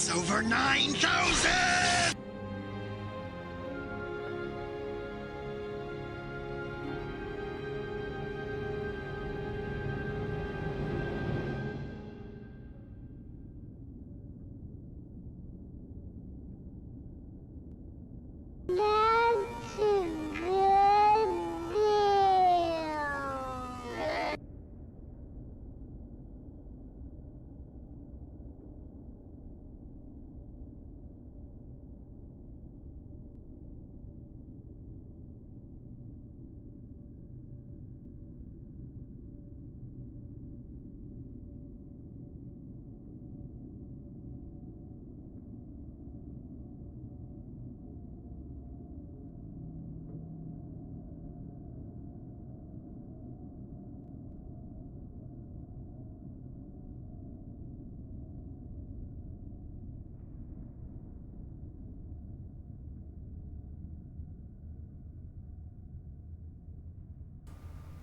It's over 9,000!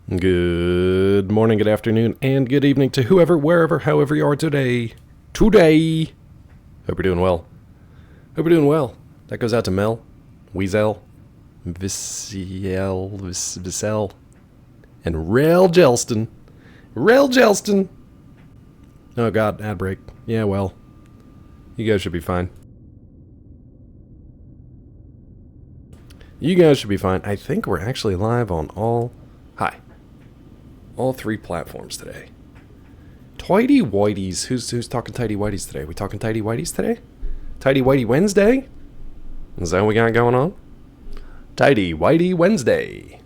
Good morning, good afternoon, and good evening to whoever, wherever, however you are today. Hope you're doing well. Hope you're doing well. That goes out to Mel, Weasel, Visel, and Rel Jelston. Oh god, ad break. Yeah, well, you guys should be fine. I think we're actually live on all three platforms today. Tidy Whiteys. Who's talking Tidy Whiteys today? We talking Tidy Whiteys today? Tidy Whitey Wednesday? Is that what we got going on? Tidy Whitey Wednesday.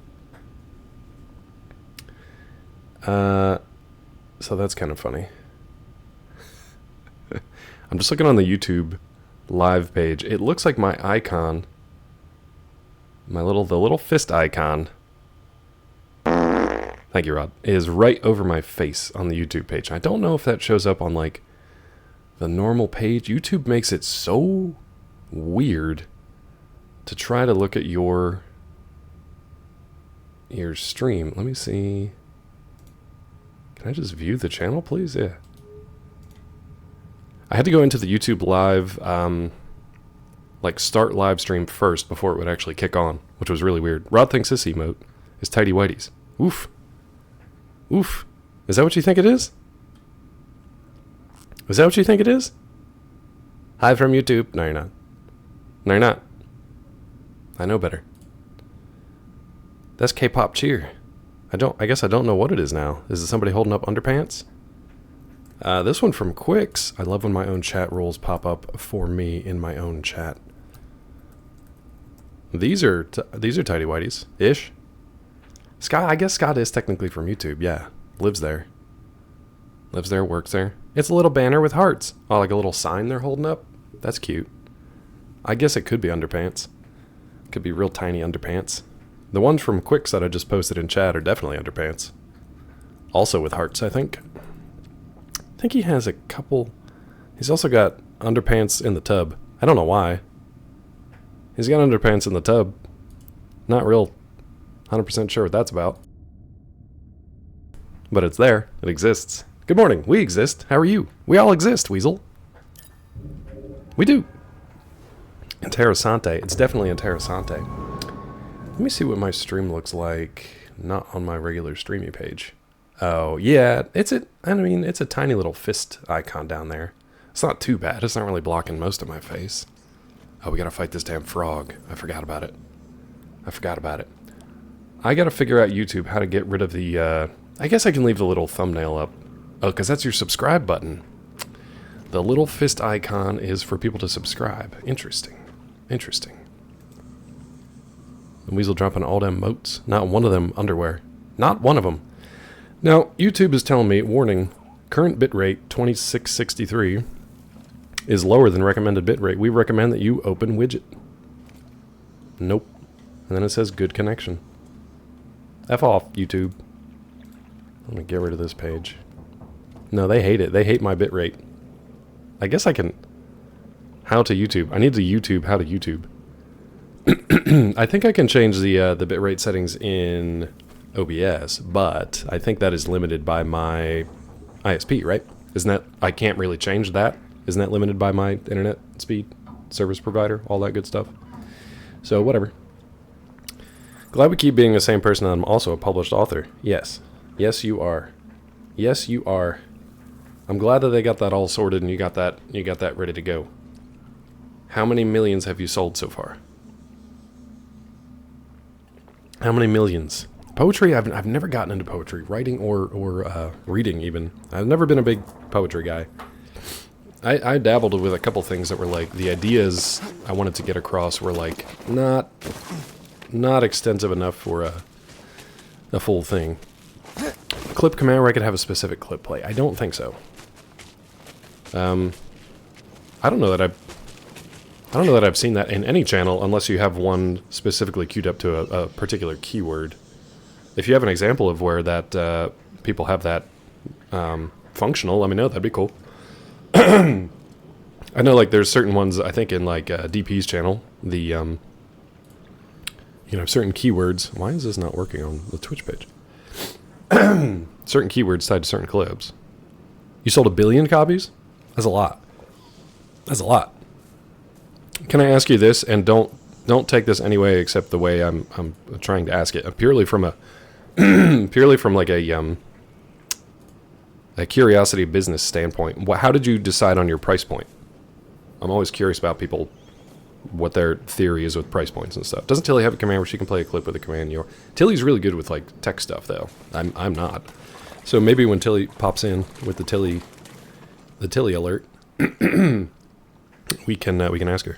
So that's kind of funny. I'm just looking on the YouTube live page. It looks like my icon, the little fist icon, thank you, Rod, is right over my face on the YouTube page. I don't know if that shows up on, like, the normal page. YouTube makes it so weird to try to look at your stream. Let me see. Can I just view the channel, please? Yeah. I had to go into the YouTube live, start live stream first before it would actually kick on, which was really weird. Rod thinks this emote is Tidy Whiteys. Oof. Is that what you think it is? Is that what you think it is? Hi from YouTube. No, you're not. No, you're not. I know better. That's K-pop cheer. I guess I don't know what it is now. Is it somebody holding up underpants? This one from Quicks. I love when my own chat rules pop up for me in my own chat. These are Tidy Whiteys ish. Scott, I guess Scott is technically from YouTube, yeah. Lives there, works there. It's a little banner with hearts. Oh, like a little sign they're holding up? That's cute. I guess it could be underpants. Could be real tiny underpants. The ones from Quicks that I just posted in chat are definitely underpants. Also with hearts, I think. I think he has a couple. He's also got underpants in the tub. I don't know why. He's got underpants in the tub. Not real 100% sure what that's about. But it's there. It exists. Good morning. We exist. How are you? We all exist, Weasel. We do. Interessante. It's definitely interessante. Let me see what my stream looks like. Not on my regular streamy page. Oh, yeah. It's a tiny little fist icon down there. It's not too bad. It's not really blocking most of my face. Oh, we gotta fight this damn frog. I forgot about it. I gotta figure out YouTube how to get rid of the, I guess I can leave the little thumbnail up. Oh, because that's your subscribe button. The little fist icon is for people to subscribe. Interesting. The Weasel dropping all them motes. Not one of them underwear. Not one of them. Now, YouTube is telling me, warning, current bitrate 2663 is lower than recommended bitrate. We recommend that you open widget. Nope. And then it says good connection. F off, YouTube. Let me get rid of this page. No, they hate it. They hate my bitrate. I guess I can... How to YouTube. I need to YouTube how to YouTube. I think I can change the bitrate settings in OBS, but I think that is limited by my ISP, right? Isn't that... I can't really change that Isn't that limited by my internet speed, service provider, all that good stuff? So, whatever. Glad we keep being the same person. I'm also a published author. Yes. Yes, you are. Yes, you are. I'm glad that they got that all sorted and you got that ready to go. How many millions have you sold so far? How many millions? Poetry, I've never gotten into poetry, writing or reading even. I've never been a big poetry guy. I dabbled with a couple things that were like, the ideas I wanted to get across were like, not extensive enough for a full thing. Clip command where I could have a specific clip play. I don't think so. I don't know that I've seen that in any channel unless you have one specifically queued up to a particular keyword. If you have an example of where that people have that functional, let me know. That'd be cool. I know, like, there's certain ones, I think, in, like, DP's channel, the, you know, certain keywords. Why is this not working on the Twitch page? Certain keywords tied to certain clips. You sold 1 billion copies? That's a lot. That's a lot. Can I ask you this, and don't take this any way except the way I'm trying to ask it. Purely from like a curiosity business standpoint. How did you decide on your price point? I'm always curious about people, what their theory is with price points and stuff. Doesn't Tilly have a command where she can play a clip with a command? Tilly's really good with like tech stuff though. I'm not. So maybe when Tilly pops in with the Tilly alert, we can ask her.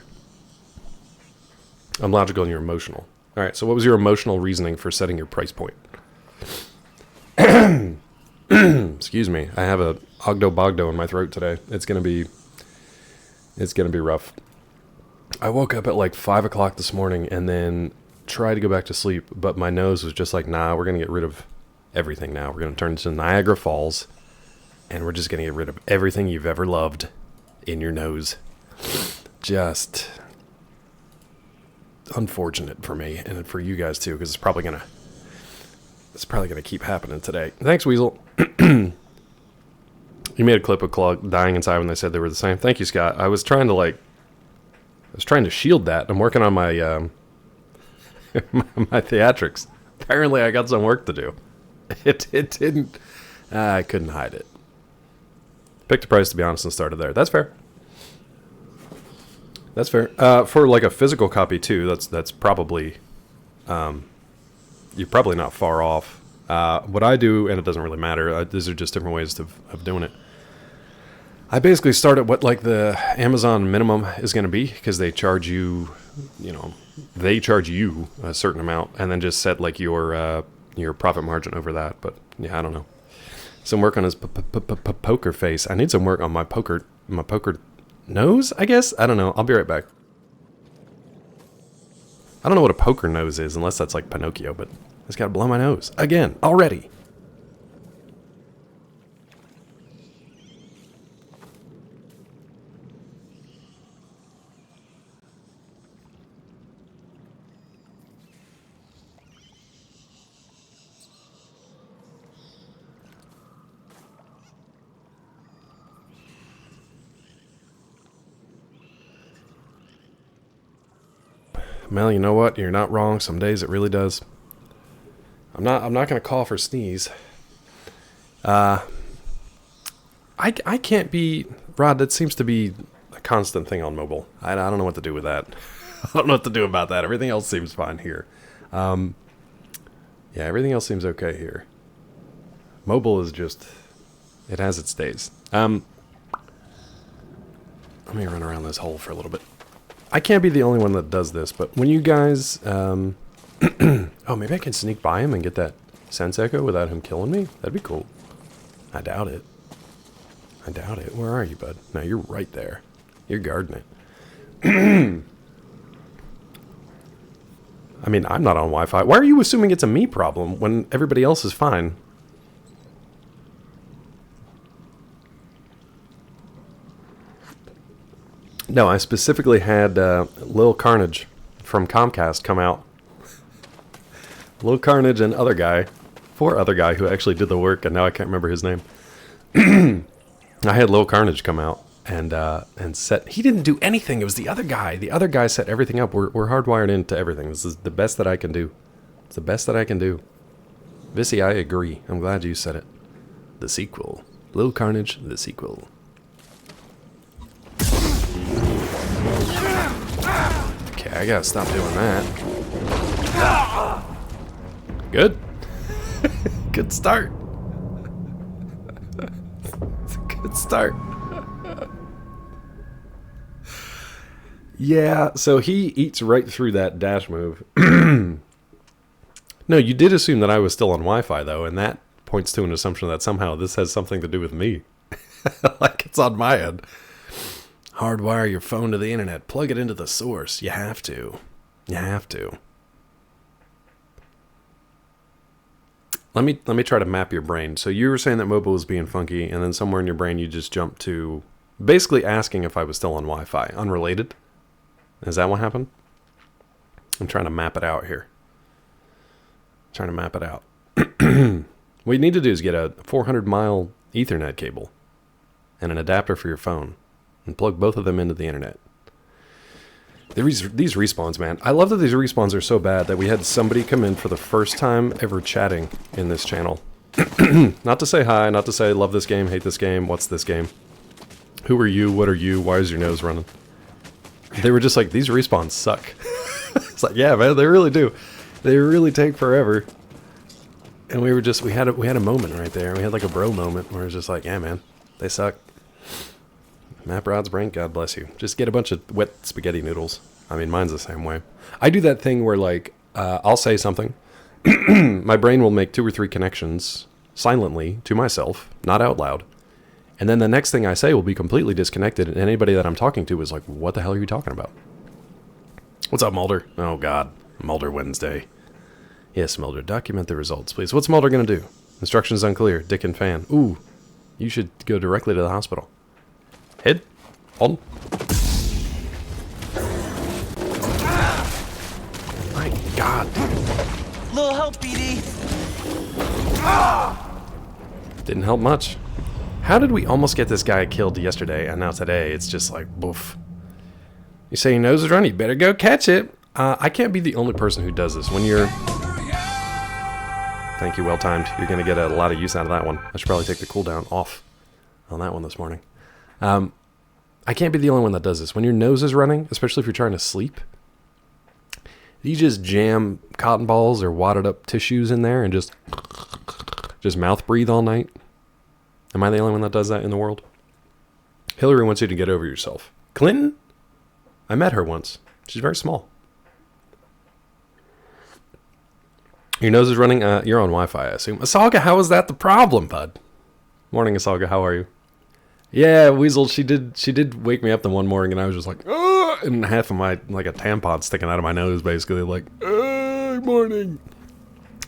I'm logical and you're emotional. All right. So what was your emotional reasoning for setting your price point? Excuse me. I have a Ogdo Bogdo in my throat today. It's gonna be rough. I woke up at like 5 o'clock this morning and then tried to go back to sleep, but my nose was just like, nah, we're gonna get rid of everything now. We're gonna turn to Niagara Falls, and we're just gonna get rid of everything you've ever loved in your nose. Just unfortunate for me and for you guys too, because it's probably gonna keep happening today. Thanks, Weasel. You made a clip of Claw dying inside when they said they were the same. Thank you, Scott. I was trying to shield that. I'm working on my my theatrics. Apparently, I got some work to do. It didn't. I couldn't hide it. Picked a price, to be honest, and started there. That's fair. That's fair. For like a physical copy too. That's probably. You're probably not far off. What I do, and it doesn't really matter. These are just different ways of doing it. I basically start at what like the Amazon minimum is going to be, because they charge you, they charge you a certain amount, and then just set like your profit margin over that. But yeah, I don't know. Some work on his poker face. I need some work on my poker nose, I guess. I don't know. I'll be right back. I don't know what a poker nose is, unless that's like Pinocchio, but I just gotta blow my nose again already. Mel, you know what? You're not wrong. Some days it really does. I'm not gonna call for sneeze. I can't be Rod. That seems to be a constant thing on mobile. I don't know what to do with that. I don't know what to do about that. Everything else seems fine here. Yeah, everything else seems okay here. Mobile is just, it has its days. Let me run around this hole for a little bit. I can't be the only one that does this, but when you guys, oh, maybe I can sneak by him and get that sense echo without him killing me? That'd be cool. I doubt it. I doubt it. Where are you, bud? No, you're right there. You're guarding it. I mean, I'm not on Wi-Fi. Why are you assuming it's a me problem when everybody else is fine? No, I specifically had Lil Carnage from Comcast come out. Lil Carnage and other guy who actually did the work, and now I can't remember his name. I had Lil Carnage come out and set. He didn't do anything. It was the other guy. The other guy set everything up. We're hardwired into everything. This is the best that I can do. It's the best that I can do. Vissy, I agree. I'm glad you said it. The sequel. Little Carnage, the sequel. Okay, I gotta stop doing that. Good. Good start. It's a good start. Yeah, so he eats right through that dash move. No, you did assume that I was still on Wi-Fi, though, and that points to an assumption that somehow this has something to do with me. Like it's on my end. Hardwire your phone to the internet. Plug it into the source. You have to. You have to. Let me try to map your brain. So you were saying that mobile was being funky, and then somewhere in your brain you just jumped to basically asking if I was still on Wi-Fi. Unrelated? Is that what happened? I'm trying to map it out here. Trying to map it out. What you need to do is get a 400-mile Ethernet cable and an adapter for your phone and plug both of them into the internet. These respawns, man. I love that these respawns are so bad that we had somebody come in for the first time ever chatting in this channel. Not to say hi, not to say love this game, hate this game, what's this game? Who are you? What are you? Why is your nose running? They were just like, these respawns suck. It's like, yeah, man, they really do. They really take forever. And we had a moment right there. We had like a bro moment where it was just like, yeah, man, they suck. Map Rod's brain, God bless you. Just get a bunch of wet spaghetti noodles. I mean, mine's the same way. I do that thing where like, I'll say something. My brain will make 2 or 3 connections silently to myself, not out loud. And then the next thing I say will be completely disconnected, and anybody that I'm talking to is like, what the hell are you talking about? What's up, Mulder? Oh, God. Mulder Wednesday. Yes, Mulder, document the results, please. What's Mulder going to do? Instructions unclear. Dick and fan. Ooh, you should go directly to the hospital. Head. On. My God. Little help, BD. Didn't help much. How did we almost get this guy killed yesterday, and now today it's just like, boof. You say your nose is running, you better go catch it. I can't be the only person who does this. When you're... Thank you, well timed. You're going to get a lot of use out of that one. I should probably take the cooldown off on that one this morning. I can't be the only one that does this. When your nose is running, especially if you're trying to sleep, you just jam cotton balls or wadded up tissues in there and just mouth breathe all night. Am I the only one that does that in the world? Hillary wants you to get over yourself. Clinton? I met her once. She's very small. Your nose is running? You're on Wi-Fi, I assume. Asalga, how is that the problem, bud? Morning, Asalga. How are you? Yeah, Weasel, she did wake me up the one morning, and I was just like, oh, and half of my, like a tampon sticking out of my nose, basically, like, morning.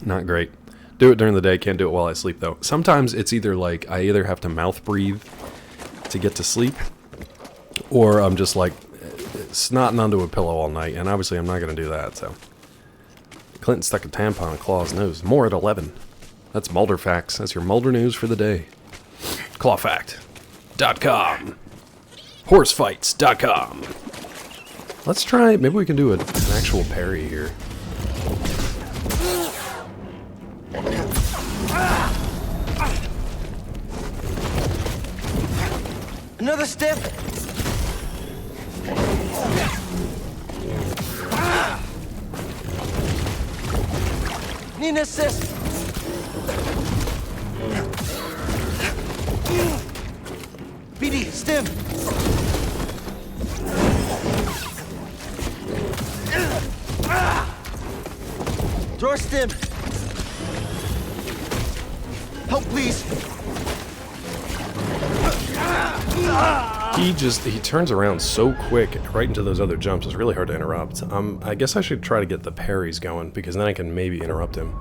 Not great. Do it during the day, can't do it while I sleep, though. Sometimes it's either like, I either have to mouth breathe to get to sleep, or I'm just like, snotting onto a pillow all night, and obviously I'm not going to do that, so. Clinton stuck a tampon in Claw's nose. More at 11. That's Mulder Facts. That's your Mulder news for the day. Clawfact.com. Horsefights.com. Let's try, maybe we can do an actual parry here. Another step. Need an assist. BD, stim. Draw stim. Help, please. He turns around so quick right into those other jumps. It's really hard to interrupt. I guess I should try to get the parries going, because then I can maybe interrupt him.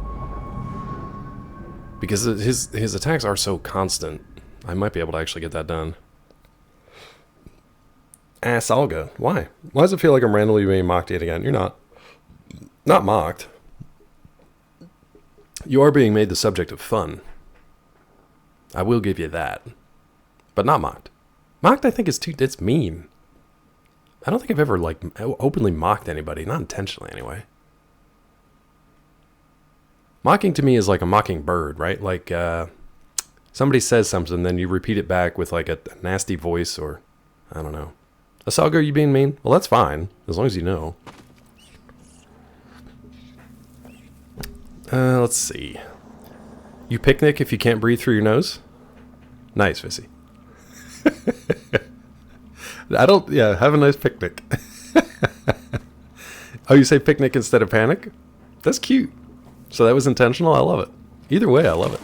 Because his attacks are so constant, I might be able to actually get that done. Asalga, why? Why does it feel like I'm randomly being mocked yet again? You're not. Not mocked. You are being made the subject of fun. I will give you that. But not mocked. Mocked, I think, is too... It's mean. I don't think I've ever, like, openly mocked anybody. Not intentionally, anyway. Mocking to me is like a mocking bird, right? Like, somebody says something, then you repeat it back with, like, a nasty voice or... I don't know. Asalgo, are you being mean? Well, that's fine, as long as you know. Let's see. You picnic if you can't breathe through your nose? Nice, Vissy. Yeah, have a nice picnic. Oh, you say picnic instead of panic? That's cute. So that was intentional? I love it. Either way, I love it.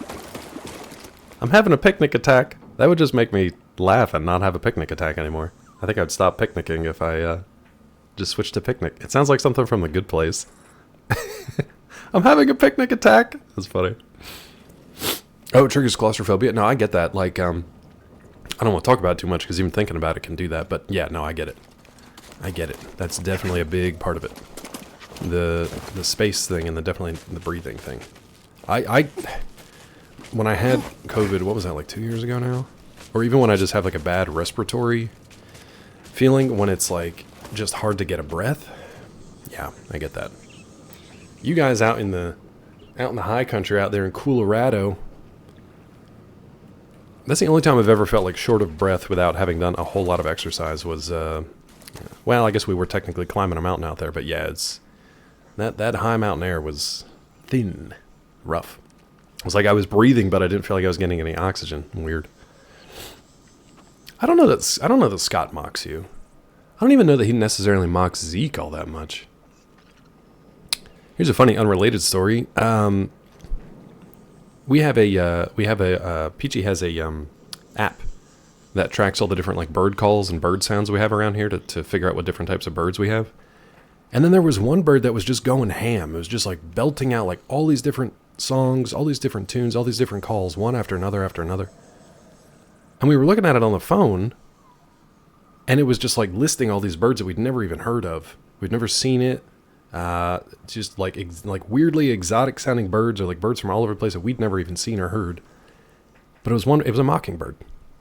I'm having a picnic attack. That would just make me laugh and not have a picnic attack anymore. I think I'd stop picnicking if I just switched to picnic. It sounds like something from The Good Place. I'm having a picnic attack. That's funny. Oh, it triggers claustrophobia. No, I get that. Like, I don't want to talk about it too much because even thinking about it can do that. But yeah, no, I get it. I get it. That's definitely a big part of it. The space thing and definitely the breathing thing. When I had COVID, what was that, like 2 years ago now? Or even when I just have like a bad respiratory feeling, when it's like just hard to get a breath. Yeah, I get that. You guys out in the high country out there in Colorado, that's the only time I've ever felt like short of breath without having done a whole lot of exercise was, well, I guess we were technically climbing a mountain out there, but yeah, it's, that high mountain air was thin, rough. It was like I was breathing, but I didn't feel like I was getting any oxygen. Weird. I don't know that Scott mocks you. I don't even know that he necessarily mocks Zeke all that much. Here's a funny unrelated story. Peachy has a app that tracks all the different like bird calls and bird sounds we have around here to figure out what different types of birds we have. And then there was one bird that was just going ham. It was just like belting out like all these different songs, all these different tunes, all these different calls, one after another after another. And we were looking at it on the phone, and it was just like listing all these birds that we'd never even heard of. We'd never seen it. Just like weirdly exotic sounding birds, or like birds from all over the place that we'd never even seen or heard. But it was a mockingbird,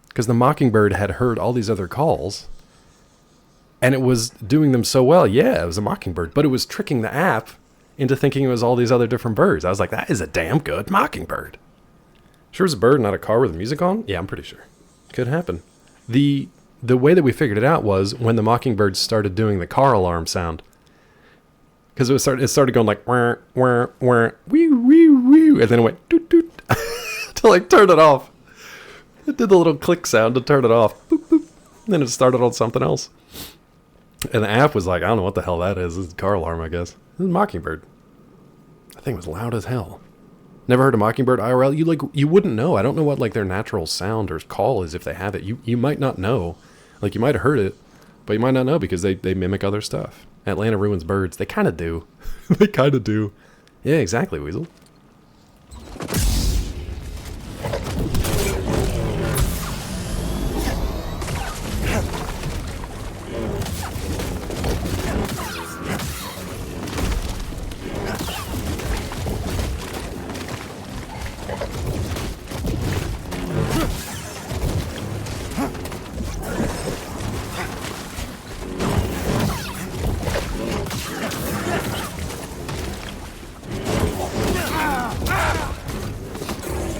because the mockingbird had heard all these other calls, and it was doing them so well. Yeah, it was a mockingbird, but it was tricking the app into thinking it was all these other different birds. I was like, that is a damn good mockingbird. Sure, it's a bird, not a car with the music on. Yeah, I'm pretty sure. Could happen. The way that we figured it out was when the mockingbird started doing the car alarm sound. Because it started going like, wah, wah, wah, wee, wee, wee, and then it went doot, doot, to like turn it off. It did the little click sound to turn it off. Boop, boop. And then it started on something else. And the app was like, I don't know what the hell that is. It's a car alarm, I guess. It was a mockingbird. That thing was loud as hell. Never heard a mockingbird IRL? You wouldn't know. I don't know what like their natural sound or call is if they have it. You might not know. Like you might have heard it, but you might not know because they mimic other stuff. Atlanta ruins birds. They kind of do. They kind of do. Yeah, exactly, Weasel.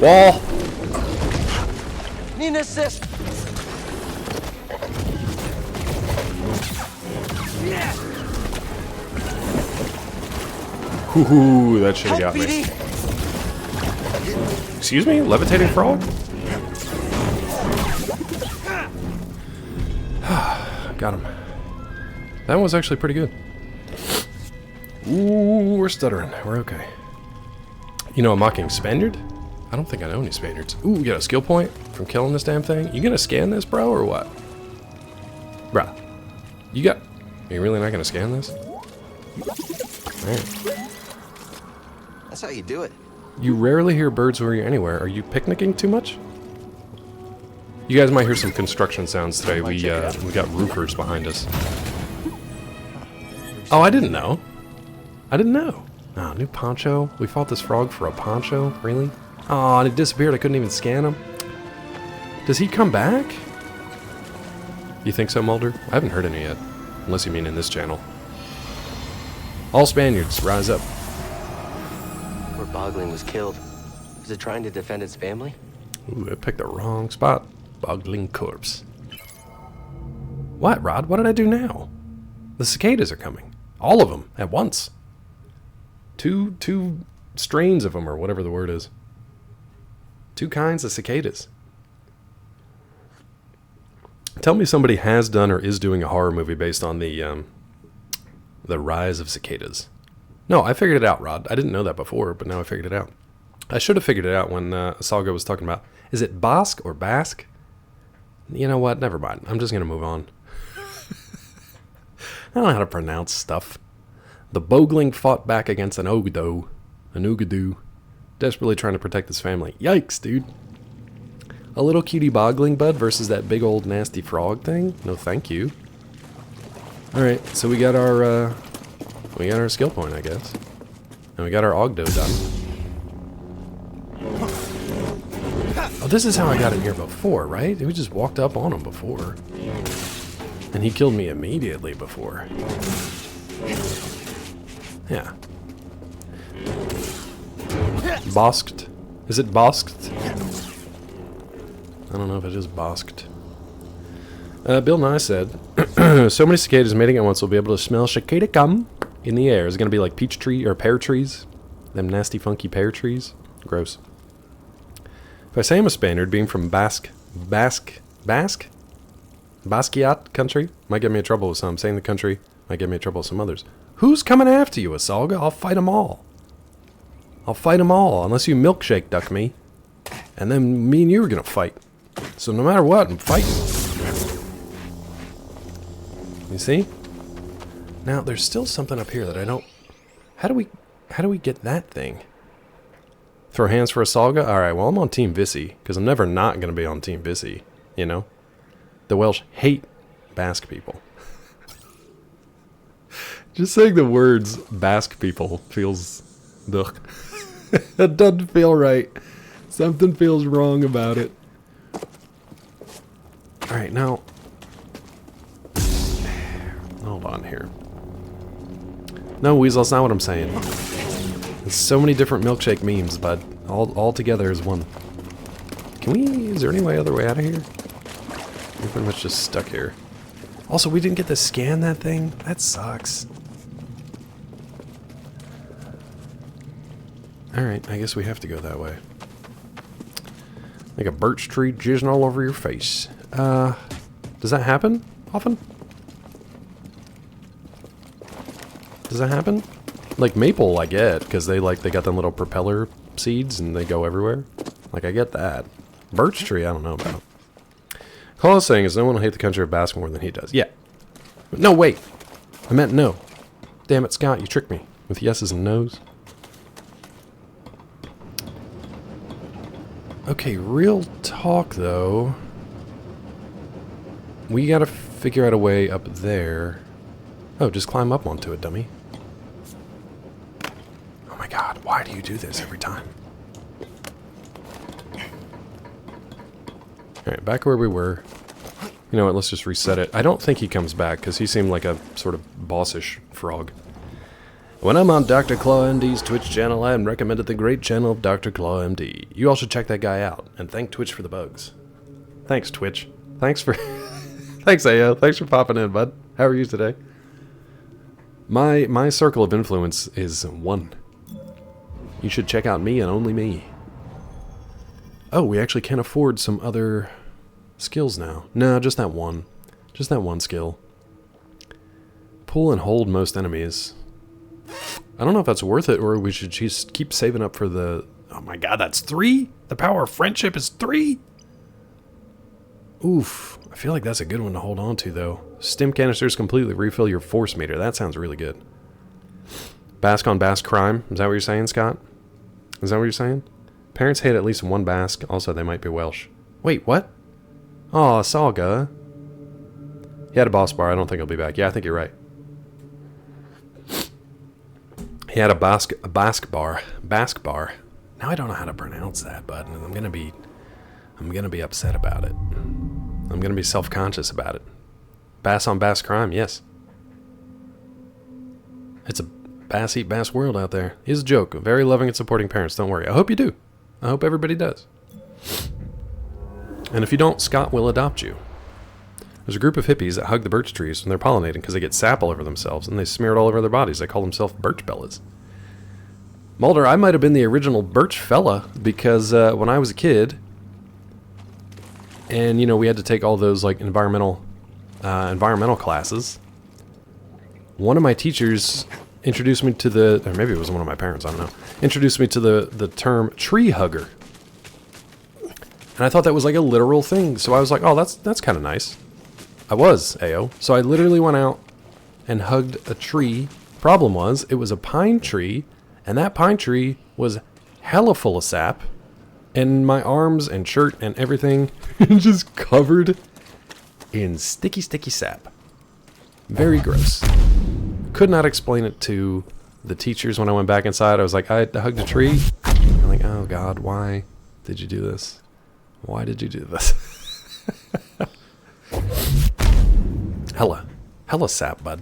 Wall. Need an assist. Hoo-hoo, that should have got Help, me. BD. Excuse me? Levitating frog? Got him. That one was actually pretty good. Ooh, we're stuttering. We're okay. You know a mocking Spaniard? I don't think I know any Spaniards. Ooh, we got a skill point from killing this damn thing. You gonna scan this, bro, or what? Bruh. Are you really not gonna scan this? Man. That's how you do it. You rarely hear birds where you're anywhere. Are you picnicking too much? You guys might hear some construction sounds today. We got roofers behind us. Oh, I didn't know. I didn't know. Oh, new poncho. We fought this frog for a poncho? Really? Oh, and it disappeared. I couldn't even scan him. Does he come back? You think so, Mulder? I haven't heard any yet. Unless you mean in this channel. All Spaniards, rise up. Where Bogling was killed. Was it trying to defend its family? Ooh, I picked the wrong spot. Bogling corpse. What, Rod? What did I do now? The cicadas are coming. All of them at once. Two strains of them, or whatever the word is. 2 kinds of cicadas. Tell me somebody has done or is doing a horror movie based on the rise of cicadas. No, I figured it out, Rod. I didn't know that before, but now I figured it out. I should have figured it out when Salga was talking about... Is it Basque or Basque? You know what? Never mind. I'm just going to move on. I don't know how to pronounce stuff. The Bogling fought back against an Oogadu, desperately trying to protect his family. Yikes, dude. A little cutie Bogling bud versus that big old nasty frog thing? No thank you. Alright, so we got our skill point, I guess. And we got our Ogdo done. Oh, this is how I got in here before, right? We just walked up on him before. And he killed me immediately before. Yeah. Bosked. Is it bosked? I don't know if it is bosked. Bill Nye said, so many cicadas mating at once will be able to smell cicada gum in the air. Is it going to be like peach tree or pear trees? Them nasty funky pear trees? Gross. If I say I'm a Spaniard, being from Basquiat country, might get me in trouble with some. Saying the country might get me in trouble with some others. Who's coming after you, Asalga? I'll fight them all. I'll fight them all, unless you milkshake duck me. And then me and you are going to fight. So no matter what, I'm fighting. You see? Now, there's still something up here that I don't... How do we get that thing? Throw hands for Asalga? Alright, well, I'm on Team Vissy, because I'm never not going to be on Team Vissy, you know? The Welsh hate Basque people. Just saying the words Basque people feels... Ugh. It doesn't feel right. Something feels wrong about it. Alright, now... Hold on here. No, Weasel, that's not what I'm saying. There's so many different milkshake memes, bud. All together as one. Can we... Is there any other way out of here? We're pretty much just stuck here. Also, we didn't get to scan that thing? That sucks. Alright, I guess we have to go that way. Like a birch tree jizzing all over your face. Does that happen often? Does that happen? Like maple, I get, because they got them little propeller seeds and they go everywhere. Like, I get that. Birch tree, I don't know about. All I was saying is no one will hate the country of Basque more than he does. Yeah. No, wait. I meant no. Damn it, Scott, you tricked me with yeses and nos. Okay, real talk, though. We gotta figure out a way up there. Oh, just climb up onto it, dummy. Oh my god, why do you do this every time? Alright, back where we were. You know what, let's just reset it. I don't think he comes back, because he seemed like a sort of bossish frog. When I'm on Dr. Claw MD's Twitch channel, I am recommended the great channel of Dr. Claw MD. You all should check that guy out, and thank Twitch for the bugs. Thanks, Twitch. Thanks for... Thanks, Ayo. Thanks for popping in, bud. How are you today? My circle of influence is 1. You should check out me and only me. Oh, we actually can afford some other skills now. No, just that one. Just that one skill. Pull and hold most enemies. I don't know if that's worth it, or we should just keep saving up for the... Oh my god, that's 3? The power of friendship is 3? Oof. I feel like that's a good one to hold on to, though. Stim canisters completely refill your force meter. That sounds really good. Basque on Basque crime. Is that what you're saying, Scott? Is that what you're saying? Parents hate at least one Basque. Also, they might be Welsh. Wait, what? Aw, Salga. He had a boss bar. I don't think he'll be back. Yeah, I think you're right. He had a Basque bar. Basque bar. Now I don't know how to pronounce that, but I'm gonna be upset about it. I'm gonna be self-conscious about it. Bass on bass crime, yes. It's a bass eat bass world out there. He's a joke. Very loving and supporting parents, don't worry. I hope you do. I hope everybody does. And if you don't, Scott will adopt you. There's a group of hippies that hug the birch trees when they're pollinating because they get sap all over themselves and they smear it all over their bodies. They call themselves birch bellas. Mulder, I might have been the original birch fella because when I was a kid, and we had to take all those like environmental classes. One of my teachers introduced me to or maybe it was one of my parents, I don't know, introduced me to the term tree hugger. And I thought that was like a literal thing. So I was like, oh, that's kind of nice. I was, AO. So I literally went out and hugged a tree. Problem was, it was a pine tree, and that pine tree was hella full of sap. And my arms and shirt and everything just covered in sticky, sticky sap. Very gross. Could not explain it to the teachers when I went back inside. I was like, I hugged a tree. I'm like, oh God, why did you do this? Why did you do this? Hella sap, bud.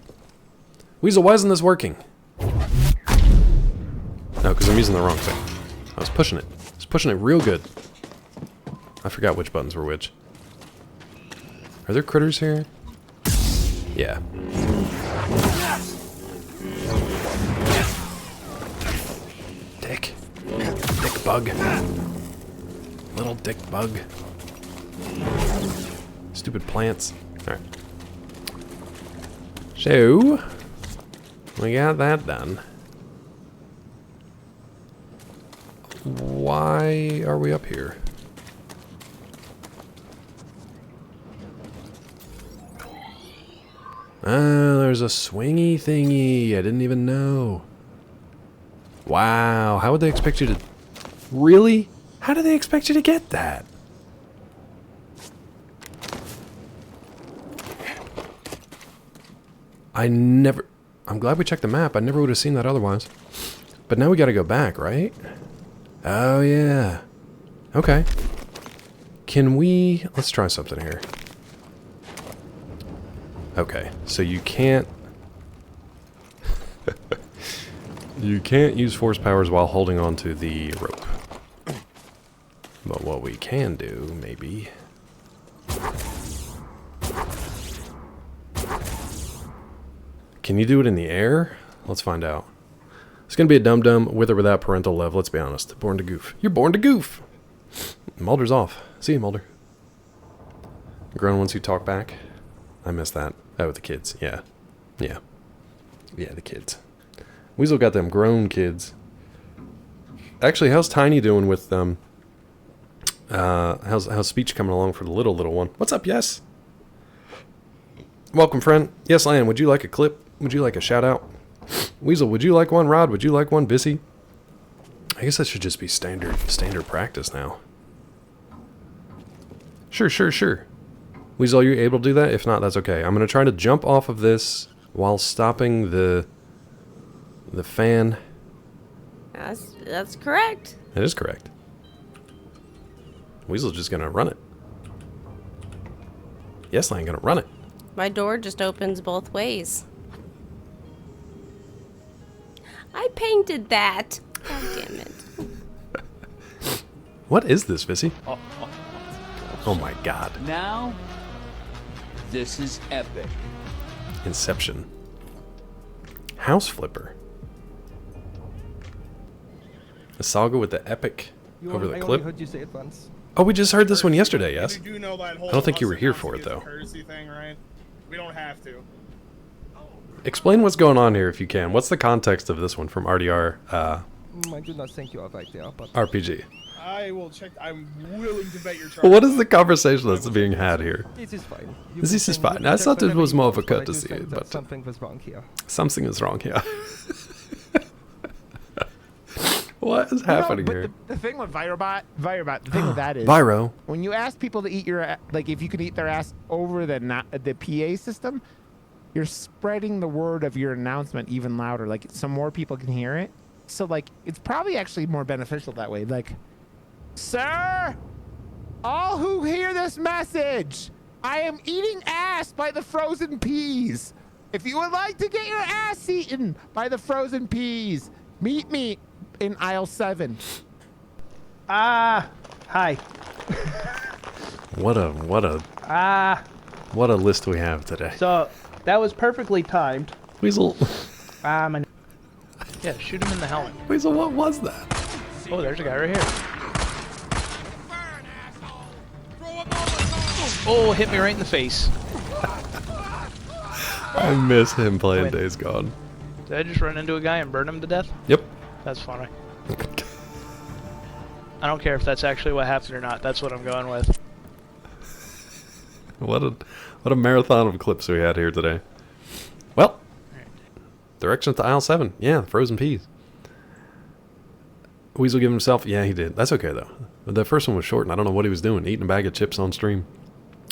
Weasel, why isn't this working? No, because I'm using the wrong thing. I was pushing it. I was pushing it real good. I forgot which buttons were which. Are there critters here? Yeah. Dick. Dick bug. Little dick bug. Stupid plants. Alright. So, we got that done. Why are we up here? Ah, there's a swingy thingy. I didn't even know. Wow, how would they expect you to... Really? How do they expect you to get that? I'm glad we checked the map. I never would have seen that otherwise. But now we gotta go back, right? Oh, yeah. Okay. Can we... Let's try something here. Okay, so you can't... you can't use force powers while holding on to the rope. But what we can do, maybe... Can you do it in the air? Let's find out. It's gonna be a dum-dum with or without parental love, let's be honest. Born to goof. You're born to goof! Mulder's off. See you, Mulder. Grown ones who talk back. I missed that. Oh, the kids. Yeah. Yeah. Yeah, the kids. Weasel got them grown kids. Actually, how's Tiny doing with how's speech coming along for the little one? What's up, Yes? Welcome, friend. Yes, Lan, would you like a clip? Would you like a shout out? Weasel, would you like one? Rod, would you like one? Bissy? I guess that should just be standard practice now. Sure. Weasel, are you able to do that? If not, that's okay. I'm going to try to jump off of this while stopping the fan. That's correct. It is correct. Weasel's just going to run it. Yes, Lan, going to run it. My door just opens both ways. I painted that. God damn it. What is this, Vissy? Oh my god. Now, this is epic. Inception. House Flipper. A saga with the epic over the clip. Heard you say it once. Oh, we just heard this one yesterday, yes? You do know that whole I don't think you were here for it, though. courtesy thing, right? We don't have to. Explain what's going on here if you can. What's the context of this one from RDR I do not think you are right there, but... RPG? I will check. I'm willing to bet your charge. What is the conversation that's being had here? This is fine. This is fine. I thought it was more of a courtesy, but... Something was wrong here. Something is wrong here. What is happening here? The thing with Virobot, the thing with that is... Viro. When you ask people to eat your... Like, if you can eat their ass over the PA system, you're spreading the word of your announcement even louder. Like, so more people can hear it. So, like, it's probably actually more beneficial that way. Like, sir, all who hear this message, I am eating ass by the frozen peas. If you would like to get your ass eaten by the frozen peas, meet me in aisle 7. Hi. What a list we have today. So that was perfectly timed. Weasel, Yeah, shoot him in the helmet. Weasel, what was that? Oh, there's a guy right here. Oh, hit me right in the face. I miss him playing Wait. Days Gone. Did I just run into a guy and burn him to death? Yep. That's funny. I don't care if that's actually what happened or not. That's what I'm going with. What a marathon of clips we had here today. Well, directions to aisle 7. Yeah, frozen peas. Weasel give himself. Yeah, he did. That's okay though. The first one was short, and I don't know what he was doing. Eating a bag of chips on stream.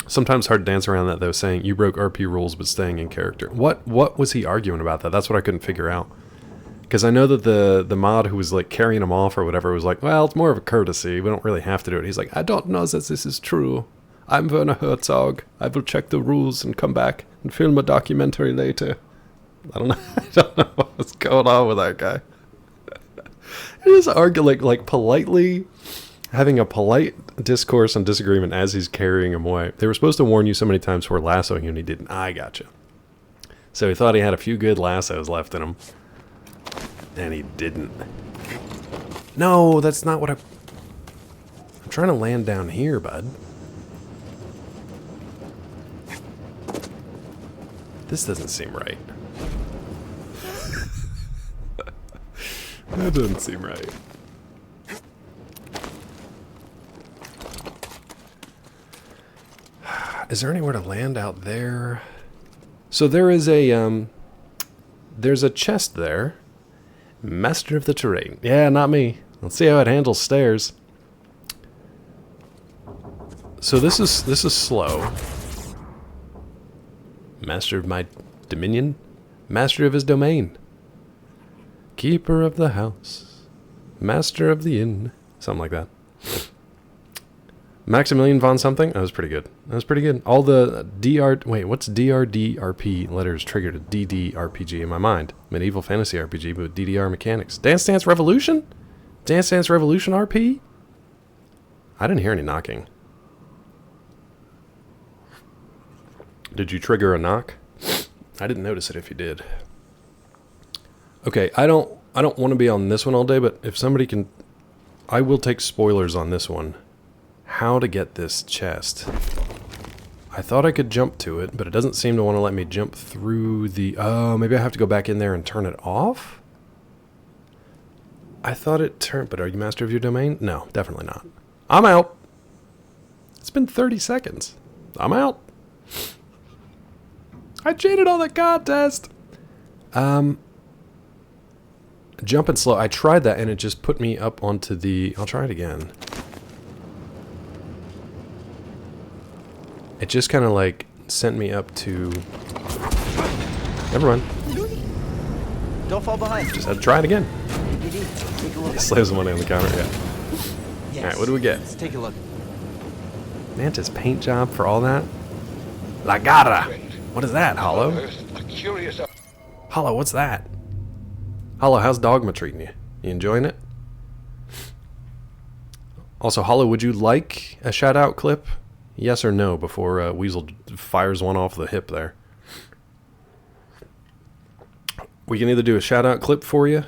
Sometimes hard to dance around that though. Saying you broke RP rules, but staying in character. What was he arguing about that? That's what I couldn't figure out. Because I know that the mod who was like carrying him off or whatever was like, well, it's more of a courtesy. We don't really have to do it. He's like, I don't know that this is true. I'm Werner Herzog. I will check the rules and come back and film a documentary later. I don't know. I don't know what's going on with that guy. He just arguing like politely, having a polite discourse and disagreement as he's carrying him away. They were supposed to warn you so many times before lassoing you, and he didn't. I gotcha. So he thought he had a few good lassos left in him. And he didn't. No, that's not what I'm trying to land down here, bud. This doesn't seem right. That doesn't seem right. Is there anywhere to land out there? So there is a there's a chest there. Master of the terrain. Yeah, not me. Let's see how it handles stairs. So this is slow. Master of my dominion. Master of his domain. Keeper of the house. Master of the inn. Something like that. Maximilian von something? That was pretty good. That was pretty good. All the wait, what's DRDRP letters triggered a DDRPG in my mind? Medieval fantasy RPG, but with DDR mechanics. Dance Dance Revolution? Dance Dance Revolution RP? I didn't hear any knocking. Did you trigger a knock? I didn't notice it if you did. Okay, I don't want to be on this one all day, but if somebody can, I will take spoilers on this one. How to get this chest. I thought I could jump to it, but it doesn't seem to want to let me jump through the... Oh, maybe I have to go back in there and turn it off? I thought it turned... But are you master of your domain? No, definitely not. I'm out. It's been 30 seconds. I'm out. I cheated on the contest. Jumping slow. I tried that and it just put me up onto the... I'll try it again. It just kind of like sent me up to... Never mind. Don't fall behind. Just had to try it again. Take a look. Slaves the money on the counter, yeah. Yes. Alright, what do we get? Let's take a look. Mantis paint job for all that? La Garra! What is that, Hollow? Hollow, what's that? Hollow, how's Dogma treating you? You enjoying it? Also, Hollow, would you like a shout-out clip? Yes or no before Weasel fires one off the hip there. We can either do a shout-out clip for you,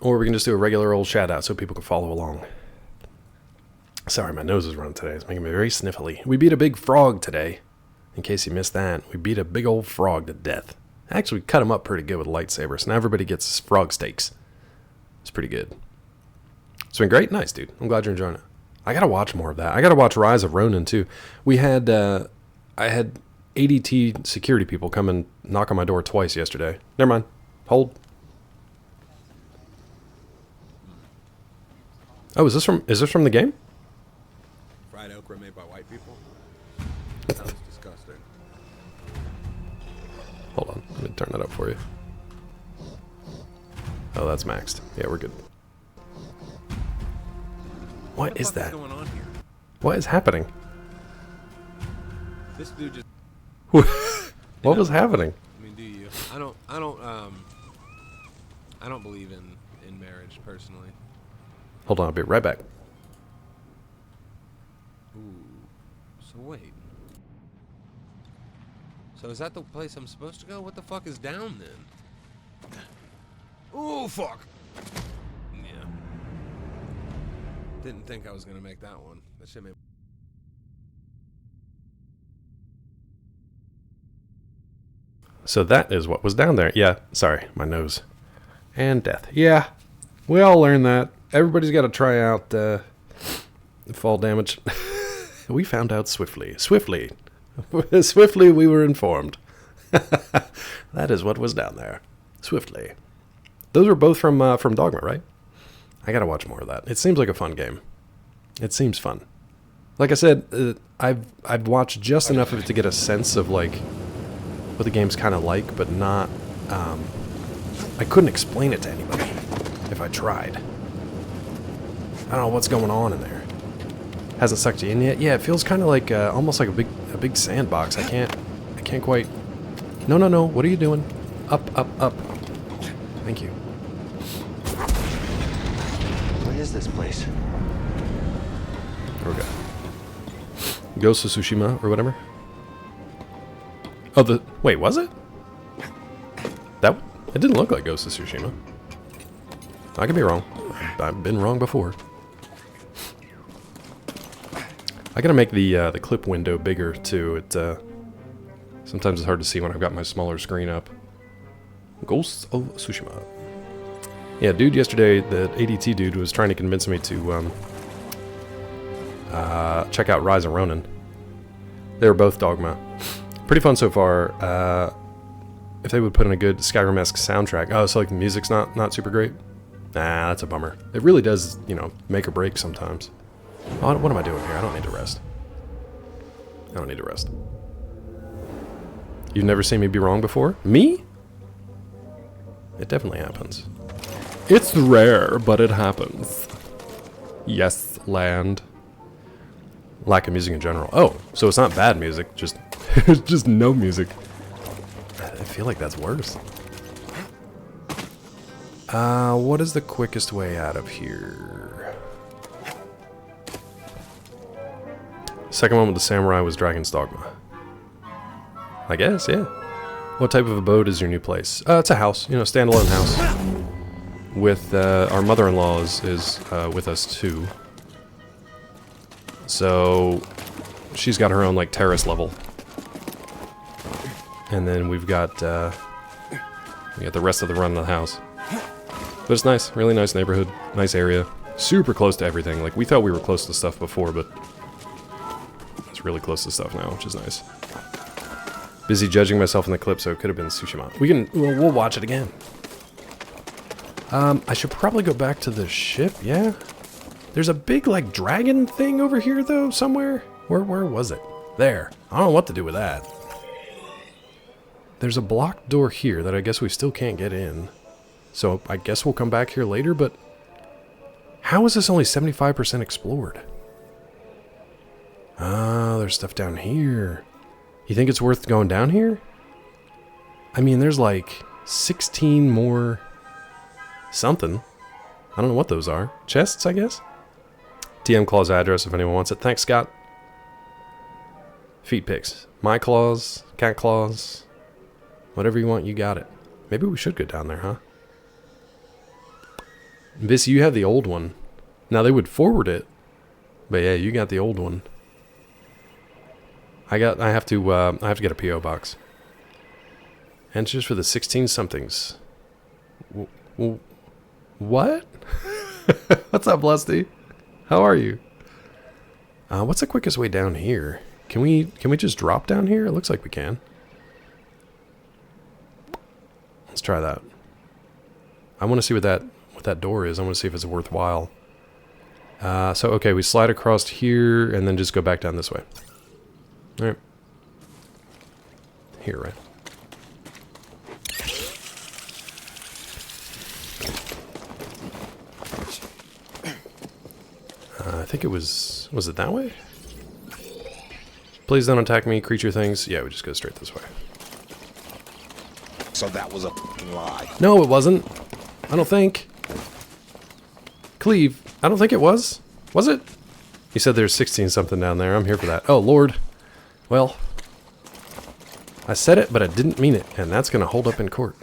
or we can just do a regular old shout-out so people can follow along. Sorry, my nose is running today. It's making me very sniffly. We beat a big frog today. In case you missed that, we beat a big old frog to death. Actually, we cut him up pretty good with a lightsaber, so now everybody gets frog steaks. It's pretty good. It's been great? Nice, dude. I'm glad you're enjoying it. I gotta watch more of that. I gotta watch Rise of Ronin, too. We had, I had ADT security people come and knock on my door twice yesterday. Never mind. Hold. Oh, is this from the game? Fried okra made by white people? That was disgusting. Hold on. Let me turn that up for you. Oh, that's maxed. Yeah, we're good. What is that? What's going on here? What is happening? This dude just. What was happening? I mean, do you? I don't believe in marriage personally. Hold on, I'll be right back. Ooh. So wait. So is that the place I'm supposed to go? What the fuck is down then? Ooh, fuck. Yeah. Didn't think I was gonna make that one. That shit made. So that is what was down there. Yeah, sorry, my nose. And death. Yeah, we all learned that. Everybody's got to try out fall damage. We found out swiftly. Swiftly we were informed. That is what was down there. Swiftly. Those were both from Dogma, right? I gotta watch more of that. It seems like a fun game. It seems fun. Like I said, I've watched just enough of it to get a sense of like what the game's kind of like, but not. I couldn't explain it to anybody if I tried. I don't know what's going on in there. Hasn't sucked you in yet? Yeah, it feels kind of like almost like a big sandbox. I can't quite. No. What are you doing? Up. Thank you. What is this place? There we go. Ghost of Tsushima or whatever. Oh, wait, was it? It didn't look like Ghost of Tsushima. I could be wrong. I've been wrong before. I gotta make the clip window bigger too. Sometimes it's hard to see when I've got my smaller screen up. Ghost of Tsushima. Yeah, dude, yesterday the ADT dude was trying to convince me to check out Rise of Ronin. They were both Dogma. Pretty fun so far. If they would put in a good Skyrim-esque soundtrack. Oh, so like the music's not super great? Nah, that's a bummer. It really does, make or break sometimes. Oh, what am I doing here? I don't need to rest. You've never seen me be wrong before? Me? It definitely happens. It's rare, but it happens. Yes, land. Lack of music in general. Oh, so it's not bad music, just just no music. I feel like that's worse. What is the quickest way out of here? Second one with the samurai was Dragon's Dogma. I guess, yeah. What type of abode is your new place? It's a house, standalone house. With, our mother-in-law is with us too. So, she's got her own, terrace level. And then we've got the rest of the run of the house. But it's nice, really nice neighborhood, nice area. Super close to everything. Like, we thought we were close to stuff before, but it's really close to stuff now, which is nice. Busy judging myself in the clip, so it could have been Tsushima. We'll watch it again. I should probably go back to the ship, yeah? There's a big, dragon thing over here, though, somewhere. Where was it? There. I don't know what to do with that. There's a blocked door here that I guess we still can't get in. So I guess we'll come back here later, but how is this only 75% explored? Ah, there's stuff down here. You think it's worth going down here? I mean, there's 16 more something. I don't know what those are. Chests, I guess? TM Claw's address if anyone wants it. Thanks, Scott. Feet pics. My claws, cat claws. Whatever you want, you got it. Maybe we should go down there, huh? Vissy, you have the old one. Now, they would forward it. But yeah, you got the old one. I have to get a P.O. box. And it's just for the 16-somethings. What? What's up, Lusty? How are you? What's the quickest way down here? Can we just drop down here? It looks like we can. Let's try that. I want to see what that door is. I want to see if it's worthwhile. So okay, we slide across here and then just go back down this way. All right. Here, right? I think it was it that way? Please don't attack me, creature things. Yeah, we just go straight this way. So that was a fucking lie. No, it wasn't. I don't think. Cleve, I don't think it was. Was it? You said there's 16 something down there. I'm here for that. Oh, Lord. Well, I said it, but I didn't mean it, and that's going to hold up in court.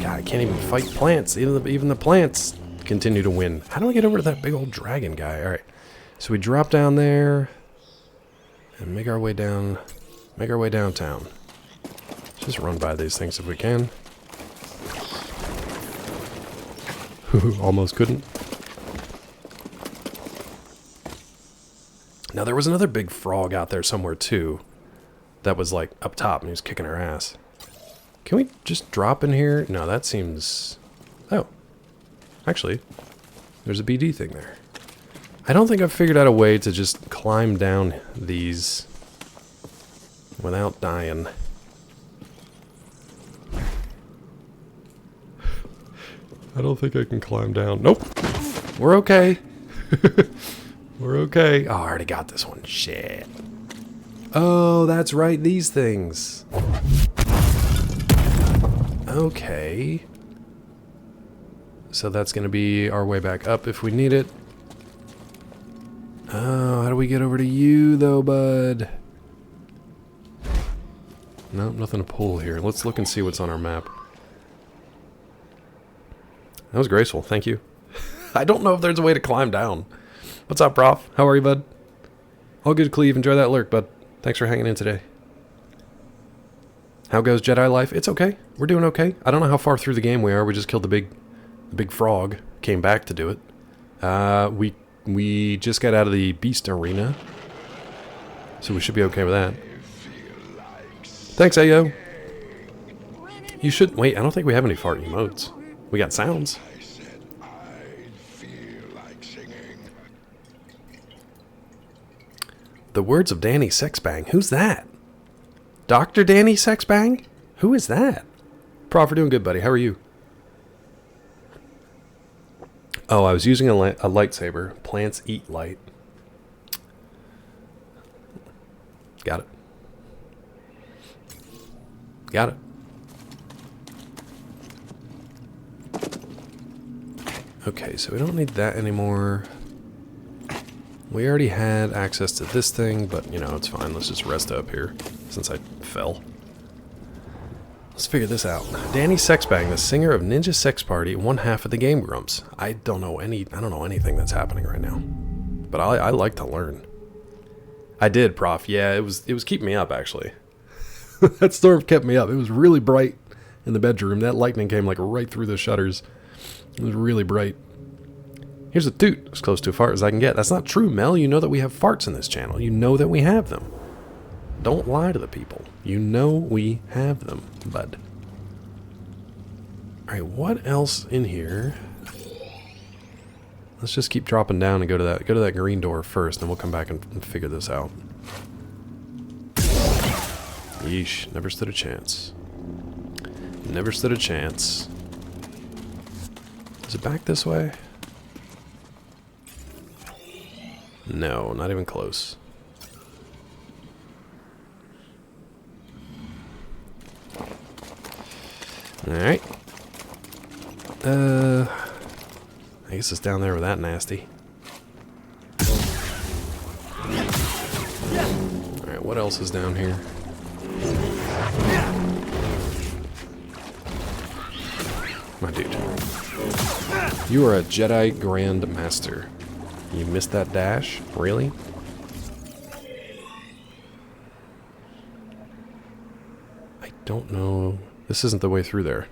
God, I can't even fight plants. Even the plants continue to win. How do I get over to that big old dragon guy? All right. So we drop down there and make our way down. Make our way downtown. Just run by these things if we can. Almost couldn't. Now there was another big frog out there somewhere too. That was like up top and he was kicking our ass. Can we just drop in here? No, that seems... Oh. Actually, there's a BD thing there. I don't think I've figured out a way to just climb down these without dying. I don't think I can climb down. Nope. We're okay. We're okay. Oh, I already got this one. Shit. Oh, that's right. These things. Okay. So that's going to be our way back up if we need it. Oh, how do we get over to you, though, bud? Nope, nothing to pull here. Let's look and see what's on our map. That was graceful. Thank you. I don't know if there's a way to climb down. What's up, Prof? How are you, bud? All good, Cleve. Enjoy that lurk, bud. Thanks for hanging in today. How goes Jedi life? It's okay. We're doing okay. I don't know how far through the game we are. We just killed the big frog. Came back to do it. We just got out of the beast arena. So we should be okay with that. Thanks, Ayo. You should... Wait, I don't think we have any fart emotes. We got sounds. The words of Danny Sexbang. Who's that? Dr. Danny Sexbang? Who is that? Prof, we're doing good, buddy. How are you? Oh, I was using a lightsaber. Plants eat light. Got it. Got it. Okay, so we don't need that anymore. We already had access to this thing, but, you know, it's fine. Let's just rest up here, since I fell. Let's figure this out. Danny Sexbang, the singer of Ninja Sex Party, one half of the Game Grumps. I don't know anything that's happening right now. But I like to learn. I did, Prof. Yeah, it was keeping me up, actually. That storm kept me up. It was really bright in the bedroom. That lightning came, like, right through the shutters. It was really bright. Here's a toot, as close to a fart as I can get. That's not true, Mel. You know that we have farts in this channel. You know that we have them. Don't lie to the people. You know we have them, bud. Alright, what else in here? Let's just keep dropping down and go to that green door first, then we'll come back and figure this out. Yeesh, never stood a chance. Never stood a chance. Is it back this way? No, not even close. Alright. I guess it's down there with that nasty. Alright, what else is down here? My dude. You are a Jedi Grandmaster. You missed that dash? Really? I don't know. This isn't the way through there.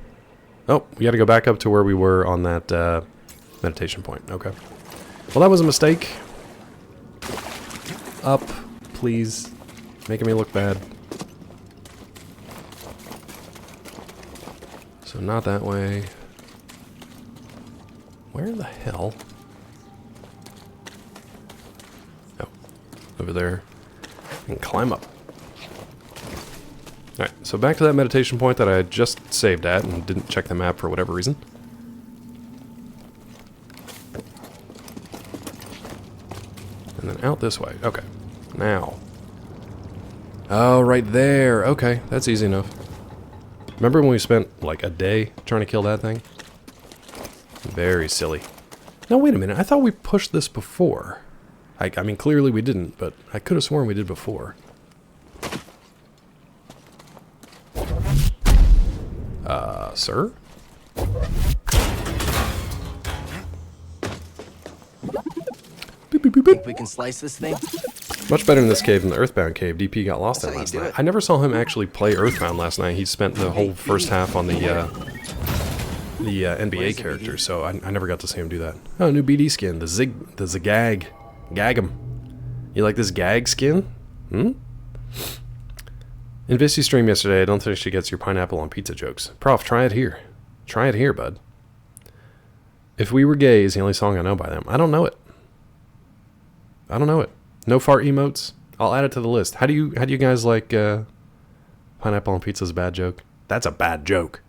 Oh, we gotta go back up to where we were on that meditation point. Okay. Well, that was a mistake. Up, please. Making me look bad. So not that way. Where the hell? Oh, over there. And climb up. Alright, so back to that meditation point that I had just saved at and didn't check the map for whatever reason. And then out this way. Okay. Now. Oh, right there. Okay, that's easy enough. Remember when we spent like a day trying to kill that thing? Very silly. Now, wait a minute. I thought we pushed this before. I mean, clearly we didn't, but I could have sworn we did before. Sir? Think we can slice this thing? Much better in this cave than the Earthbound cave. DP got lost in That's last how you do night. it. I never saw him actually play Earthbound last night. He spent the whole first half on the NBA character, so I never got to see him do that. Oh, new BD skin, the Zagag. Gag'em. You like this gag skin? In Visty's stream yesterday, I don't think she gets your pineapple on pizza jokes. Prof, try it here. Try it here, bud. If We Were Gay is the only song I know by them. I don't know it. I don't know it. No fart emotes. I'll add it to the list. How do you guys like pineapple on pizza's a bad joke? That's a bad joke.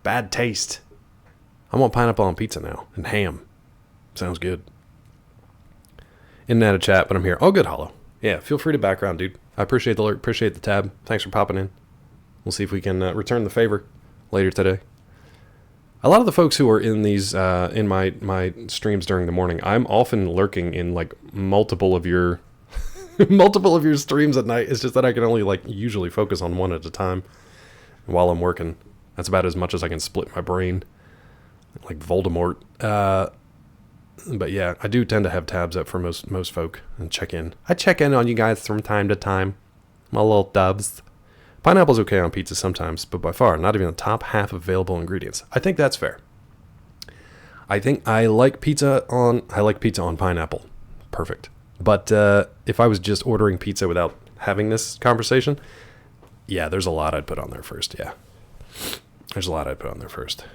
Bad taste. I want pineapple on pizza now and ham. Sounds good. In and out of chat, but I'm here. Oh, good, Hollow. Yeah, feel free to background, dude. I appreciate the alert, appreciate the tab. Thanks for popping in. We'll see if we can return the favor later today. A lot of the folks who are in these in my streams during the morning, I'm often lurking in like multiple of your streams at night. It's just that I can only like usually focus on one at a time while I'm working. That's about as much as I can split my brain, like Voldemort. But yeah, I do tend to have tabs up for most folk and check in. I check in on you guys from time to time, my little dubs. Pineapple's okay on pizza sometimes, but by far not even the top half of available ingredients. I think that's fair. I think I like pizza on pineapple. Perfect. But if I was just ordering pizza without having this conversation, yeah, there's a lot I'd put on there first. Yeah, there's a lot I'd put on there first.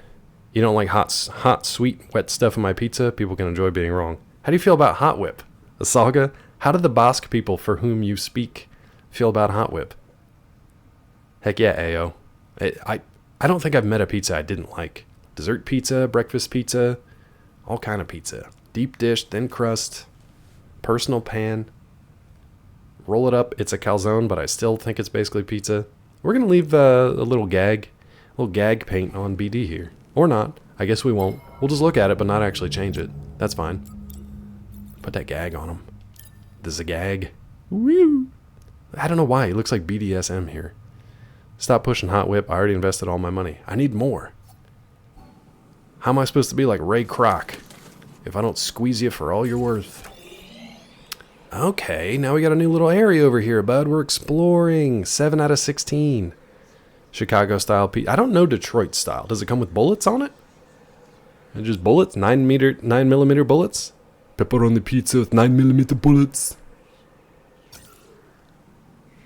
You don't like hot, sweet, wet stuff in my pizza? People can enjoy being wrong. How do you feel about Hot Whip? The saga? How did the Basque people for whom you speak feel about Hot Whip? Heck yeah, Ayo. I don't think I've met a pizza I didn't like. Dessert pizza, breakfast pizza, all kind of pizza. Deep dish, thin crust, personal pan. Roll it up, it's a calzone, but I still think it's basically pizza. We're going to leave a little gag paint on BD here. Or not. I guess we won't. We'll just look at it, but not actually change it. That's fine. Put that gag on him. This is a gag. Woo! I don't know why. It looks like BDSM here. Stop pushing Hot Whip. I already invested all my money. I need more. How am I supposed to be like Ray Kroc if I don't squeeze you for all you're worth? Okay, now we got a new little area over here, bud. We're exploring. 7 out of 16. Chicago style pizza. I don't know Detroit style. Does it come with bullets on it? Just bullets? 9mm bullets? Pepperoni pizza with 9mm bullets.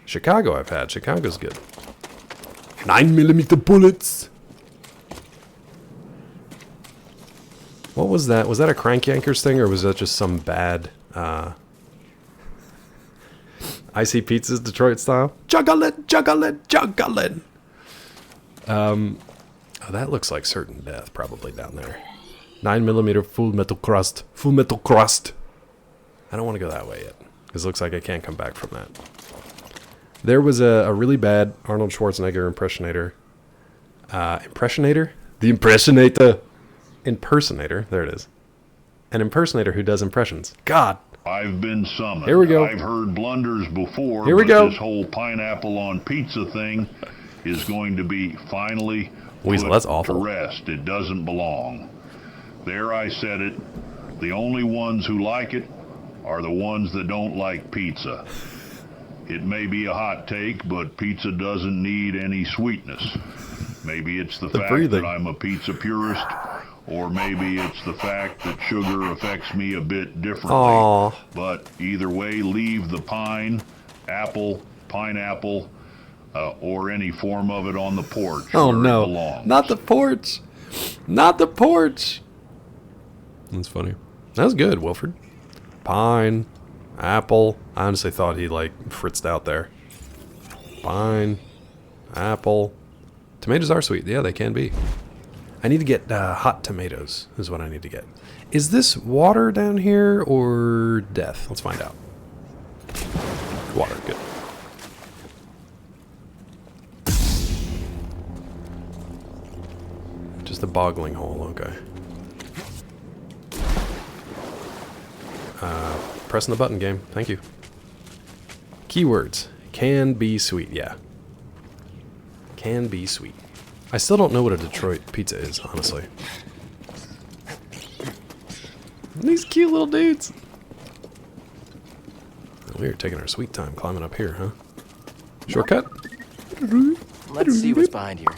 Chicago I've had. Chicago's good. 9mm bullets. What was that? Was that a Crank Yankers thing, or was that just some bad Icy Pizzas Detroit style? Juggling, juggling, juggling. Oh, that looks like certain death probably down there. 9mm full metal crust. Full metal crust. I don't want to go that way yet, because it looks like I can't come back from that. There was a really bad Arnold Schwarzenegger impersonator. Impressionator? The impersonator. Impersonator. There it is. An impersonator who does impressions. God. I've been summoned. Here we go. I've heard blunders before, Here we but go. This whole pineapple on pizza thing is going to be finally Weasel, put that's awful. to rest. It doesn't belong. There, I said it. The only ones who like it are the ones that don't like pizza. It may be a hot take, but pizza doesn't need any sweetness. Maybe it's the fact breathing. that I'm a pizza purist, or maybe it's the fact that sugar affects me a bit differently. Aww. But either way, leave the pine, apple, pineapple, or any form of it on the porch. Oh where it no. belongs. Not the porch. Not the porch. That's funny. That was good, Wilford. Pine, apple. I honestly thought he like fritzed out there. Pine, apple. Tomatoes are sweet. Yeah, they can be. I need to get hot tomatoes is what I need to get. Is this water down here or death? Let's find out. Water, good. Just a boggling hole, okay. Pressing the button game, thank you. Keywords. Can be sweet, yeah. Can be sweet. I still don't know what a Detroit pizza is, honestly. These cute little dudes. We are taking our sweet time climbing up here, huh? Shortcut? Let's see what's behind here.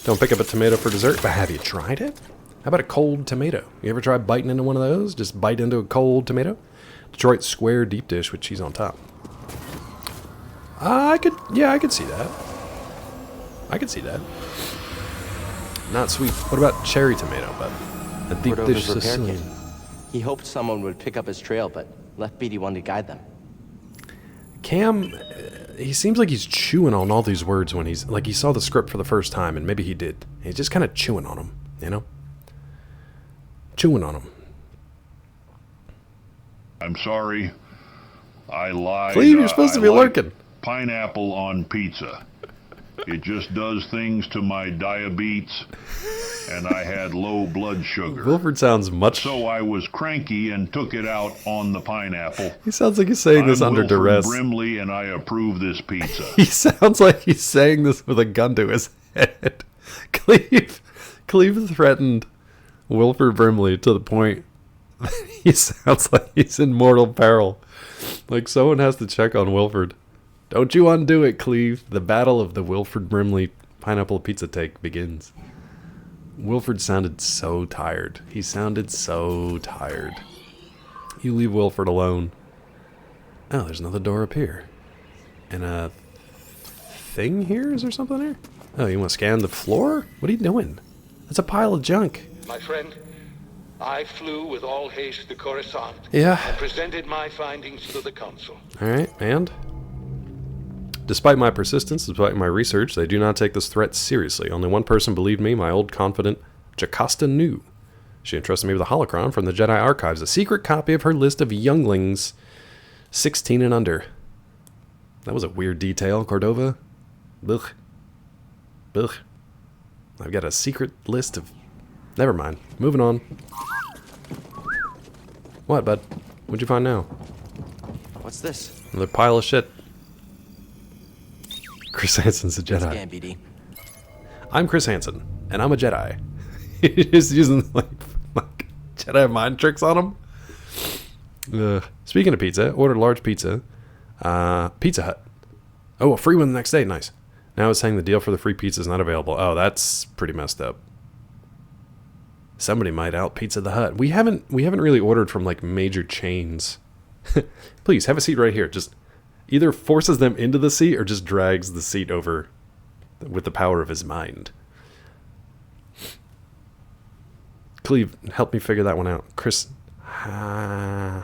Don't pick up a tomato for dessert, but have you tried it? How about a cold tomato? You ever try biting into one of those? Just bite into a cold tomato? Detroit square deep dish with cheese on top. I could see that. I could see that. Not sweet. What about cherry tomato, bud? A deep Cordova's dish repair Sicilian. kit. He hoped someone would pick up his trail, but left BD one to guide them. Cam, he seems like he's chewing on all these words when he's like he saw the script for the first time, and maybe he did. He's just kind of chewing on them, you know? Chewing on them. I'm sorry. I lied. Cleve, you're supposed to be I like lurking. Pineapple on pizza. It just does things to my diabetes, and I had low blood sugar. Wilford sounds much... So I was cranky and took it out on the pineapple. He sounds like he's saying this under Wilford duress. Brimley, and I approve this pizza. He sounds like he's saying this with a gun to his head. Cleve threatened Wilford Brimley to the point that he sounds like he's in mortal peril. Like someone has to check on Wilford. Don't you undo it, Cleve. The battle of the Wilford Brimley pineapple pizza take begins. Wilford sounded so tired. He sounded so tired. You leave Wilford alone. Oh, there's another door up here. And a thing here? Is there something there? Oh, you want to scan the floor? What are you doing? That's a pile of junk. My friend, I flew with all haste to Coruscant. Yeah. And presented my findings to the council. Alright, and? Despite my persistence, despite my research, they do not take this threat seriously. Only one person believed me, my old confidant, Jocasta Nu. She entrusted me with a holocron from the Jedi Archives, a secret copy of her list of younglings 16 and under. That was a weird detail, Cordova. Ugh. Ugh. I've got a secret list of... Never mind. Moving on. What, bud? What'd you find now? What's this? Another pile of shit. Chris Hansen's a Jedi. Scan BD. I'm Chris Hansen, and I'm a Jedi. He's using like Jedi mind tricks on him. Speaking of pizza, ordered large pizza. Pizza Hut. Oh, a free one the next day. Nice. Now it's saying the deal for the free pizza is not available. Oh, that's pretty messed up. Somebody might out Pizza the Hut. We haven't really ordered from like major chains. Please have a seat right here. Just either forces them into the seat or just drags the seat over with the power of his mind. Cleve, help me figure that one out. Chris, I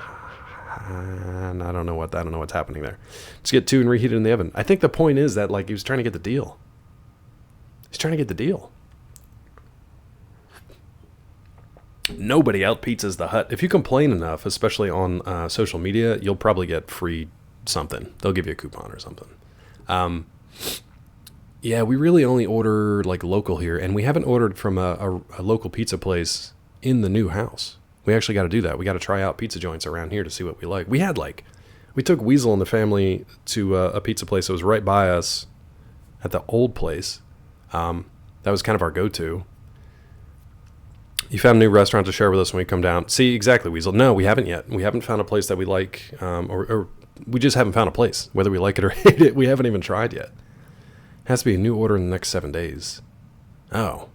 don't know what's happening there. Just get two and reheat it in the oven. I think the point is that like he was trying to get the deal. He's trying to get the deal. Nobody out pizzas the Hut. If you complain enough, especially on social media, you'll probably get free something. They'll give you a coupon or something. Yeah, we really only order like local here, and we haven't ordered from a local pizza place in the new house. We actually got to do that. We got to try out pizza joints around here to see what we like. We took Weasel and the family to a pizza place that was right by us at the old place. That was kind of our go-to. You found a new restaurant to share with us when we come down. See, exactly, Weasel. No, we haven't yet. We haven't found a place that we like, or we just haven't found a place. Whether we like it or hate it, we haven't even tried yet. Has to be a new order in the next 7 days. Oh.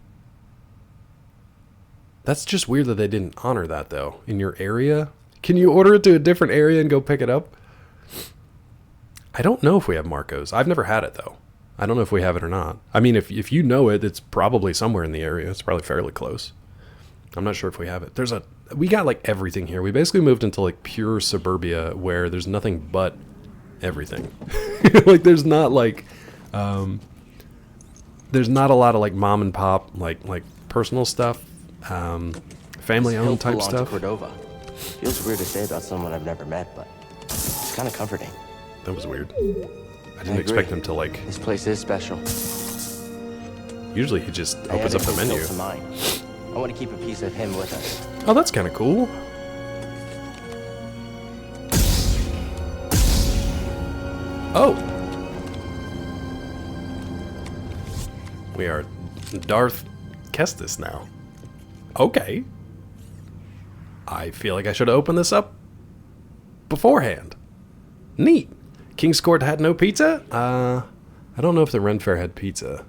That's just weird that they didn't honor that, though. In your area? Can you order it to a different area and go pick it up? I don't know if we have Marco's. I've never had it, though. I don't know if we have it or not. I mean, if you know it, it's probably somewhere in the area. It's probably fairly close. I'm not sure if we have it. We got like everything here. We basically moved into like pure suburbia where there's nothing but everything. Like there's not like there's not a lot of like mom and pop like personal stuff, family-owned Hill type belonged to stuff. Cordova. Feels weird to say about someone I've never met, but it's kind of comforting. That was weird. I didn't expect him to, like... This place is special. Usually he just opens up the menu. To mine. I want to keep a piece of him with us. Oh, that's kind of cool. Oh! We are Darth Kestis now. Okay. I feel like I should have opened this up beforehand. Neat. King's Court had no pizza? I don't know if the Ren Fair had pizza.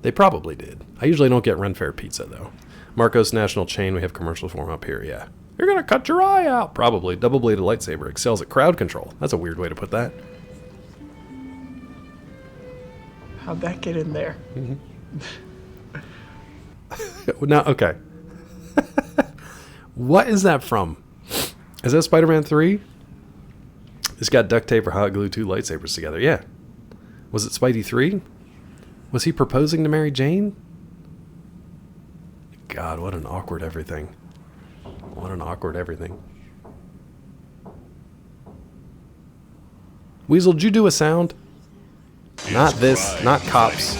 They probably did. I usually don't get Ren Fair pizza, though. Marcos National Chain, we have commercials for 'em up here, yeah. You're gonna cut your eye out! Probably. Double-bladed lightsaber excels at crowd control. That's a weird way to put that. How'd that get in there? Now, okay. What is that from? Is that Spider-Man 3? It's got duct tape or hot glue 2 lightsabers together. Yeah. Was it Spidey 3? Was he proposing to Mary Jane? God, what an awkward everything. What an awkward everything. Weasel, did you do a sound? Not this. Not cops.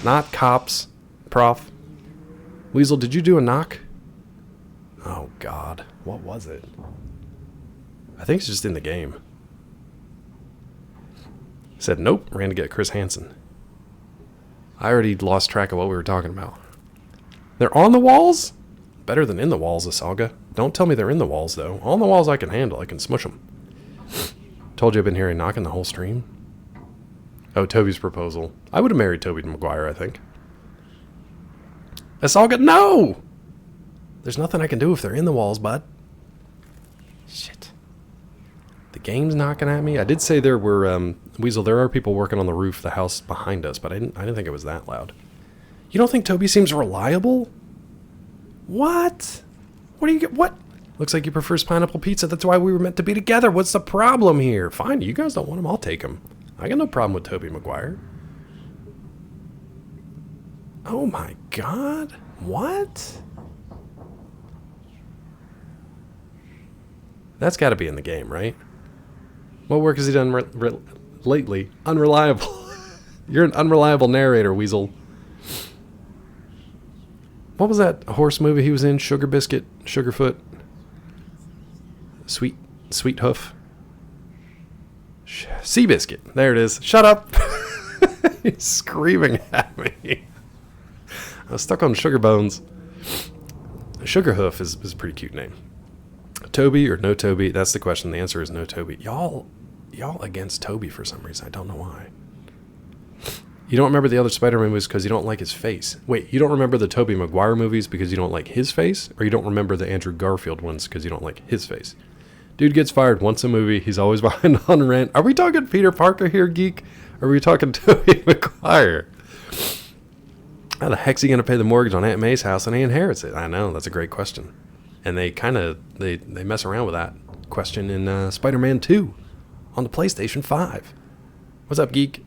Not cops. Prof. Weasel, did you do a knock? Oh, God. What was it? I think it's just in the game. Said nope. Ran to get Chris Hansen. I already lost track of what we were talking about. They're on the walls? Better than in the walls, Asalga. Don't tell me they're in the walls, though. On the walls I can handle. I can smush them. Told you I've been hearing knocking the whole stream. Oh, Toby's proposal. I would have married Tobey Maguire, I think. Asalga, no! There's nothing I can do if they're in the walls, bud. Shit. The game's knocking at me. I did say there were, Weasel, there are people working on the roof of the house behind us, but I didn't think it was that loud. You don't think Toby seems reliable? What? What do you get? What? Looks like he prefers pineapple pizza. That's why we were meant to be together. What's the problem here? Fine, you guys don't want him. I'll take him. I got no problem with Tobey Maguire. Oh my God. What? That's got to be in the game, right? What work has he done lately? Unreliable. You're an unreliable narrator, Weasel. What was that horse movie he was in? Sugar Biscuit? Sugarfoot? Sweet Hoof? Seabiscuit. There it is. Shut up. He's screaming at me. I was stuck on Sugar Bones. Sugar Hoof is a pretty cute name. Toby or no Toby? That's the question. The answer is no Toby. Y'all against Toby for some reason. I don't know why. You don't remember the other Spider-Man movies because you don't like his face. Wait, you don't remember the Tobey Maguire movies because you don't like his face? Or you don't remember the Andrew Garfield ones because you don't like his face? Dude gets fired once a movie. He's always behind on rent. Are we talking Peter Parker here, geek? Or are we talking Tobey Maguire? How the heck's he going to pay the mortgage on Aunt May's house and he inherits it? I know, that's a great question. And they kind of, they mess around with that question in Spider-Man 2 on the PlayStation 5. What's up, geek?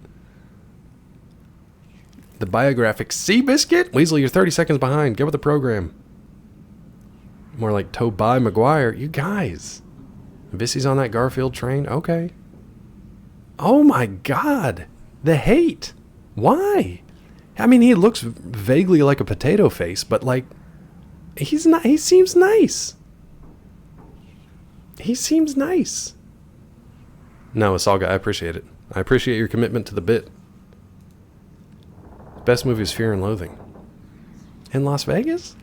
The biographic Seabiscuit? Weasel, you're 30 seconds behind. Get with the program. More like Tobey Maguire. You guys. Vissy's on that Garfield train? Okay. Oh my God. The hate. Why? I mean, he looks vaguely like a potato face, but like, he's not, he seems nice. He seems nice. No, Asalga, I appreciate it. I appreciate your commitment to the bit. Best movie is Fear and Loathing. In Las Vegas?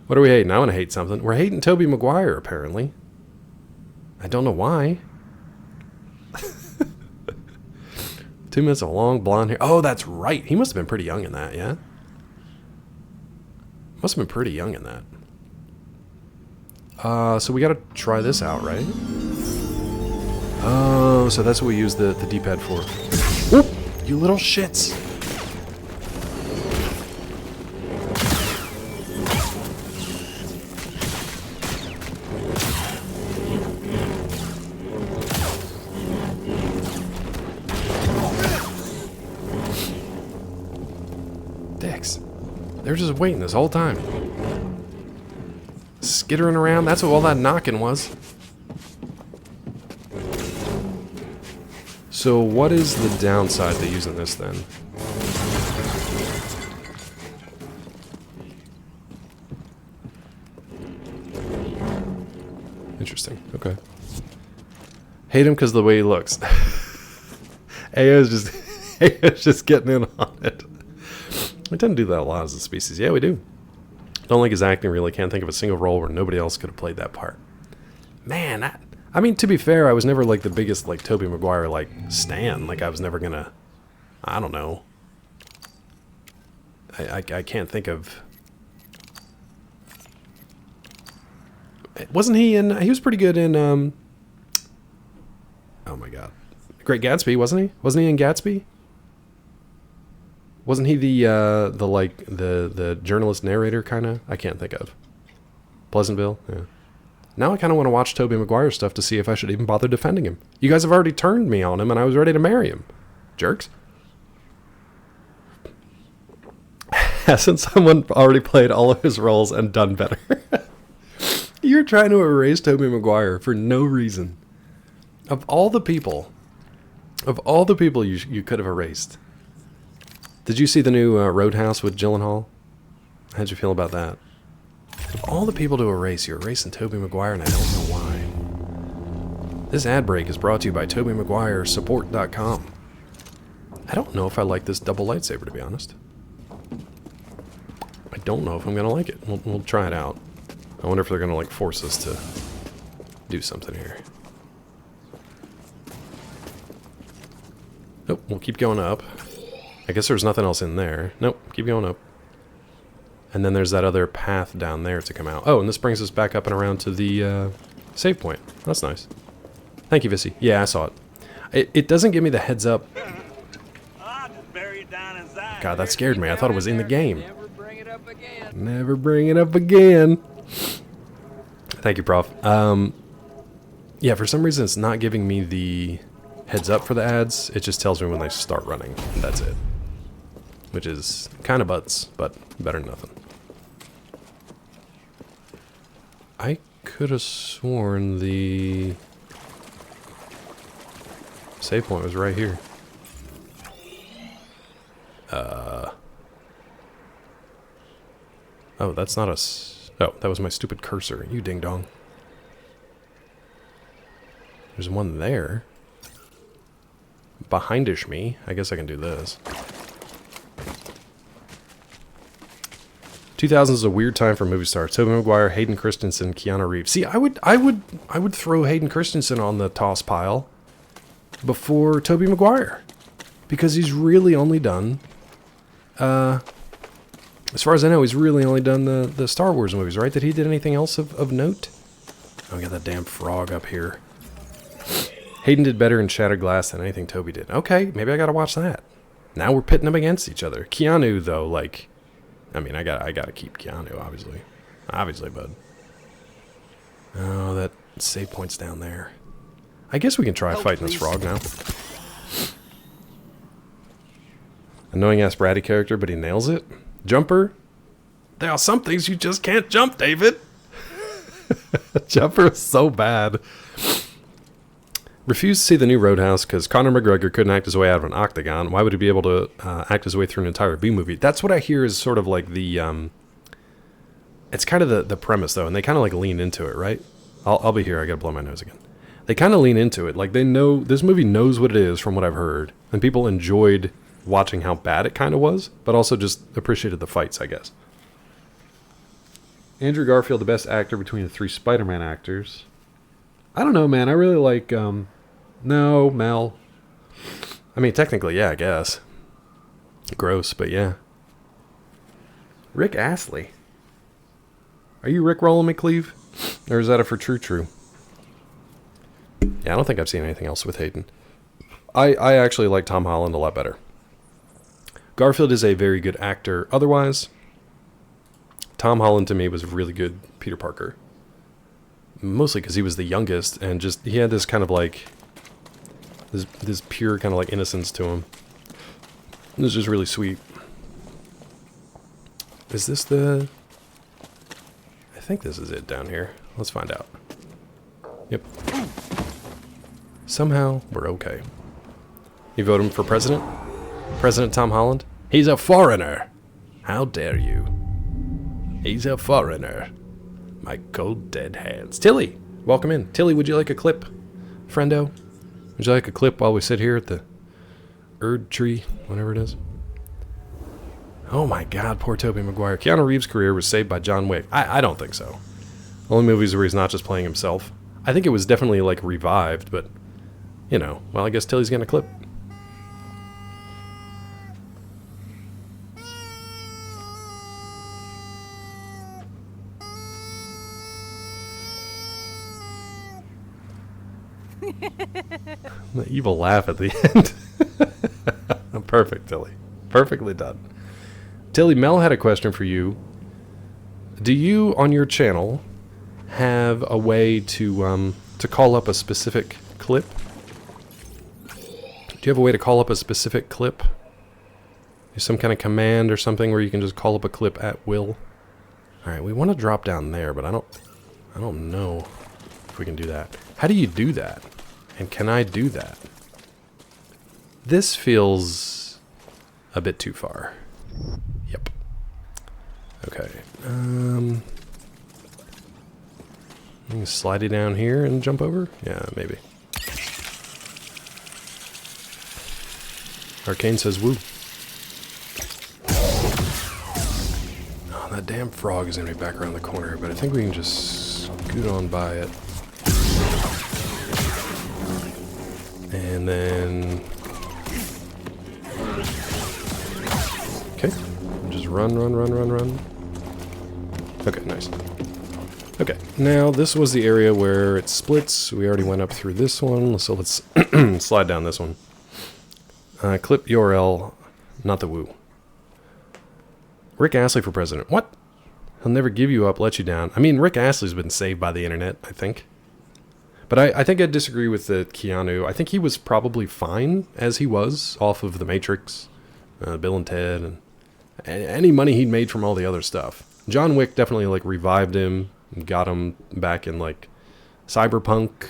What are we hating? I want to hate something. We're hating Tobey Maguire, apparently. I don't know why. 2 minutes of long blonde hair. Oh, that's right. He must have been pretty young in that, yeah? Must have been pretty young in that. So we got to try this out, right? Oh, so that's what we use the D-pad for. Whoop! You little shits! They were just waiting this whole time. Skittering around, that's what all that knocking was. So what is the downside to using this then? Interesting, okay. Hate him because of the way he looks. AO's just getting in on it. We tend to do that a lot as a species. Yeah, we do. Don't like his acting, really. Can't think of a single role where nobody else could have played that part. Man, I mean, to be fair, I was never, like, the biggest, like, Tobey Maguire, like, stan. Like, I was never gonna... I don't know. I can't think of... Wasn't he in... He was pretty good in, Oh, my God. Great Gatsby, wasn't he? Wasn't he in Gatsby? Wasn't he the journalist narrator kind of? I can't think of. Pleasantville? Yeah. Now I kind of want to watch Tobey Maguire stuff to see if I should even bother defending him. You guys have already turned me on him and I was ready to marry him. Jerks. Hasn't someone already played all of his roles and done better? You're trying to erase Tobey Maguire for no reason. Of all the people you could have erased. Did you see the new Roadhouse with Gyllenhaal? How'd you feel about that? Of all the people to erase, you're erasing Tobey Maguire, and I don't know why. This ad break is brought to you by TobeyMaguireSupport.com. I don't know if I like this double lightsaber, to be honest. I don't know if I'm going to like it. We'll try it out. I wonder if they're going to, like, force us to do something here. Nope, we'll keep going up. I guess there's nothing else in there. Nope, keep going up. And then there's that other path down there to come out. Oh, and this brings us back up and around to the save point. That's nice. Thank you, Vissy. Yeah, I saw it. It doesn't give me the heads up. God, that scared me. I thought it was in the game. Never bring it up again. Never bring it up again. Thank you, Prof. Yeah, for some reason it's not giving me the heads up for the ads. It just tells me when they start running. And that's it. Which is kind of butts, but better than nothing. I could have sworn the save point was right here. Oh, that's not oh, that was my stupid cursor. You ding dong. There's one there. Behindish me. I guess I can do this. 2000s is a weird time for movie stars. Tobey Maguire, Hayden Christensen, Keanu Reeves. See, I would throw Hayden Christensen on the toss pile before Tobey Maguire, because he's really only done, as far as I know, he's really only done the Star Wars movies, right? Did he did anything else of note? Oh, we got that damn frog up here. Hayden did better in Shattered Glass than anything Tobey did. Okay, maybe I gotta watch that. Now we're pitting them against each other. Keanu, though, like, I mean, I gotta keep Keanu, obviously. Obviously, bud. Oh, that save point's down there. I guess we can try fighting this frog now. Annoying ass bratty character, but he nails it. Jumper. There are some things you just can't jump, David. Jumper is so bad. Refused to see the new Roadhouse because Conor McGregor couldn't act his way out of an octagon. Why would he be able to act his way through an entire B movie? That's what I hear is sort of like the... it's kind of the premise, though, and they kind of like lean into it, right? I'll be here. I gotta blow my nose again. They kind of lean into it. Like, they know... This movie knows what it is from what I've heard. And people enjoyed watching how bad it kind of was, but also just appreciated the fights, I guess. Andrew Garfield, the best actor between the three Spider-Man actors. I don't know, man. I really like... No, Mel. I mean, technically, yeah, I guess. Gross, but yeah. Rick Astley. Are you Rick rolling me, Cleve? Or is that a for true? Yeah, I don't think I've seen anything else with Hayden. I actually like Tom Holland a lot better. Garfield is a very good actor otherwise. Tom Holland, to me, was a really good Peter Parker. Mostly because he was the youngest, and just, he had this kind of like... This pure kind of like innocence to him. It was just really sweet. Is this the... I think this is it down here. Let's find out. Yep. Somehow, we're okay. You vote him for president? President Tom Holland? He's a foreigner! How dare you? He's a foreigner. My cold dead hands. Tilly! Welcome in. Tilly, would you like a clip? Friendo? Would you like a clip while we sit here at the Erd tree? Whatever it is. Oh my god, poor Tobey Maguire. Keanu Reeves' career was saved by John Wick. I don't think so. Only movies where he's not just playing himself. I think it was definitely, like, revived, but, you know, well, I guess Tilly's getting a clip. The evil laugh at the end. Perfect, Tilly. Perfectly done. Tilly, Mel had a question for you. Do you, on your channel, have a way to call up a specific clip? Do you have a way to call up a specific clip? Is some kind of command or something where you can just call up a clip at will? All right, we want to drop down there, but I don't know if we can do that. How do you do that? And can I do that? This feels a bit too far. Yep. Okay. You can slide it down here and jump over? Yeah, maybe. Arcane says woo. Oh, that damn frog is gonna be back around the corner, but I think we can just scoot on by it. And then... Okay. Just run. Okay, nice. Okay, now this was the area where it splits. We already went up through this one, so let's slide down this one. Clip URL, not the woo. Rick Astley for president. What? He'll never give you up, let you down. I mean, Rick Astley's been saved by the internet, I think. But I think I disagree with the Keanu. I think he was probably fine as he was off of The Matrix, Bill and Ted, and any money he'd made from all the other stuff. John Wick definitely like revived him, and got him back in like Cyberpunk,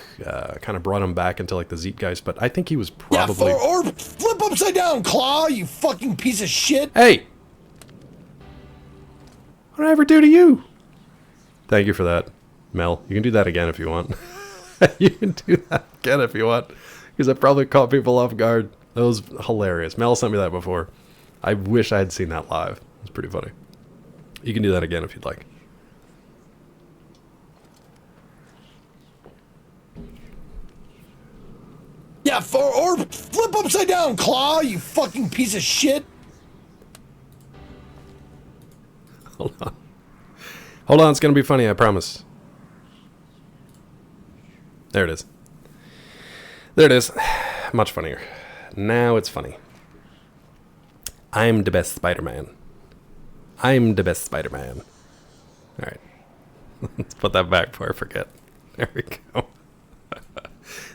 kind of brought him back into like the Zeitgeist. But I think he was probably or flip upside down, Claw, you fucking piece of shit. Hey, what did I ever do to you? Thank you for that, Mel. You can do that again if you want. You can do that again if you want, because I probably caught people off guard. That was hilarious. Mel sent me that before. I wish I had seen that live. It was pretty funny. You can do that again if you'd like. Yeah, or flip upside down, Claw, you fucking piece of shit. Hold on. Hold on, it's gonna be funny, I promise. There it is. There it is. Much funnier. Now it's funny. I'm the best Spider-Man. I'm the best Spider-Man. Alright. Let's put that back before I forget. There we go.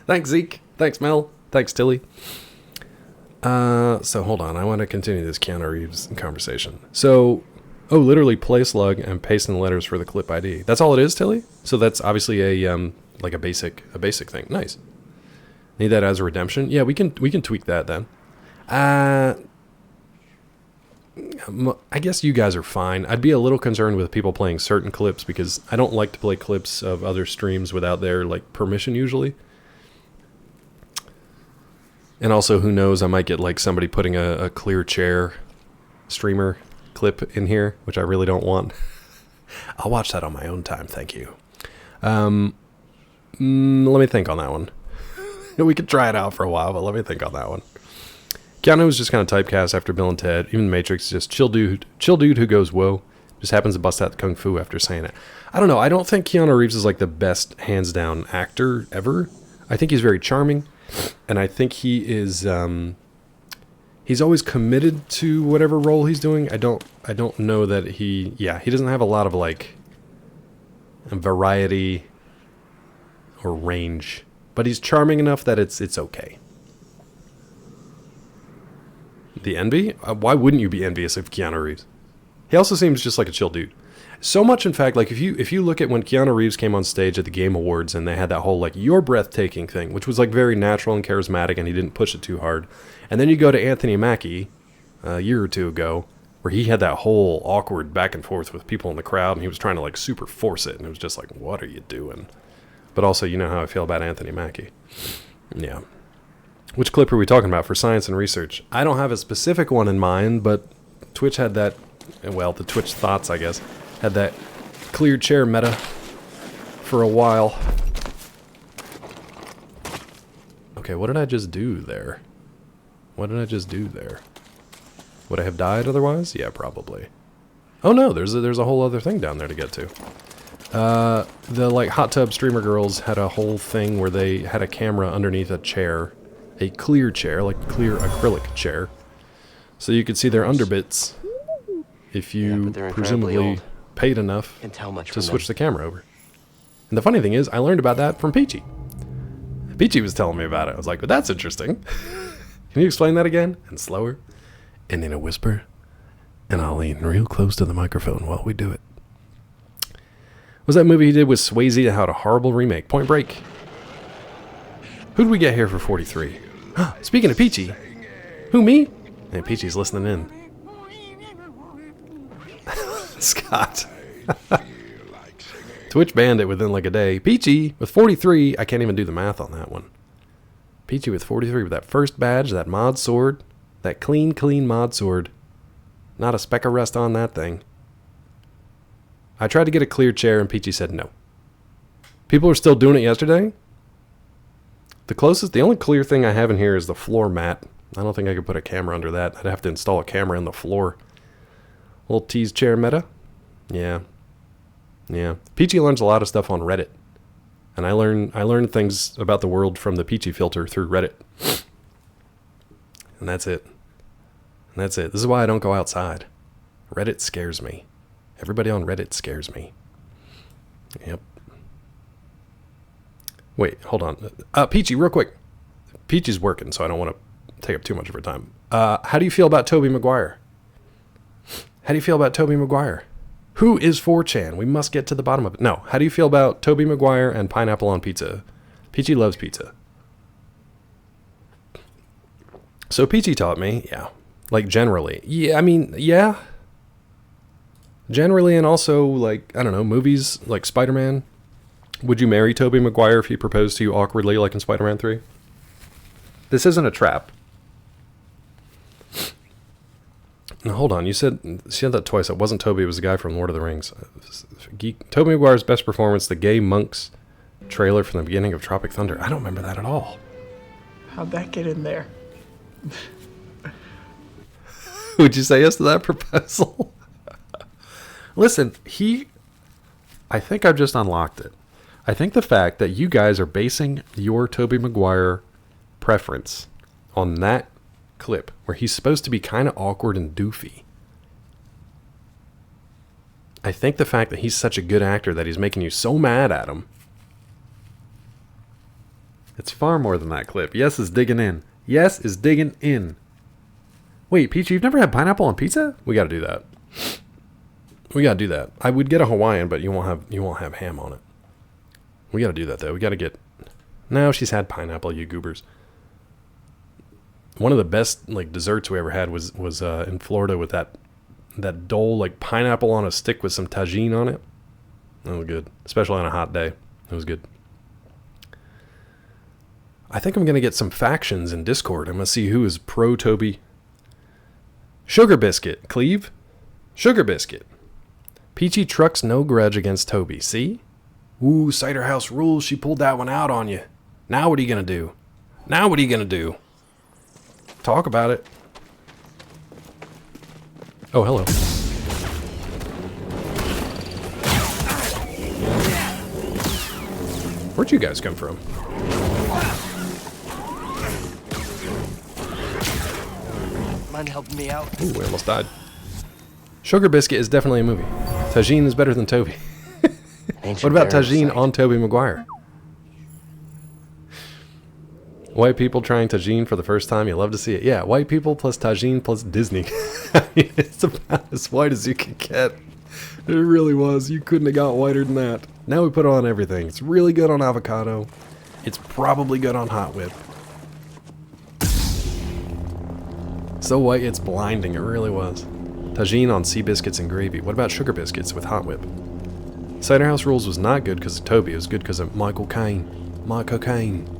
Thanks, Zeke. Thanks, Mel. Thanks, Tilly. So hold on. I want to continue this Keanu Reeves conversation. So, literally play slug and paste in the letters for the clip ID. That's all it is, Tilly? So that's obviously a like a basic thing. Nice. Need that as a redemption? Yeah, we can tweak that then. I guess you guys are fine. I'd be a little concerned with people playing certain clips because I don't like to play clips of other streams without their like permission usually. And also, who knows, I might get like somebody putting a clear chair streamer clip in here, which I really don't want. I'll watch that on my own time, thank you. Let me think on that one. We could try it out for a while, but let me think on that one. Keanu was just kind of typecast after Bill and Ted. Even Matrix, just chill dude who goes whoa. Just happens to bust out the kung fu after saying it. I don't know. I don't think Keanu Reeves is like the best hands down actor ever. I think he's very charming, and I think he is. He's always committed to whatever role he's doing. I don't know that he doesn't have a lot of like variety or range, but he's charming enough that it's okay. The envy? Why wouldn't you be envious of Keanu Reeves? He also seems just like a chill dude. So much, in fact, like if you look at when Keanu Reeves came on stage at the Game Awards and they had that whole like "you're breathtaking" thing, which was like very natural and charismatic, and he didn't push it too hard. And then you go to Anthony Mackie a year or two ago, where he had that whole awkward back and forth with people in the crowd, and he was trying to like super force it, and it was just like, what are you doing? But also, you know how I feel about Anthony Mackie. Yeah. Which clip are we talking about for science and research? I don't have a specific one in mind, but Twitch had that, well, the Twitch thoughts, I guess, had that clear chair meta for a while. Okay, what did I just do there? What did I just do there? Would I have died otherwise? Yeah, probably. Oh no, there's a whole other thing down there to get to. The like hot tub streamer girls had a whole thing where they had a camera underneath a chair, a clear chair, like a clear acrylic chair, so you could see their underbits if you presumably paid enough to switch the camera over. And the funny thing is, I learned about that from Peachy. Peachy was telling me about it. I was like, but that's interesting. Can you explain that again? And slower, and in a whisper, and I'll lean real close to the microphone while we do it. Was that movie he did with Swayze that had a horrible remake? Point Break. Who'd we get here for 43? Speaking of Peachy. Who, me? Hey, Peachy's listening in. Scott. Twitch banned it within like a day. Peachy with 43. I can't even do the math on that one. Peachy with 43 with that first badge, that mod sword. That clean mod sword. Not a speck of rust on that thing. I tried to get a clear chair and Peachy said no. People are still doing it yesterday? The only clear thing I have in here is the floor mat. I don't think I could put a camera under that. I'd have to install a camera in the floor. Little tease chair meta? Yeah. Yeah. Peachy learns a lot of stuff on Reddit. And I learn things about the world from the Peachy filter through Reddit. And that's it. And that's it. This is why I don't go outside. Reddit scares me. Everybody on Reddit scares me. Yep. Wait, hold on. Peachy, real quick. Peachy's working, so I don't want to take up too much of her time. How do you feel about Tobey Maguire? How do you feel about Tobey Maguire? Who is 4chan? We must get to the bottom of it. No, how do you feel about Tobey Maguire and pineapple on pizza? Peachy loves pizza. So Peachy taught me, yeah. Like, generally. Yeah, I mean, yeah. Generally, and also, like, I don't know, movies like Spider-Man. Would you marry Tobey Maguire if he proposed to you awkwardly like in Spider-Man 3? This isn't a trap. Now, hold on, you said that twice. It wasn't Tobey, it was the guy from Lord of the Rings. Tobey Maguire's best performance, the Gay Monks trailer from the beginning of Tropic Thunder. I don't remember that at all. How'd that get in there? Would you say yes to that proposal? Listen, I think I've just unlocked it. I think the fact that you guys are basing your Tobey Maguire preference on that clip where he's supposed to be kind of awkward and doofy. I think the fact that he's such a good actor that he's making you so mad at him. It's far more than that clip. Yes is digging in. Yes is digging in. Wait, Peachy, you've never had pineapple on pizza? We gotta do that. We gotta do that. I would get a Hawaiian, but you won't have ham on it. We gotta do that though. We gotta get. No, she's had pineapple, you goobers. One of the best like desserts we ever had was in Florida with that dole, like pineapple on a stick with some tagine on it. That was good, especially on a hot day. It was good. I think I'm gonna get some factions in Discord. I'm gonna see who is pro Tobey. Sugar Biscuit, Cleve. Sugar Biscuit. Peachy trucks no grudge against Tobey. See? Ooh, Cider House rules. She pulled that one out on you. Now what are you gonna do? Now what are you gonna do? Talk about it. Oh, hello. Where'd you guys come from? Mind helping me out? Ooh, we almost died. Sugar Biscuit is definitely a movie. Tagine is better than Tobey. What about Tagine on Tobey Maguire? White people trying tagine for the first time. You love to see it. Yeah, white people plus tagine plus Disney. I mean, it's about as white as you can get. It really was. You couldn't have got whiter than that. Now we put it on everything. It's really good on avocado. It's probably good on Hot Whip. So white, it's blinding. It really was. Tagine on sea biscuits and gravy. What about sugar biscuits with Hot Whip? Cider House Rules was not good because of Toby. It was good because of Michael Caine. Michael Caine.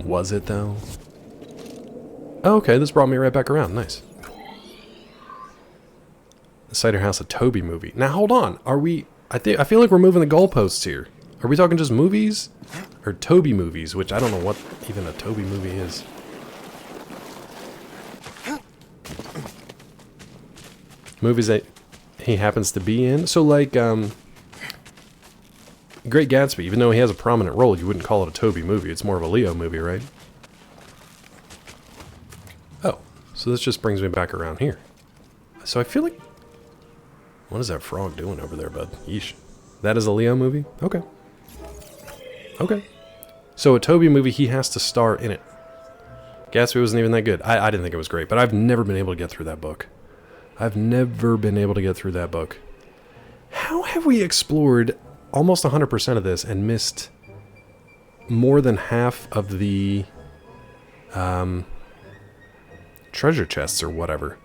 Was it though? Oh, okay, this brought me right back around. Nice. The Cider House, a Toby movie. Now hold on. Are we? I feel like we're moving the goalposts here. Are we talking just movies or Toby movies? Which I don't know what even a Toby movie is. Movies that he happens to be in. So like Great Gatsby, even though he has a prominent role, you wouldn't call it a Toby movie. It's more of a Leo movie, right? Oh, so this just brings me back around here. So I feel like... What is that frog doing over there, bud? Yeesh. That is a Leo movie? Okay. Okay. So a Toby movie, he has to star in it. Gatsby wasn't even that good. I didn't think it was great, but I've never been able to get through that book. I've never been able to get through that book. How have we explored almost 100% of this and missed more than half of the treasure chests or whatever?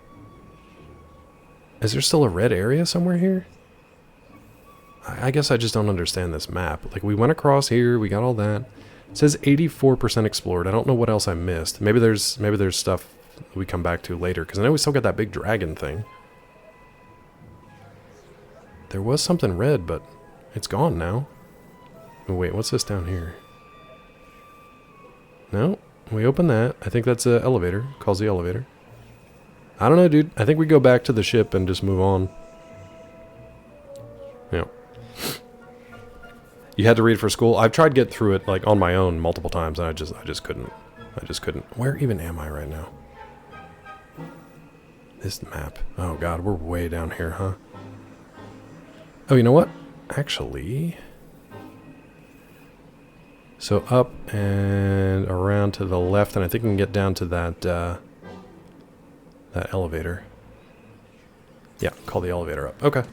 Is there still a red area somewhere here? I guess I just don't understand this map. Like, we went across here, we got all that. It says 84% explored. I don't know what else I missed. Maybe there's stuff we come back to later, because I know we still got that big dragon thing. There was something red, but it's gone now. Oh, wait, what's this down here? No, we open that. I think that's an elevator. Calls the elevator. I don't know, dude. I think we go back to the ship and just move on. Yeah. You had to read for school? I've tried to get through it like on my own multiple times, and I just couldn't. I just couldn't. Where even am I right now? This map. Oh god, we're way down here, huh? Oh, you know what? Actually... So up and around to the left, and I think we can get down to that, that elevator. Yeah, call the elevator up. Okay.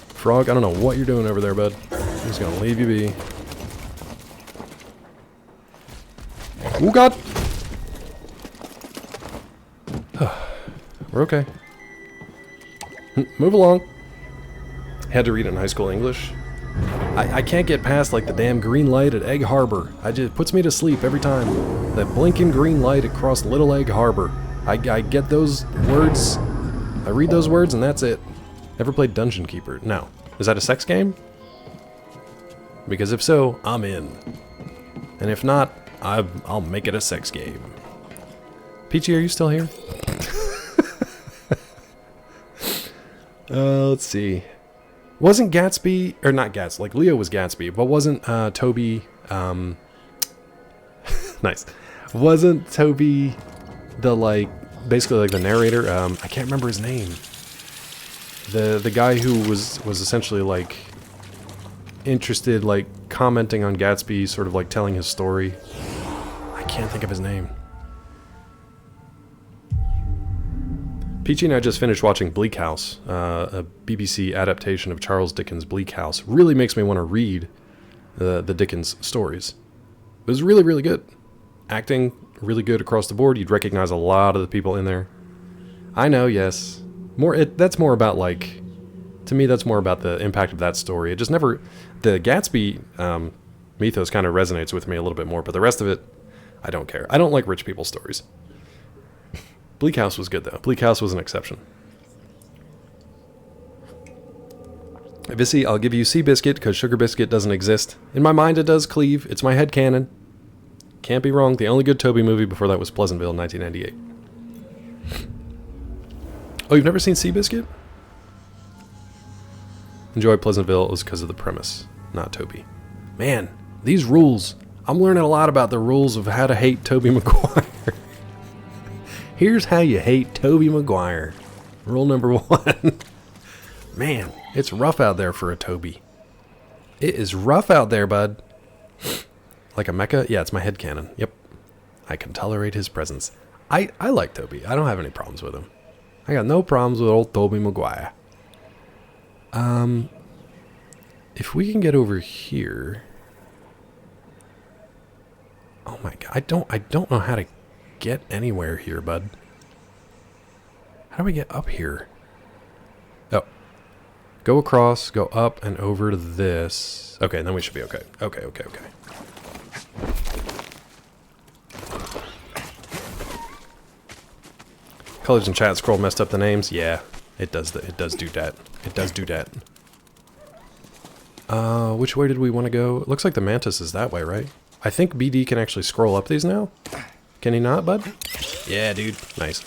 Frog, I don't know what you're doing over there, bud. I'm just gonna leave you be. Oh god! We're okay. Move along. Had to read it in high school English. I can't get past like the damn green light at Egg Harbor. It puts me to sleep every time. That blinking green light across Little Egg Harbor. I get those words. I read those words and that's it. Ever played Dungeon Keeper? No. Is that a sex game? Because if so, I'm in. And if not, I'll make it a sex game. Peachy, are you still here? Let's see. Wasn't Gatsby, or not Gatsby, like Leo was Gatsby, but wasn't Toby, nice. Wasn't Toby the, like, basically like the narrator? I can't remember his name. The guy who was essentially like interested, like commenting on Gatsby, sort of like telling his story. I can't think of his name. Peachy and I just finished watching Bleak House, a BBC adaptation of Charles Dickens' Bleak House. Really makes me want to read the Dickens stories. It was really, really good. Acting, really good across the board. You'd recognize a lot of the people in there. I know, yes. That's more about, like... To me, that's more about the impact of that story. It just never... The Gatsby mythos kind of resonates with me a little bit more, but the rest of it, I don't care. I don't like rich people's stories. Bleak House was good, though. Bleak House was an exception. Vissy, I'll give you Seabiscuit, because Sugar Biscuit doesn't exist. In my mind, it does, Cleve. It's my headcanon. Can't be wrong. The only good Toby movie before that was Pleasantville in 1998. Oh, you've never seen Seabiscuit? Enjoy Pleasantville. It was because of the premise, not Toby. Man, these rules. I'm learning a lot about the rules of how to hate Tobey Maguire. Here's how you hate Tobey Maguire. Rule number 1. Man, it's rough out there for a Toby. It is rough out there, bud. Like a mecha? Yeah, it's my headcanon. Yep. I can tolerate his presence. I like Toby. I don't have any problems with him. I got no problems with old Toby Maguire. If we can get over here. Oh my god, I don't know how to get anywhere here, bud. How do we get up here? Oh. Go across, go up and over to this. Okay, then we should be okay. Okay. Colors in chat scroll messed up the names. Yeah, it does do that. It does do that. Which way did we want to go? It looks like the mantis is that way, right? I think BD can actually scroll up these now. Can he not, bud? Yeah, dude. Nice.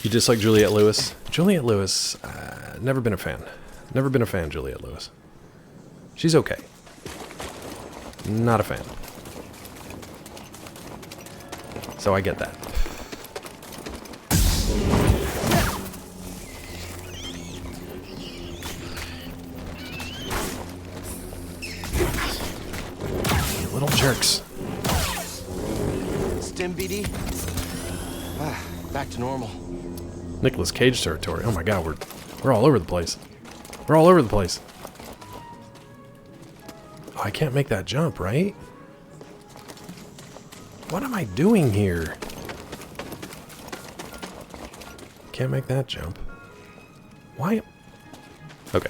You dislike Juliette Lewis? Juliette Lewis, never been a fan. Never been a fan of Juliette Lewis. She's okay. Not a fan. So I get that. You little jerks. Stim BD. Back to normal. Nicolas Cage territory. Oh my god, we're all over the place. We're all over the place. Oh, I can't make that jump, right? What am I doing here? Can't make that jump. Why? Okay.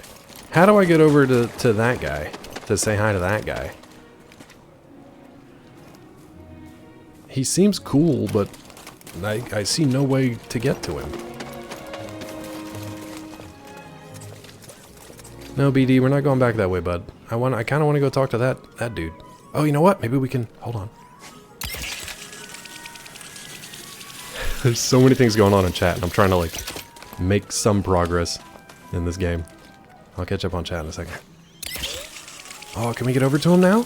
How do I get over to that guy? To say hi to that guy? He seems cool, but I see no way to get to him. No, BD, we're not going back that way, bud. I kind of want to go talk to that dude. Oh, you know what? Maybe we can... Hold on. There's so many things going on in chat, and I'm trying to, like, make some progress in this game. I'll catch up on chat in a second. Oh, can we get over to him now?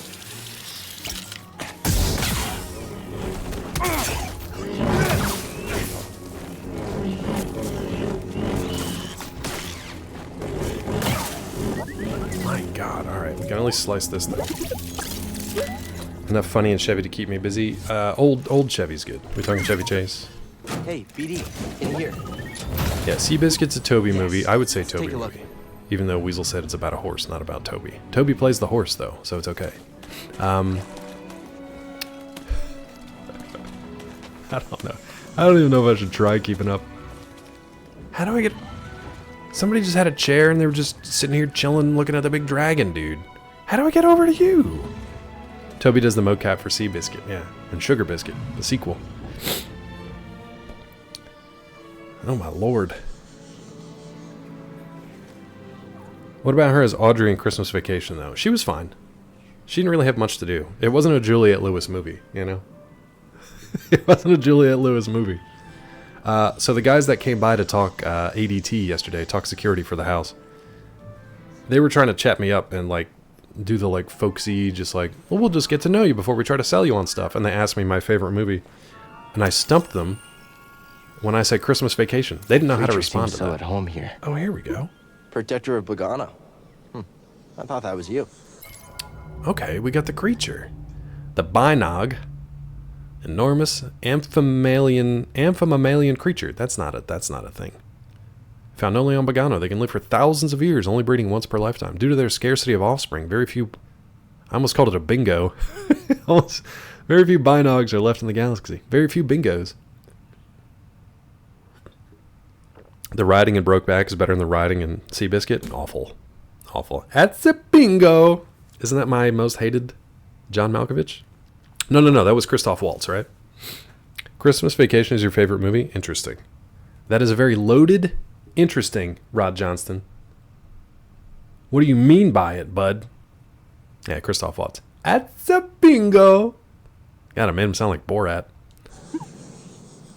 My god, alright. We can at least slice this thing. Enough funny and Chevy to keep me busy. Old Chevy's good. We talking Chevy Chase? Hey, BD, in here. Yeah, Seabiscuit's a Toby movie. I would say Toby movie. Even though Weasel said it's about a horse, not about Toby. Toby plays the horse, though, so it's okay. I don't know. I don't even know if I should try keeping up. How do I get... Somebody just had a chair and they were just sitting here chilling looking at the big dragon, dude. How do I get over to you? Toby does the mocap for Seabiscuit, yeah. And Sugar Biscuit, the sequel. Oh my lord. What about her as Audrey in Christmas Vacation, though? She was fine. She didn't really have much to do. It wasn't a Juliette Lewis movie, you know? It wasn't a Juliette Lewis movie. So the guys that came by to talk ADT yesterday, talk security for the house, they were trying to chat me up and, like, do the, like, folksy, just like, well, we'll just get to know you before we try to sell you on stuff. And they asked me my favorite movie. And I stumped them when I said Christmas Vacation. They didn't know how to respond to that. So at home here. Oh, here we go. Protector of Bogano. I thought that was you. Okay, we got the creature. The Binog. Enormous amphimammalian creature. That's not a thing. Found only on Bogano. They can live for thousands of years, only breeding once per lifetime. Due to their scarcity of offspring, very few... I almost called it a bingo. Very few Binogs are left in the galaxy. Very few bingos. The riding in Brokeback is better than the riding in Seabiscuit. Awful. Awful. That's a bingo! Isn't that my most hated John Malkovich? No. That was Christoph Waltz, right? Christmas Vacation is your favorite movie? Interesting. That is a very loaded, interesting, Rod Johnston. What do you mean by it, bud? Yeah, Christoph Waltz. That's a bingo! God, it made him sound like Borat.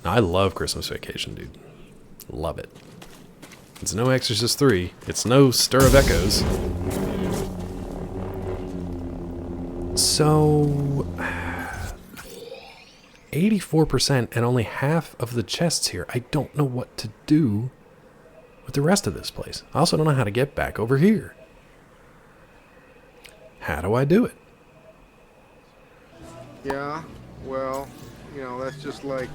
I love Christmas Vacation, dude. Love it. It's no Exorcist 3. It's no Stir of Echoes. So... 84% and only half of the chests here. I don't know what to do with the rest of this place. I also don't know how to get back over here. How do I do it? Yeah, well, you know, that's just like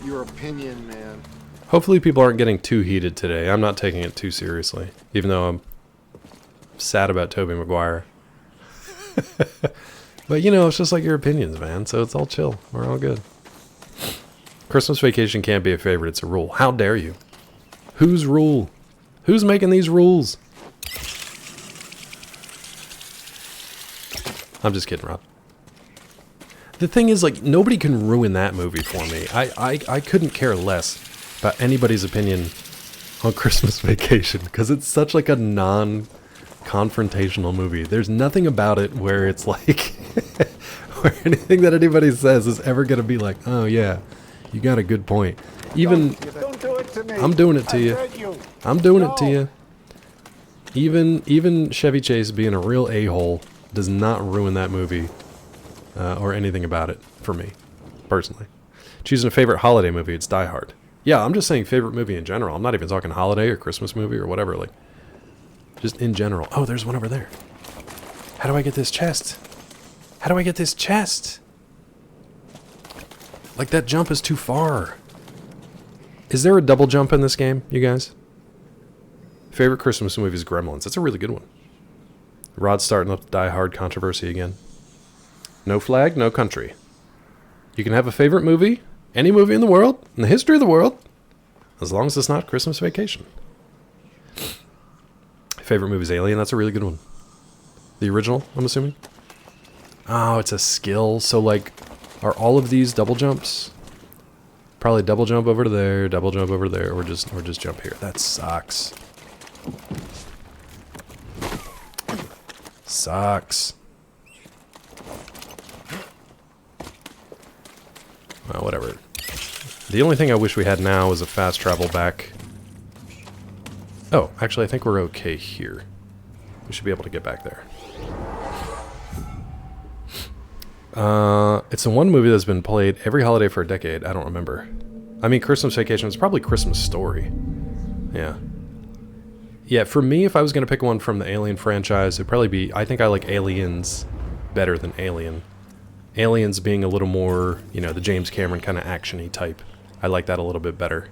your opinion, man. Hopefully people aren't getting too heated today. I'm not taking it too seriously, even though I'm sad about Tobey Maguire. But, you know, it's just like your opinions, man, so it's all chill. We're all good. Christmas Vacation can't be a favorite. It's a rule. How dare you? Whose rule? Who's making these rules? I'm just kidding, Rob. The thing is, like, nobody can ruin that movie for me. I couldn't care less about anybody's opinion on Christmas Vacation because it's such like a non-confrontational movie. There's nothing about it where it's like where anything that anybody says is ever gonna be like, oh yeah, you got a good point. Even Don't do it to me. I'm doing it to you. I'm doing it to you. Even Chevy Chase being a real a-hole does not ruin that movie or anything about it for me, personally. Choosing a favorite holiday movie, it's Die Hard. Yeah, I'm just saying favorite movie in general. I'm not even talking holiday or Christmas movie or whatever, like, just in general. Oh, there's one over there. How do I get this chest? How do I get this chest? Like, that jump is too far. Is there a double jump in this game, you guys? Favorite Christmas movie is Gremlins. That's a really good one. Rod's starting up the Die Hard controversy again. No flag, no country. You can have a favorite movie, any movie in the world, in the history of the world, as long as it's not Christmas Vacation. Favorite movie is Alien. That's a really good one. The original, I'm assuming. Oh, it's a skill. So, like, are all of these double jumps? Probably double jump over to there, double jump over there, or just jump here. That sucks. Sucks. Well, whatever. The only thing I wish we had now is a fast travel back. Oh, actually, I think we're okay here. We should be able to get back there. It's the one movie that's been played every holiday for a decade. I don't remember. I mean, Christmas Vacation was probably Christmas Story. Yeah. Yeah, for me, if I was going to pick one from the Alien franchise, it'd probably be... I think I like Aliens better than Alien. Aliens being a little more, you know, the James Cameron kind of action-y type. I like that a little bit better.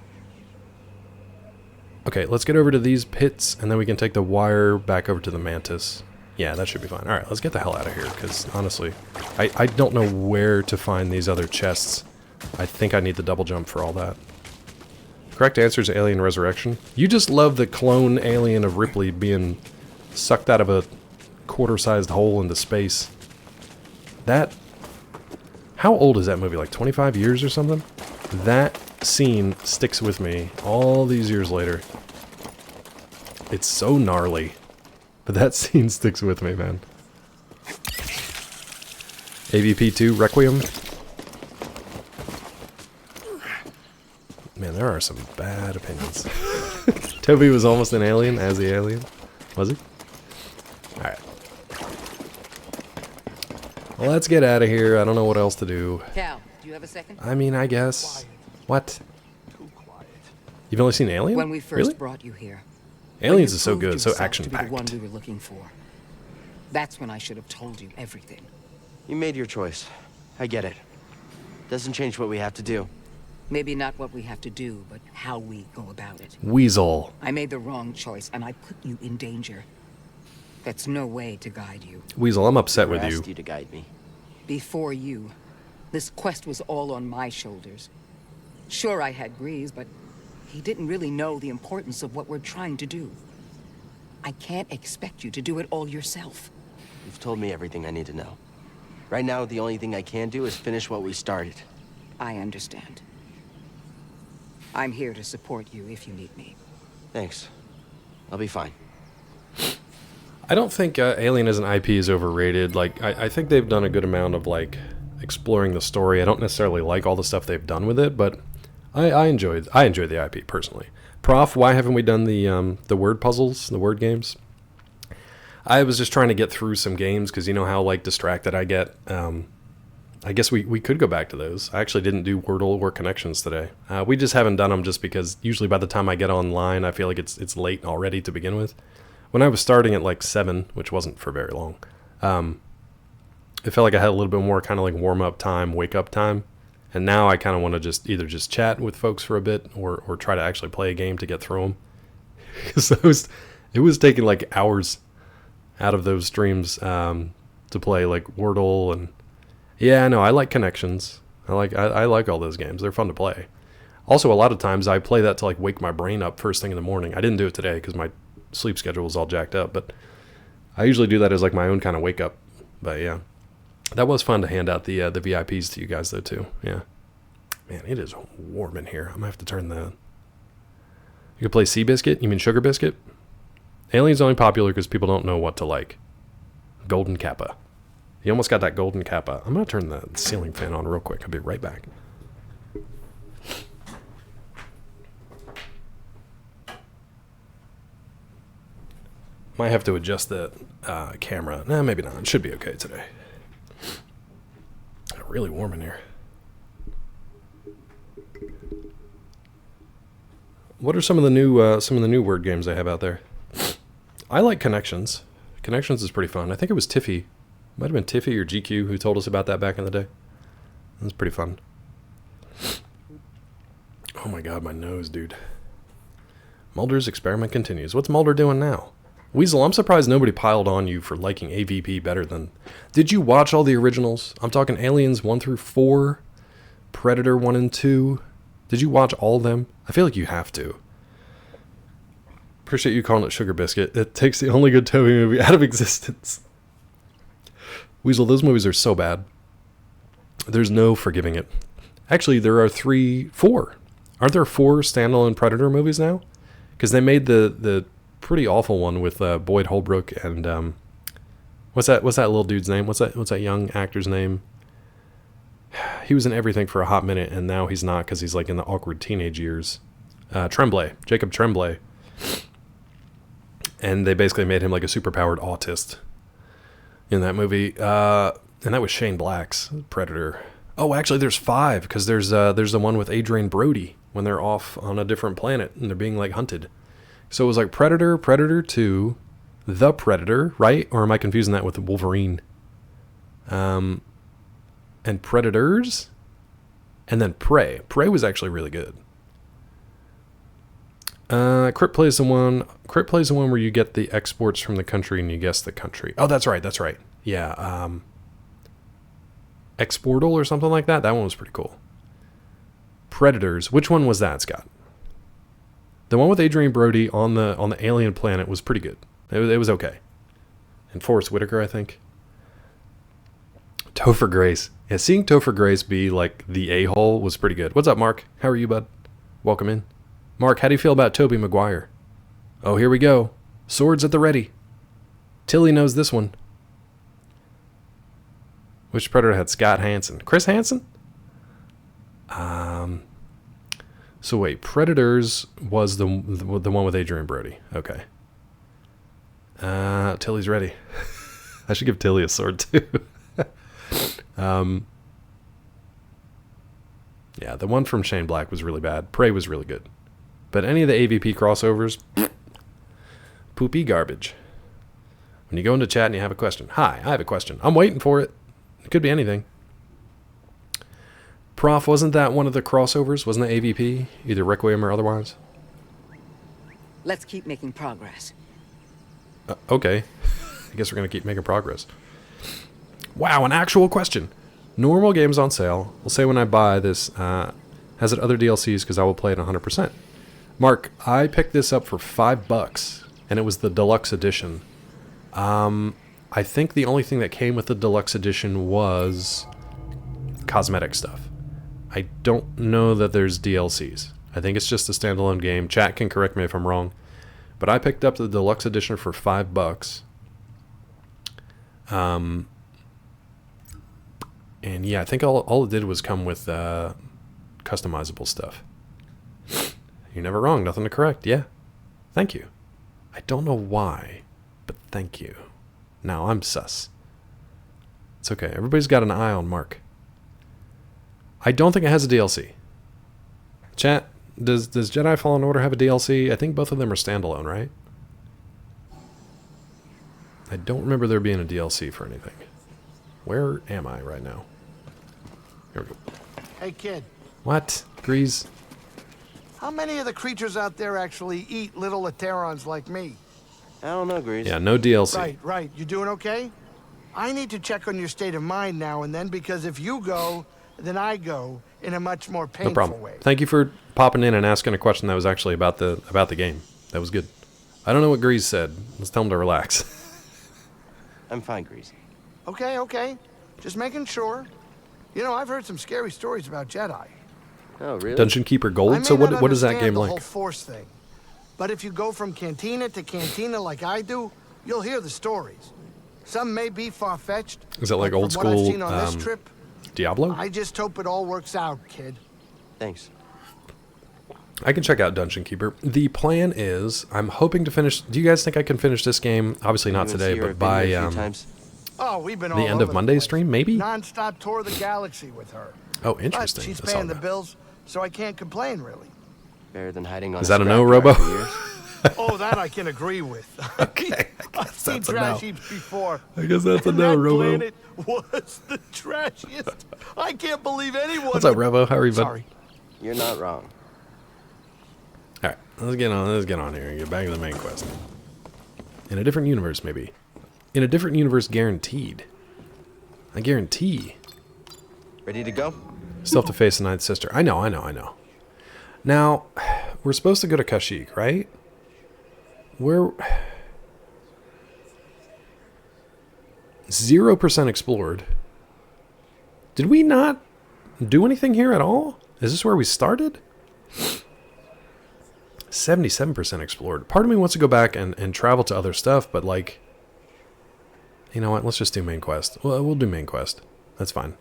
Okay, let's get over to these pits, and then we can take the wire back over to the Mantis. Yeah, that should be fine. Alright, let's get the hell out of here, because honestly, I don't know where to find these other chests. I think I need the double jump for all that. Correct answer is Alien Resurrection. You just love the clone alien of Ripley being sucked out of a quarter-sized hole into space. That... How old is that movie? Like 25 years or something? That scene sticks with me all these years later. It's so gnarly. But that scene sticks with me, man. AVP2 Requiem. Man, there are some bad opinions. Toby was almost an alien as the alien. Was he? Alright. Well, let's get out of here. I don't know what else to do. Cal, do you have a second? I mean, I guess. What? You've only seen Alien? When we first really? brought you here. Aliens is so good, so action-packed. The one we were looking for. That's when I should have told you everything. You made your choice. I get it. Doesn't change what we have to do. Maybe not what we have to do, but how we go about it. Weasel. I made the wrong choice, and I put you in danger. That's no way to guide you. Weasel, I'm upset with I you. asked you to guide me. Before you, this quest was all on my shoulders. Sure, I had Grease, but he didn't really know the importance of what we're trying to do. I can't expect you to do it all yourself. You've told me everything I need to know. Right now, the only thing I can do is finish what we started. I understand. I'm here to support you if you need me. Thanks. I'll be fine. I don't think Alien as an IP is overrated. Like, I think they've done a good amount of, like, exploring the story. I don't necessarily like all the stuff they've done with it, but I enjoy the IP, personally. Prof, why haven't we done the word puzzles, the word games? I was just trying to get through some games, because you know how, like, distracted I get. I guess we could go back to those. I actually didn't do Wordle or Connections today. We just haven't done them just because usually by the time I get online, I feel like it's late already to begin with. when I was starting at like 7, which wasn't for very long, it felt like I had a little bit more kind of like warm up time, wake up time. And now I kind of want to just either just chat with folks for a bit or try to actually play a game to get through them. Because it was taking like hours out of those streams to play like Wordle. And yeah, no, I like Connections. I like all those games. They're fun to play. Also, a lot of times I play that to like wake my brain up first thing in the morning. I didn't do it today because my sleep schedule was all jacked up, but I usually do that as like my own kind of wake up. But yeah, that was fun to hand out the VIPs to you guys though too. Yeah, man, it is warm in here. I'm gonna have to turn the. You could play Seabiscuit. You mean Sugar Biscuit? Alien's only popular because people don't know what to like. Golden Kappa. You almost got that Golden Kappa. I'm gonna turn the ceiling fan on real quick. I'll be right back. Might have to adjust the camera. Nah, maybe not. It should be okay today. Really warm in here. What are some of the new word games they have out there? I like Connections. Connections is pretty fun. I think it was Tiffy. Might have been Tiffy or GQ who told us about that back in the day. It was pretty fun. Oh my god, my nose, dude. Mulder's experiment continues. What's Mulder doing now? Weasel, I'm surprised nobody piled on you for liking AVP better than... Did you watch all the originals? I'm talking Aliens 1 through 4, Predator 1 and 2. Did you watch all of them? I feel like you have to. Appreciate you calling it Sugar Biscuit. It takes the only good Toby movie out of existence. Weasel, those movies are so bad. There's no forgiving it. Actually, there are 4. Aren't there 4 standalone Predator movies now? Because they made the pretty awful one with Boyd Holbrook and what's that little dude's name? What's that young actor's name? He was in everything for a hot minute, and now he's not because he's like in the awkward teenage years. Tremblay, Jacob Tremblay, and they basically made him like a superpowered autist in that movie. And that was Shane Black's Predator. Oh, actually, there's 5 because there's the one with Adrian Brody when they're off on a different planet and they're being like hunted. So it was like Predator, Predator 2, The Predator, right? Or am I confusing that with Wolverine? And Predators, and then Prey. Prey was actually really good. Crypt plays the one where you get the exports from the country and you guess the country. Oh, that's right. Yeah, Exportal or something like that. That one was pretty cool. Predators. Which one was that, Scott? The one with Adrian Brody on the alien planet was pretty good. It was okay. And Forrest Whitaker, I think. Topher Grace. Yeah, seeing Topher Grace be like the a-hole was pretty good. What's up, Mark? How are you, bud? Welcome in. Mark, how do you feel about Tobey Maguire? Oh, here we go. Swords at the ready. Tilly knows this one. Which Predator had Scott Hansen? Chris Hansen? So wait, Predators was the one with Adrian Brody. Okay. Tilly's ready. I should give Tilly a sword too. Yeah, the one from Shane Black was really bad. Prey was really good. But any of the AVP crossovers, poopy garbage. When you go into chat and you have a question. Hi, I have a question. I'm waiting for it. It could be anything. Prof, wasn't that one of the crossovers? Wasn't that AVP? Either Requiem or otherwise? Let's keep making progress. Okay. I guess we're going to keep making progress. Wow, an actual question. Normal games on sale. We'll say when I buy this, has it other DLCs because I will play it 100%. Mark, I picked this up for $5, and it was the deluxe edition. I think the only thing that came with the deluxe edition was cosmetic stuff. I don't know that there's DLCs. I think it's just a standalone game. Chat can correct me if I'm wrong. But I picked up the deluxe edition for $5. And yeah, I think all it did was come with customizable stuff. You're never wrong. Nothing to correct. Yeah. Thank you. I don't know why, but thank you. Now I'm sus. It's okay. Everybody's got an eye on Mark. I don't think it has a DLC. Chat, does Jedi Fallen Order have a DLC? I think both of them are standalone, right? I don't remember there being a DLC for anything. Where am I right now? Here we go. Hey, kid. What? Grease? How many of the creatures out there actually eat little Aterons like me? I don't know, Grease. Yeah, no DLC. Right. You doing okay? I need to check on your state of mind now and then, because if you go, then I go in a much more painful No problem. way. Thank you for popping in and asking a question that was actually about the game. That was good. I don't know what Grease said. Let's tell him to relax. I'm fine, Grease. Okay. Just making sure. You know, I've heard some scary stories about Jedi. Oh, really? Dungeon Keeper Gold? So what is that game the like? whole Force thing. But if you go from cantina to cantina like I do, you'll hear the stories. Some may be far-fetched. Is it like old from what I've school seen on this trip, Diablo? I just hope it all works out, kid. Thanks. I can check out Dungeon Keeper. The plan is, I'm hoping to finish... Do you guys think I can finish this game? Obviously not today, but by We've been the all end of over Monday's place. stream, maybe? Non-stop tour of the galaxy with her. Oh, interesting. But she's That's paying all the good. bills, so I can't complain, really. Better than hiding on Is a that a no, scrapyard Robo? for years. Oh, that I can agree with. Okay, I've seen that's a no. trash heaps before. I guess that's a And no, that Robo. planet was the trashiest. I can't believe anyone. What's up, Robo? How are you, bud? Sorry. You're not wrong. All right, let's get on here and get back to the main quest. In a different universe, maybe. In a different universe, guaranteed. I guarantee. Ready to go? Still have to face the Ninth Sister. I know. Now, we're supposed to go to Kashyyyk, right? We're 0% explored. Did we not do anything here at all? Is this where we started? 77% explored. Part of me wants to go back and travel to other stuff, but like, you know what? Let's just do main quest. Well, we'll do main quest. That's fine.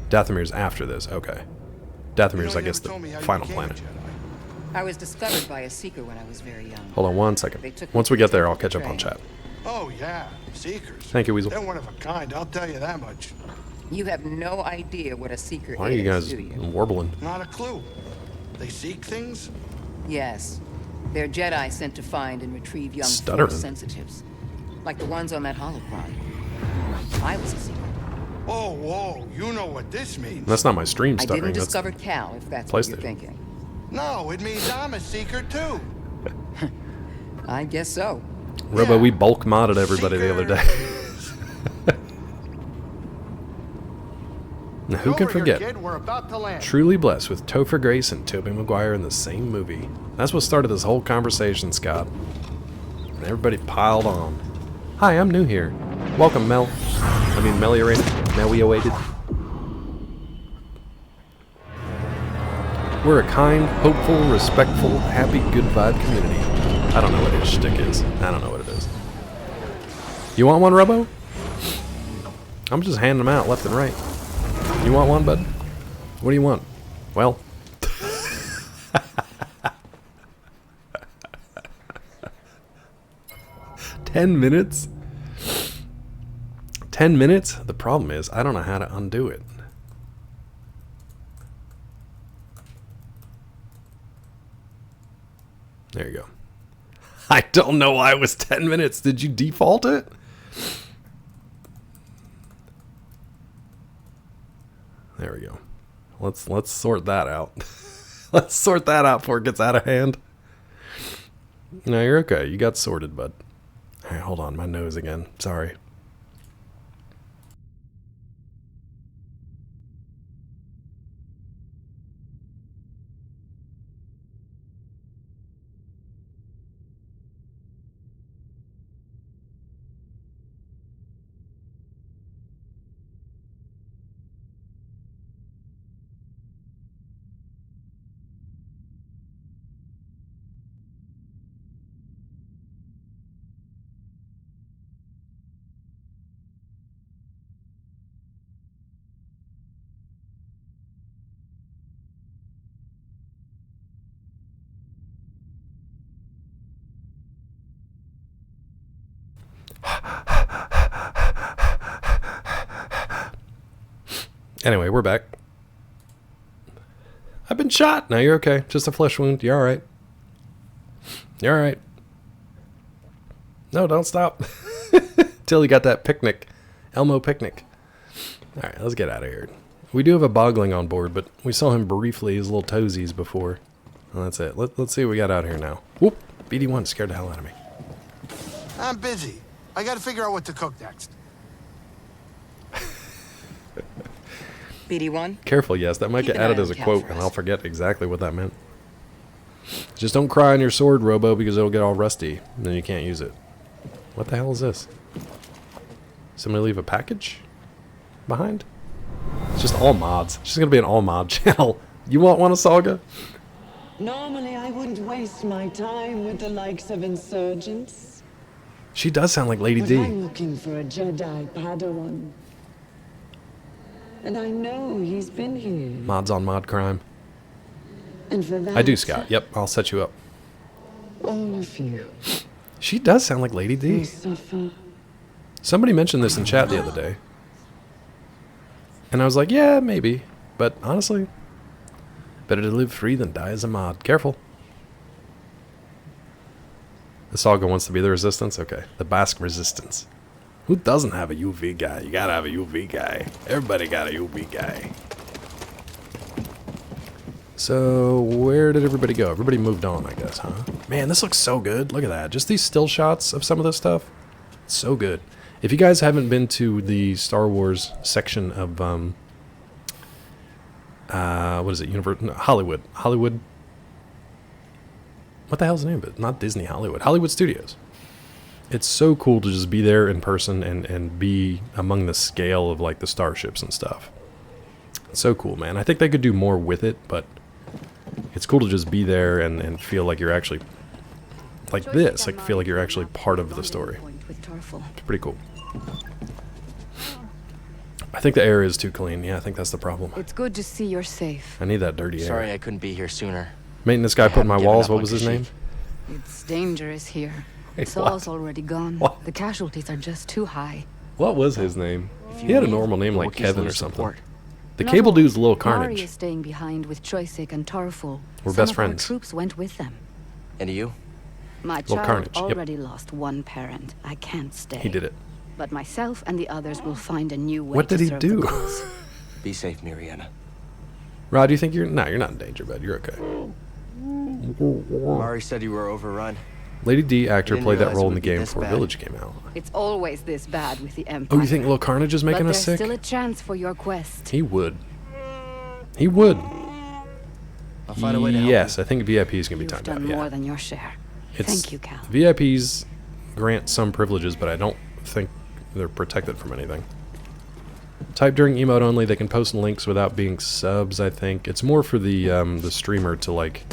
Dathomir's after this. Okay. Dathomir's, I guess, the final planet. I was discovered by a seeker when I was very young. Hold on one second. Once we get there, I'll catch up on chat. Oh, yeah. Seekers. Thank you, Weasel. They're one of a kind, I'll tell you that much. You have no idea what a seeker Why are is, you guys do you? warbling? Not a clue. They seek things? Yes. They're Jedi sent to find and retrieve young Stuttering. Force sensitives. Like the ones on that holocron. I was a seeker. Oh, whoa. You know what this means. That's not my stream I stuttering. didn't That's discover Cal, if that's what you're PlayStation. thinking. No, it means I'm a seeker, too. I guess so. Robo, we bulk modded everybody the other day. Now, who can Over here, forget? kid. We're about to land. Truly blessed with Topher Grace and Tobey Maguire in the same movie. That's what started this whole conversation, Scott. And everybody piled on. Hi, I'm new here. Welcome, Mel. I mean, meliorated. Meliorated. We're a kind, hopeful, respectful, happy, good vibe community. I don't know what his shtick is. I don't know what it is. You want one, Robo? I'm just handing them out left and right. You want one, bud? What do you want? Well. 10 minutes? 10 minutes? The problem is, I don't know how to undo it. There you go. I don't know why it was 10 minutes. Did you default it? There we go. Let's sort that out. Let's sort that out before it gets out of hand. No, you're okay. You got sorted, bud. All right, hold on. My nose again. Sorry. Anyway, we're back. I've been shot. No, you're okay. Just a flesh wound. You're alright. You're alright. No, don't stop. Till you got that picnic. Elmo picnic. Alright, let's get out of here. We do have a bogling on board, but we saw him briefly, his little toesies before. Well, that's it. Let's see what we got out here now. Whoop! BD1 scared the hell out of me. I'm busy. I gotta figure out what to cook next. BD1? Careful, yes. That might Keep get an eye added on as a Cal quote, for and us. I'll forget exactly what that meant. Just don't cry on your sword, Robo, because it'll get all rusty, and then you can't use it. What the hell is this? Somebody leave a package behind? It's just all mods. It's just gonna be an all mod channel. You want one, Asalga? Normally, I wouldn't waste my time with the likes of insurgents. She does sound like Lady But D. I'm looking for a Jedi Padawan. And I know he's been here. Mods on mod crime. And for that, I do, Scott. Yep, I'll set you up. all of you She does sound like Lady will D. suffer. Somebody mentioned this in chat the other day. And I was like, yeah, maybe. But honestly, better to live free than die as a mod. Careful. The Saga wants to be the resistance? Okay. The Basque resistance. Who doesn't have a UV guy? You gotta have a UV guy. Everybody got a UV guy. So, where did everybody go? Everybody moved on, I guess, huh? Man, this looks so good. Look at that. Just these still shots of some of this stuff. It's so good. If you guys haven't been to the Star Wars section of, what is it? Hollywood. Hollywood. What the hell's the name of it? Not Disney Hollywood. Hollywood Studios. It's so cool to just be there in person and be among the scale of, like, the starships and stuff. It's so cool, man. I think they could do more with it, but it's cool to just be there and feel like you're actually, like this, like feel like you're actually part of the story. It's pretty cool. I think the air is too clean. Yeah, I think that's the problem. It's good to see you're safe. I need that dirty air. Sorry I couldn't be here sooner. Maintenance guy put in my haven't walls. given What up was on his name? It's dangerous here. Hey, Saul's what? already gone. What? The casualties are just too high. What was his name? He had a normal name like Wookiees Kevin need or something. support. The cable dude's a little Mari carnage. is staying behind with Choisik and Tarful. We're Some best of friends. Our troops went with them. And you? My Little child carnage, yep. already lost one parent. I can't stay. He did it. But myself and the others will find a new way What to did he serve do? the cause. Be safe, Mariana. Rod, do you think you're... No, you're not in danger, bud. You're okay. Mari said you were overrun. Lady D actor Didn't played that realize role it in the would be game this before bad. Village came out. It's always this bad with the Empire. Oh, you think Little Carnage is making but us there's sick? still a chance for your quest. He would. He would. I'll find a way to help Yes, I think VIP is going to be You've timed done out. Yeah. more than your share. It's, Thank you, Cal. VIPs grant some privileges, but I don't think they're protected from anything. Type during emote only. They can post links without being subs, I think. It's more for the streamer to, like,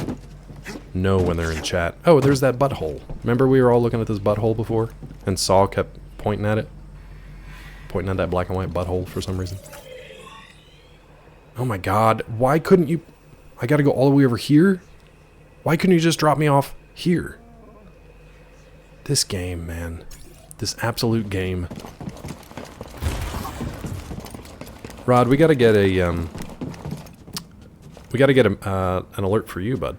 know when they're in chat. Oh, there's that butthole. Remember we were all looking at this butthole before? And Saul kept pointing at it? Pointing at that black and white butthole for some reason. Oh my god. Why couldn't you... I gotta go all the way over here? Why couldn't you just drop me off here? This game, man. This absolute game. Rod, we gotta get a, we gotta get a, an alert for you, bud.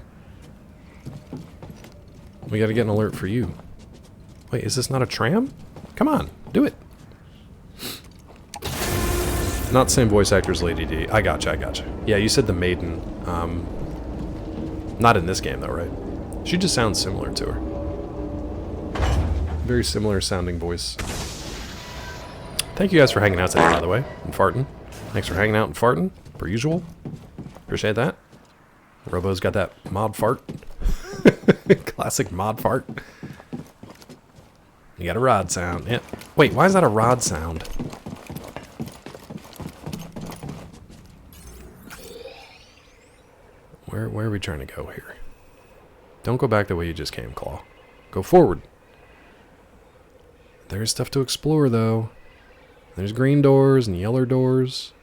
We gotta get an alert for you. Wait, is this not a tram? Come on, do it. Not the same voice actor as Lady D. I gotcha, I gotcha. Yeah, you said the maiden. Not in this game, though, right? She just sounds similar to her. Very similar sounding voice. Thank you guys for hanging out today, by the way, and farting. Thanks for hanging out and farting, per usual. Appreciate that. Robo's got that mod fart. Classic mod fart. You got a rod sound. Yeah. Wait, why is that a rod sound? Where are we trying to go here? Don't go back the way you just came, Claw. Go forward. There's stuff to explore, though. There's green doors and yellow doors.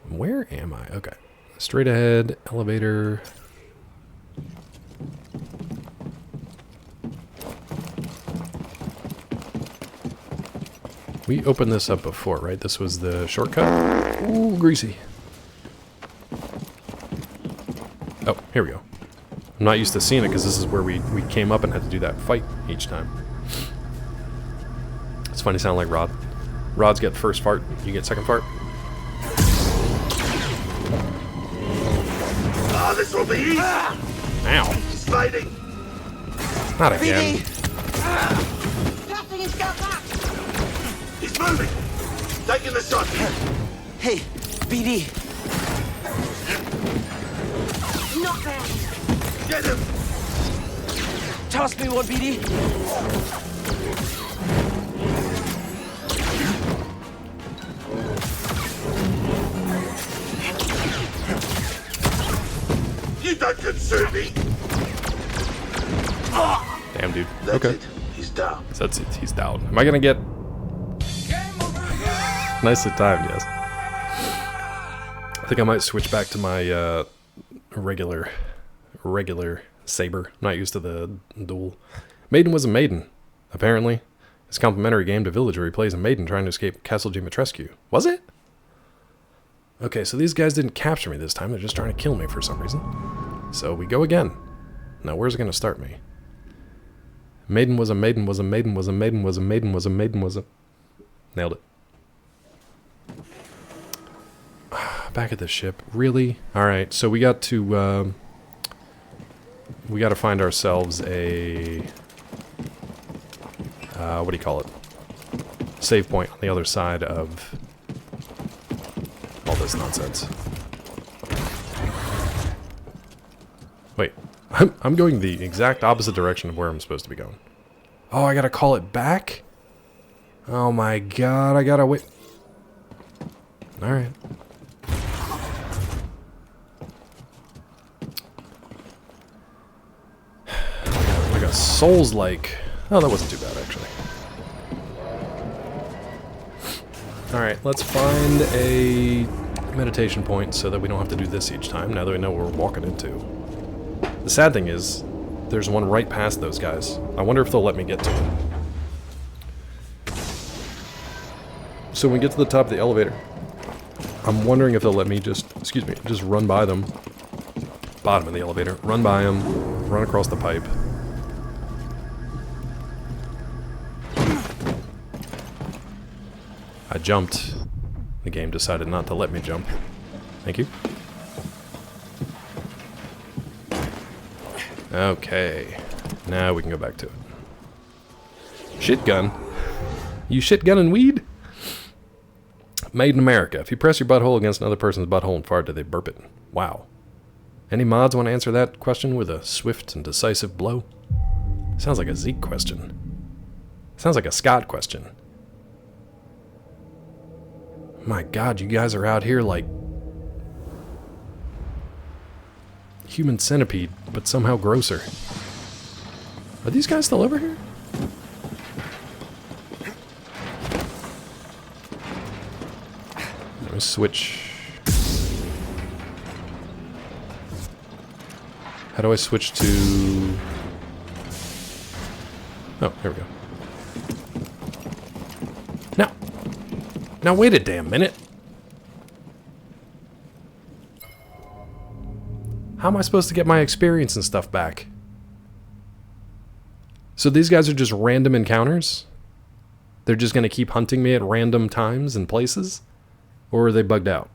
Where am I? Okay. Straight ahead, elevator. We opened this up before, right? This was the shortcut? Ooh, greasy. Oh, here we go. I'm not used to seeing it because this is where we came up and had to do that fight each time. It's funny sound like Rod. Rod's get first fart, you get second fart. Ah, this will be easy. Ow. He's fighting. Not again. Passing his gun back. He's moving. Taking the shot. Hey, BD. Knockdown. Get him. Toss me one, BD. You don't concern me. Damn, dude. That's Okay. it. He's down. That's it. He's down. Am I gonna get... Nicely timed, yes. I think I might switch back to my regular saber. I'm not used to the duel. Maiden was a maiden, apparently. It's a complimentary game to Village where he plays a maiden trying to escape Castle Dimitrescu. Was it? Okay, so these guys didn't capture me this time. They're just trying to kill me for some reason. So we go again. Now where's it going to start me? Maiden was a maiden was a maiden was a maiden was a maiden was a maiden was a... Nailed it. Back at the ship. Really? Alright, so we got to find ourselves a... what do you call it? Save point on the other side of all this nonsense. Wait, I'm going the exact opposite direction of where I'm supposed to be going. Oh, I gotta call it back? Oh my god, I gotta wait. Alright. Like a Souls-like... Oh, that wasn't too bad, actually. Alright, let's find a meditation point so that we don't have to do this each time, now that we know what we're walking into. The sad thing is, there's one right past those guys. I wonder if they'll let me get to it. So when we get to the top of the elevator, I'm wondering if they'll let me just run by them. Bottom of the elevator. Run by them, run across the pipe. I jumped. The game decided not to let me jump. Thank you. Okay. Now we can go back to it. Shit gun. You shit gun and weed? Made in America. If you press your butthole against another person's butthole and fart, do they burp it? Wow. Any mods want to answer that question with a swift and decisive blow? Sounds like a Zeke question. Sounds like a Scott question. My god, you guys are out here like Human Centipede, but somehow grosser. Are these guys still over here? Let me switch. How do I switch to... Oh, here we go. Now wait a damn minute. How am I supposed to get my experience and stuff back? So these guys are just random encounters? They're just going to keep hunting me at random times and places? Or are they bugged out?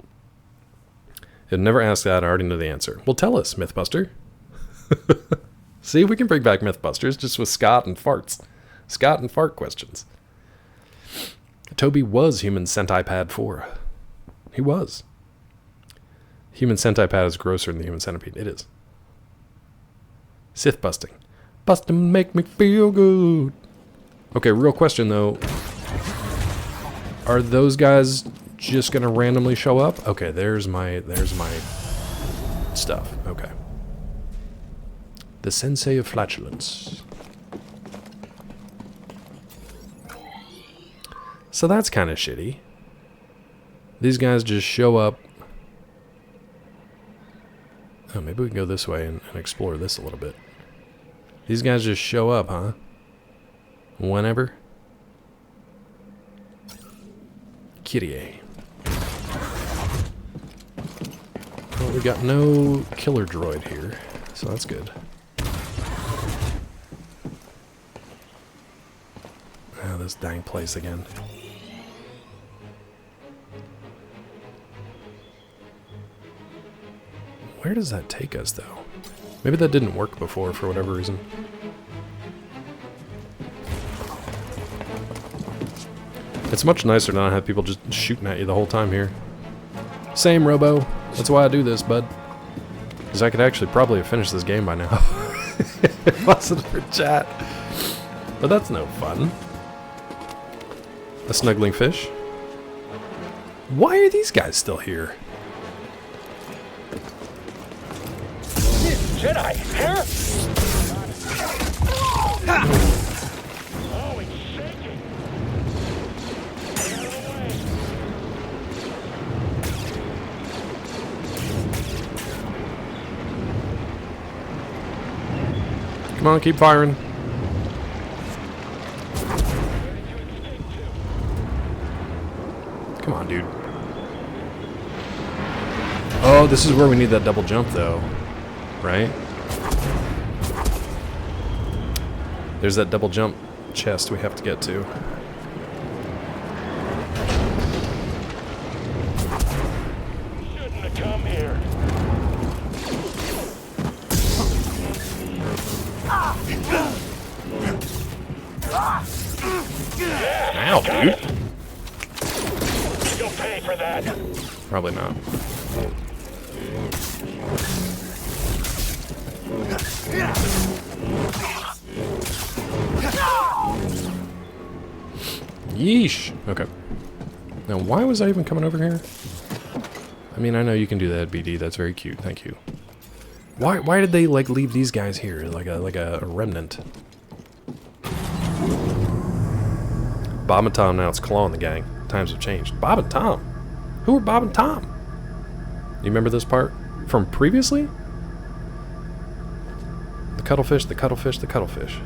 It never asked that, I already know the answer. Well, tell us, Mythbuster. See, we can bring back Mythbusters just with Scott and farts. Scott and fart questions. Toby was Human Centipede 4. He was. Human Centipede is grosser than the Human Centipede. It is. Sith busting. Busting make me feel good. Okay, real question though. Are those guys just gonna randomly show up? Okay, there's my stuff. Okay. The Sensei of Flatulence. So that's kind of shitty. These guys just show up. Oh, maybe we can go this way and explore this a little bit. These guys just show up, huh? Whenever. Kyrie. Well, we got no killer droid here, so that's good. this dang place again. Where does that take us, though? Maybe that didn't work before for whatever reason. It's much nicer to not have people just shooting at you the whole time here. Same, Robo. That's why I do this, bud. Because I could actually probably have finished this game by now. If it wasn't for chat. But that's no fun. A snuggling fish? Why are these guys still here? Jedi, here? Oh, it's shaking. Come on, keep firing. Come on, dude. Oh, this is where we need that double jump, though. Right? There's that double jump chest we have to get to. Shouldn't have come here. Ow, dude. You'll pay for that. Probably not. Yeesh. Okay. Now, why was I even coming over here? I mean, I know you can do that, BD. That's very cute. Thank you. Why did they like leave these guys here like a remnant? Bob and Tom now it's Claw in the gang. Times have changed. Bob and Tom. Who are Bob and Tom? You remember this part from previously? The cuttlefish, the cuttlefish, the cuttlefish.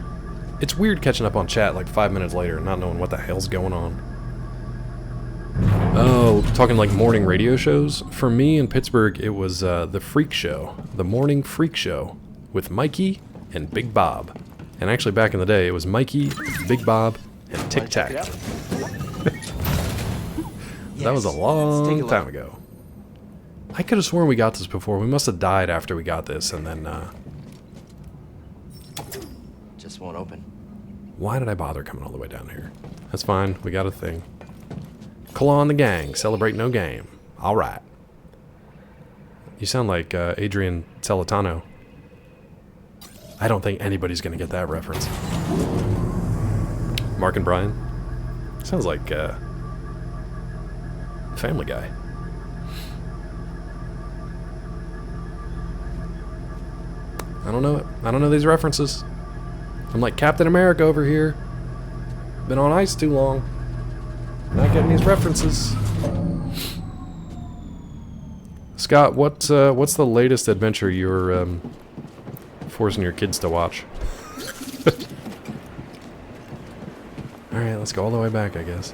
It's weird catching up on chat like 5 minutes later and not knowing what the hell's going on. Oh, talking like morning radio shows? For me in Pittsburgh, it was the Freak Show. The Morning Freak Show with Mikey and Big Bob. And actually back in the day, it was Mikey, Big Bob, and Tic Tac. That was a long time ago. I could have sworn we got this before. We must have died after we got this, and then, Just won't open. why did I bother coming all the way down here? That's fine. We got a thing. Claw in the gang. Celebrate no game. All right. You sound like Adrian Celentano. I don't think anybody's going to get that reference. Mark and Brian. Sounds like Family Guy. I don't know it. I don't know these references. I'm like Captain America over here. Been on ice too long. Not getting these references. Scott, what's the latest adventure you're forcing your kids to watch? Alright, let's go all the way back, I guess.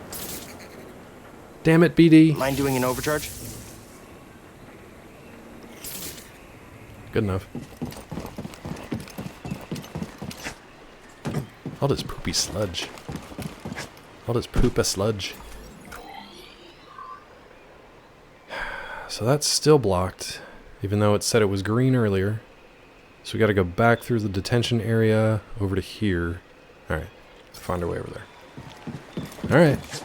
Damn it, BD. Mind doing an overcharge? Good enough. All this poopy sludge. All this poopa sludge. So that's still blocked, even though it said it was green earlier. So we gotta go back through the detention area over to here. Alright, find our way over there. Alright.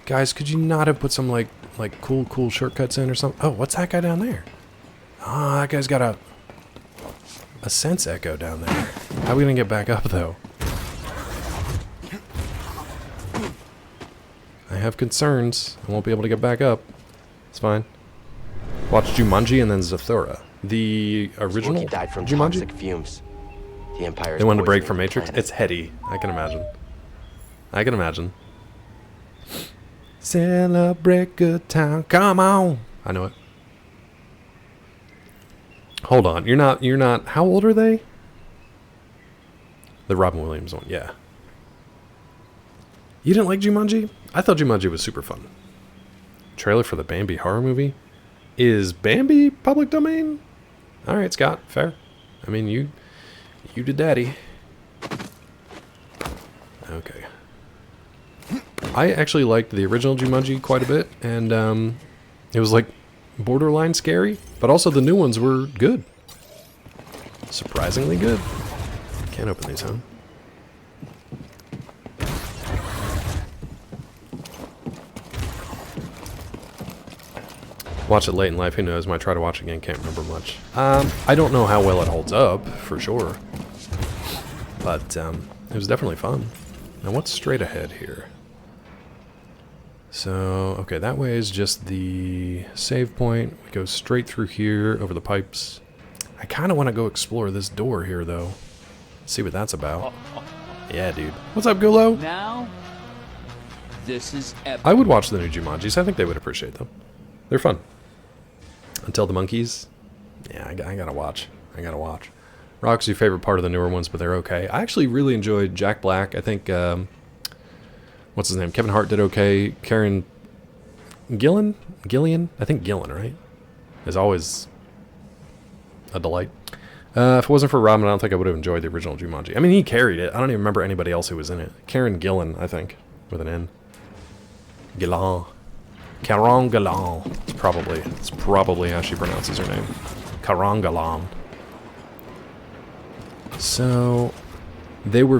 Guys, could you not have put some like cool shortcuts in or something? Oh, what's that guy down there? Oh, that guy's got a sense echo down there. How are we gonna get back up though? I have concerns. I won't be able to get back up. It's fine. Watch Jumanji and then Zathura. The original Wookiee died from Jumanji? toxic fumes. The Empire. They wanted to break from Matrix. It's heady. I can imagine. I can imagine. Celebrate good time. Come on. I know it. Hold on. You're not. How old are they? The Robin Williams one. Yeah. You didn't like Jumanji? I thought Jumanji was super fun. Trailer for the Bambi horror movie? Is Bambi public domain? Alright, Scott. Fair. I mean, you did daddy. Okay. I actually liked the original Jumanji quite a bit, and it was like borderline scary, but also the new ones were good. Surprisingly good. Can't open these, huh? Watch it late in life, who knows? Might try to watch it again, can't remember much. I don't know how well it holds up, for sure. But it was definitely fun. Now what's straight ahead here? So, okay, that way is just the save point. We go straight through here, over the pipes. I kind of want to go explore this door here, though. See what that's about. Yeah, dude. What's up, Gulo? Now, this is epic. I would watch the new Jumanjis. I think they would appreciate them. They're fun. Until the monkeys. Yeah, I gotta watch. I gotta watch. Rock's your favorite part of the newer ones, but they're okay. I actually really enjoyed Jack Black. I think, what's his name? Kevin Hart did okay. Karen Gillan? I think Gillan, right? Is always a delight. If it wasn't for Robin, I don't think I would have enjoyed the original Jumanji. I mean, he carried it. I don't even remember anybody else who was in it. Karen Gillan, I think, with an N. Gillan. Karen Gillan. It's probably how she pronounces her name. Karen Gillan. So, they were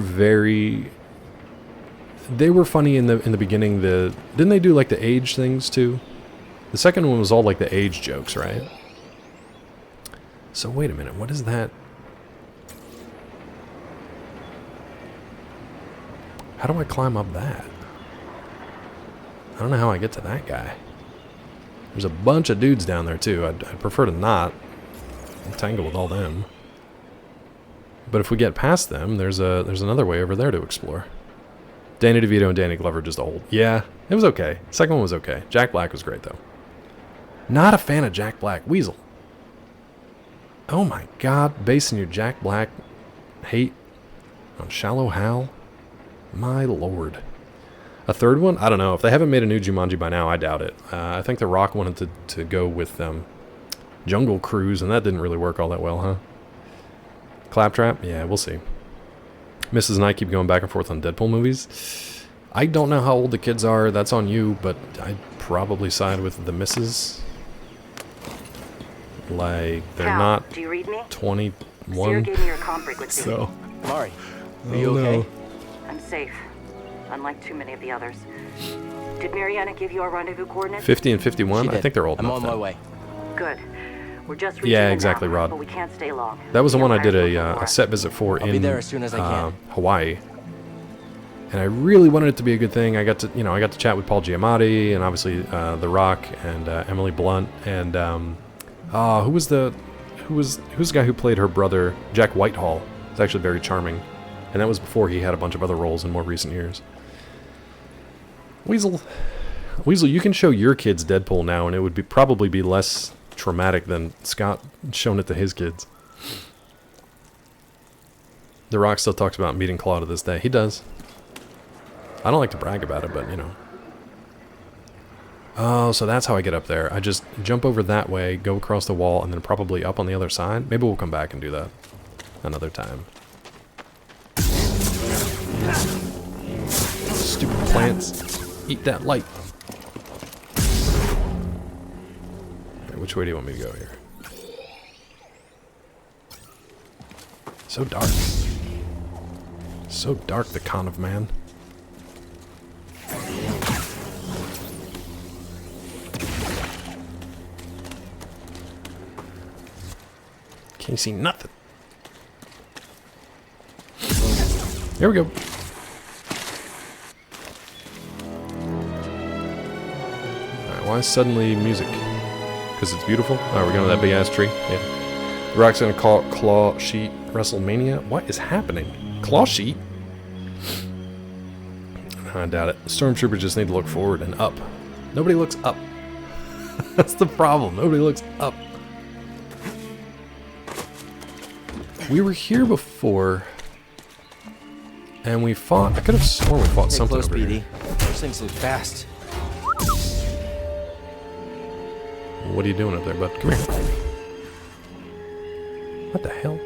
funny in the beginning. Didn't they do like the age things too? The second one was all like the age jokes, right? So wait a minute, what is that? How do I climb up that? I don't know how I get to that guy. There's a bunch of dudes down there too. I'd prefer to not tangle with all them. But if we get past them, there's another way over there to explore. Danny DeVito and Danny Glover just old. Yeah, it was okay. Second one was okay. Jack Black was great though. Not a fan of Jack Black. Weasel. Oh my god, basing your Jack Black hate on Shallow Hal? My lord. A third one? I don't know. If they haven't made a new Jumanji by now, I doubt it. I think The Rock wanted to go with Jungle Cruise, and that didn't really work all that well, huh? Claptrap? Yeah, we'll see. Mrs. and I keep going back and forth on Deadpool movies. I don't know how old the kids are. That's on you, but I'd probably side with the missus. Like, they're Cal, not do you read me? 21. Sarah gave me your comm frequency. So, Mari, are you okay? I'm safe, unlike too many of the others. Did Mariana give you our rendezvous coordinates? 50 and 51? I think they're old enough. I'm on my way. Good. We're just reaching Yeah, them exactly, now, Rod. but we can't stay long. That was the one I did Empire's a set visit for I'll in be there as soon as I can. Hawaii. And I really wanted it to be a good thing. I got to chat with Paul Giamatti and obviously The Rock and Emily Blunt and who's the guy who played her brother? Jack Whitehall. It's actually very charming. And that was before he had a bunch of other roles in more recent years. Weasel, you can show your kids Deadpool now, and it would probably be less traumatic than Scott showing it to his kids. The Rock still talks about meeting Claw to this day. He does. I don't like to brag about it, but you know. Oh, so that's how I get up there. I just jump over that way, go across the wall, and then probably up on the other side. Maybe we'll come back and do that another time. Stupid plants. Eat that light. Right, which way do you want me to go here? So dark. So dark, the con of man. Can't see nothing. There we go. Alright, why suddenly music? Because it's beautiful? Oh, we're going to that big ass tree? Yeah. The Rock's gonna call it Claw Sheet WrestleMania. What is happening? Claw Sheet? I doubt it. Stormtroopers just need to look forward and up. Nobody looks up. That's the problem. Nobody looks up. We were here before, and we fought. I could have sworn we fought something over here. Those things move fast. What are you doing up there, bud? Come here. What the hell?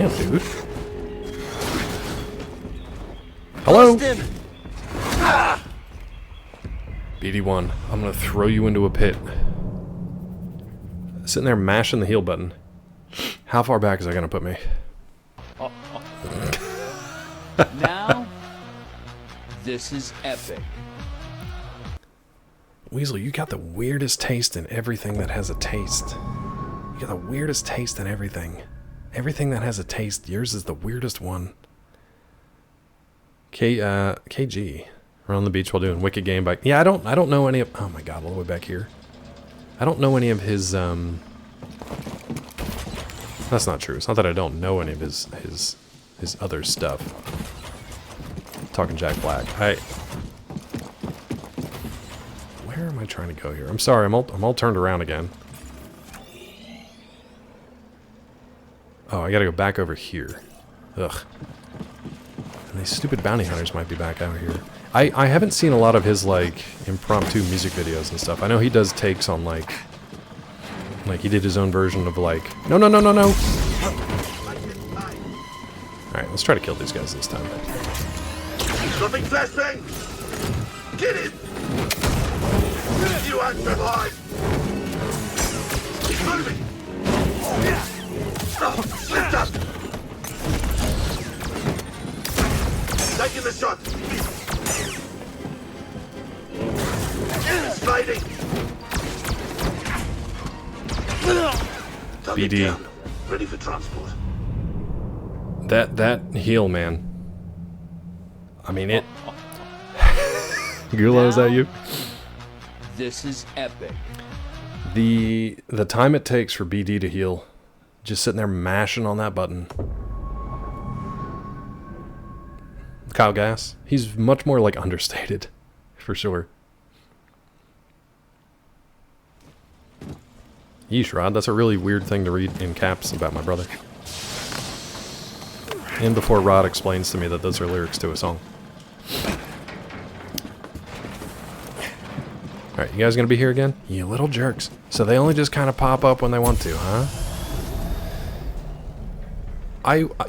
Damn, dude. Hello? BD1, I'm gonna throw you into a pit. Sitting there mashing the heal button. How far back is that gonna put me? Now, this is epic. Weasel, you got the weirdest taste in everything that has a taste. You got the weirdest taste in everything. Everything that has a taste, yours is the weirdest one. KG. We're on the beach while doing Wicked Game Bike. Yeah, I don't know any of... Oh my god, all the way back here. I don't know any of his, That's not true. It's not that I don't know any of his other stuff. Talking Jack Black. Where am I trying to go here? I'm sorry, I'm all turned around again. Oh, I gotta go back over here. Ugh. And these stupid bounty hunters might be back out here. I haven't seen a lot of his, like, impromptu music videos and stuff. I know he does takes on, like he did his own version of, like... No! Alright, let's try to kill these guys this time. Nothing flashbang! Get it! You aren't survive! Keep moving! Oh, lift up! Taking the shot! Sliding! BD. Down. Ready for transport. That heal, man. I mean, it... Gulo, is that you? This is epic. The time it takes for BD to heal, just sitting there mashing on that button. Kyle Gass, he's much more, like, understated, for sure. Yeesh, Rod, that's a really weird thing to read in caps about my brother. And before Rod explains to me that those are lyrics to a song. Alright, you guys gonna be here again? You little jerks. So they only just kind of pop up when they want to, huh?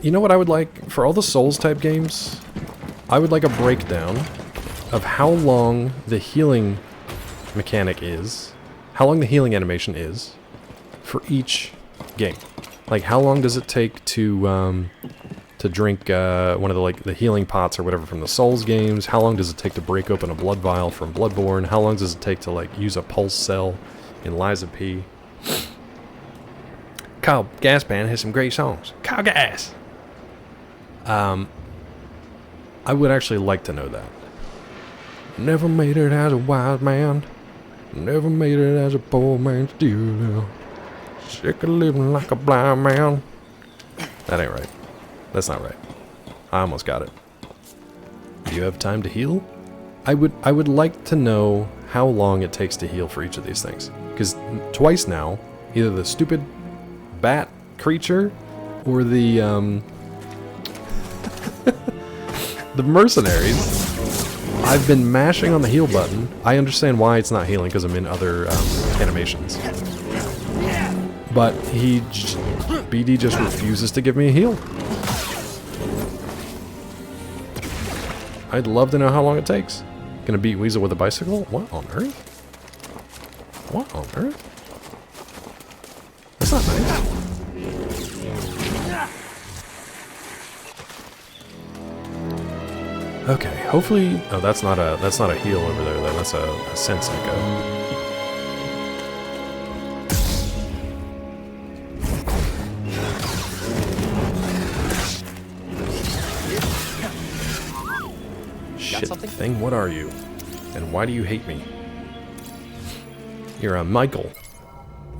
You know what I would like? For all the Souls type games, I would like a breakdown of how long the healing mechanic is, how long the healing animation is, for each game. Like, how long does it take to drink one of the healing pots or whatever from the Souls games? How long does it take to break open a blood vial from Bloodborne? How long does it take to, like, use a pulse cell in Lies of P? Kyle Gass Band has some great songs. Kyle Gass! I would actually like to know that. Never made it as a wise man. Never made it as a poor man still. Sick of living like a blind man. That ain't right. That's not right. I almost got it. Do you have time to heal? I would like to know how long it takes to heal for each of these things. Because twice now, either the stupid bat creature or the the mercenaries, I've been mashing on the heal button. I understand why it's not healing because I'm in other animations. But BD just refuses to give me a heal. I'd love to know how long it takes. Gonna beat Weasel with a bicycle? What on earth? What on earth? That's not nice. Okay, hopefully... Oh, that's not a heal over there, then. That's a sense echo. Shit thing, what are you? And why do you hate me? You're a Michael.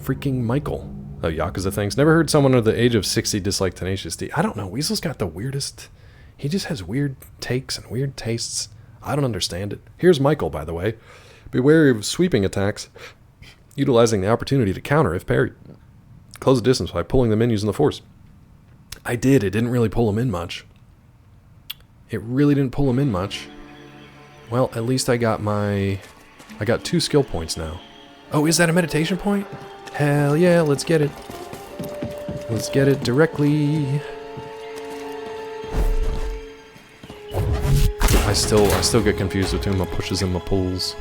Freaking Michael. Oh, Yakuza things. Never heard someone under the age of 60 dislike Tenacious D. I don't know. Weasel's got the weirdest... He just has weird takes and weird tastes. I don't understand it. Here's Michael, by the way. Be wary of sweeping attacks, utilizing the opportunity to counter if parried. Close the distance by pulling them in using the force. I did. It didn't really pull him in much. It really didn't pull him in much. Well, at least I got 2 skill points now. Oh, is that a meditation point? Hell yeah, let's get it. Let's get it directly. I still get confused between my pushes and my pulls.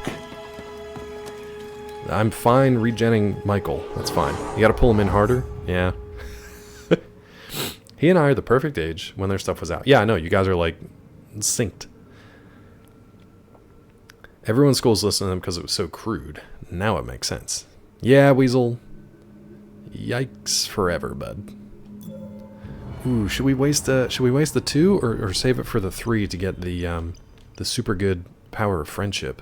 I'm fine regenning Michael. That's fine. You gotta pull him in harder. Yeah. He and I are the perfect age when their stuff was out. Yeah, I know. You guys are like synced. Everyone's school's listening to them because it was so crude. Now it makes sense. Yeah, Weasel. Yikes forever, bud. Ooh, should we waste the 2 or save it for the 3 to get the super good power of friendship?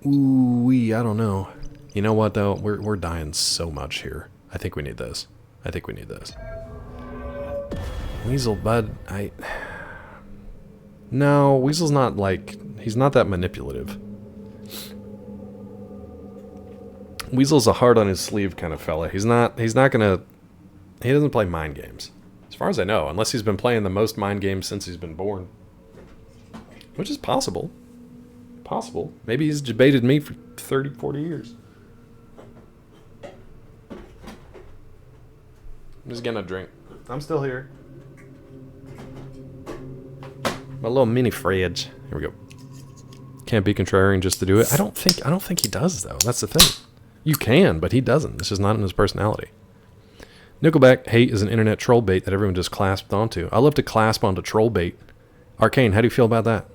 Ooh, I don't know. You know what though? We're dying so much here. I think we need those. I think we need those. Weasel, bud, no, Weasel's not like, he's not that manipulative. Weasel's a heart on his sleeve kind of fella. He doesn't play mind games. As far as I know, unless he's been playing the most mind games since he's been born. Which is possible. Possible. Maybe he's debated me for 30, 40 years. I'm just getting a drink. I'm still here. My little mini fridge. Here we go. Can't be contrarian just to do it. I don't think he does though. That's the thing. You can, but he doesn't. This is not in his personality. Nickelback hate is an internet troll bait that everyone just clasped onto. I love to clasp onto troll bait. Arcane, how do you feel about that?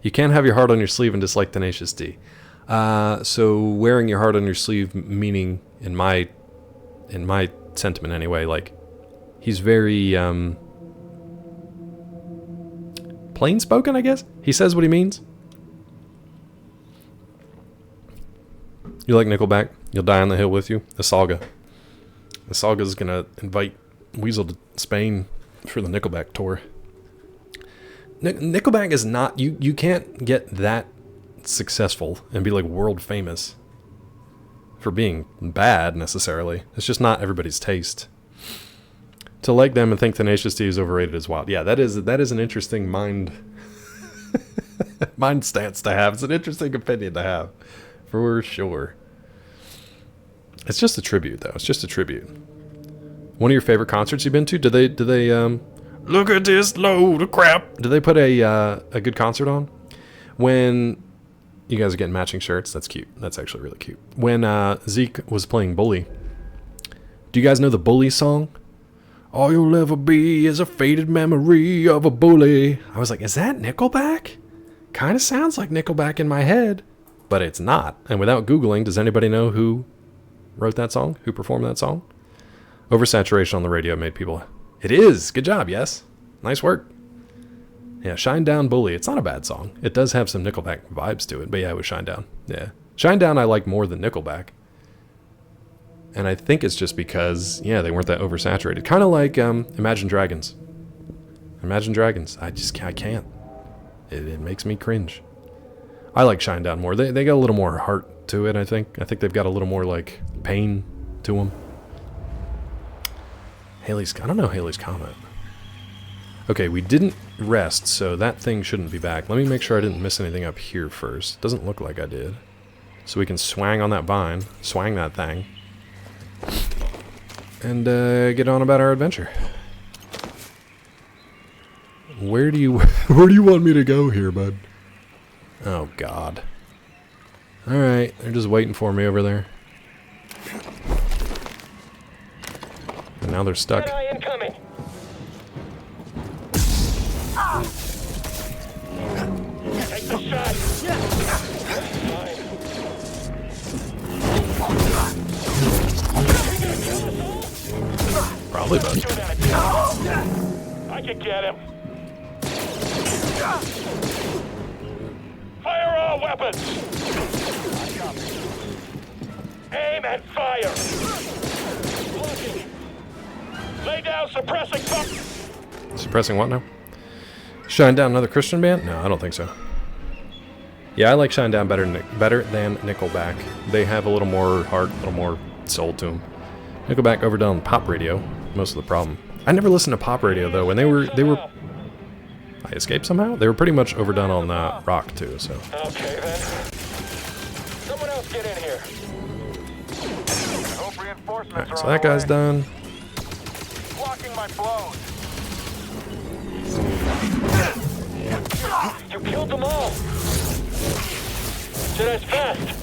You can't have your heart on your sleeve and dislike Tenacious D. So wearing your heart on your sleeve, meaning in my sentiment anyway, like he's very plain spoken, I guess. He says what he means. You like Nickelback? You'll die on the hill with you. The Saga. The Saga's gonna invite Weasel to Spain for the Nickelback tour. Nickelback is not... You can't get that successful and be like world famous for being bad, necessarily. It's just not everybody's taste. To like them and think Tenacious D is overrated is wild. Yeah, that is an interesting mind stance to have. It's an interesting opinion to have. For sure. It's just a tribute, though. It's just a tribute. One of your favorite concerts you've been to? Did they look at this load of crap. Did they put a good concert on? When you guys are getting matching shirts, that's cute. That's actually really cute. When Zeke was playing Bully, do you guys know the Bully song? All you'll ever be is a faded memory of a bully. I was like, is that Nickelback? Kind of sounds like Nickelback in my head, but it's not. And without Googling, does anybody know who wrote that song? Who performed that song? Oversaturation on the radio made people... It is! Good job, yes. Nice work. Yeah, Shine Down Bully. It's not a bad song. It does have some Nickelback vibes to it, but yeah, it was Shine Down. Yeah. Shine Down I like more than Nickelback. And I think it's just because, yeah, they weren't that oversaturated. Kind of like Imagine Dragons. Imagine Dragons. I can't. It makes me cringe. I like Shine Down more. They got a little more heart to it, I think. I think they've got a little more, like, pain to them. I don't know Haley's comment. Okay, we didn't rest, so that thing shouldn't be back. Let me make sure I didn't miss anything up here first. Doesn't look like I did. So we can swang on that vine. Swang that thing. And get on about our adventure. Where do you want me to go here, bud? Oh, God. Alright, they're just waiting for me over there. And now they're stuck. Incoming. Take the shot. Probably, bud. I can get him. Fire all weapons. Aim and fire. Lay down suppressing fire. Suppressing what now? Shine Down, another Christian band? No, I don't think so. Yeah, I like Shine Down better than Nickelback. They have a little more heart, a little more soul to them. Nickelback overdone on pop radio, most of the problem. I never listened to pop radio though. When they were I escaped somehow? They were pretty much overdone on rock too, so. Okay then. Someone else get in here. Hope reinforcements Alright, so that guy's done. Blocking my blows. You killed them all. Jedi's fast.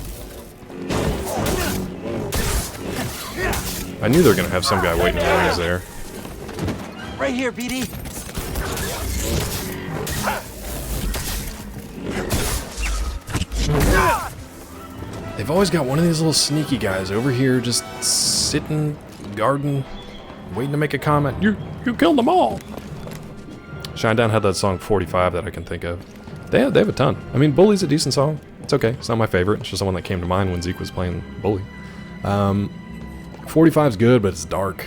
I knew they were gonna have some guy waiting while he's there. Right here, BD. They've always got one of these little sneaky guys over here just sitting, guarding, waiting to make a comment. You killed them all. Shinedown had that song 45 that I can think of. They have a ton. I mean, Bully's a decent song. It's okay. It's not my favorite. It's just the one that came to mind when Zeke was playing Bully. 45's good, but it's dark.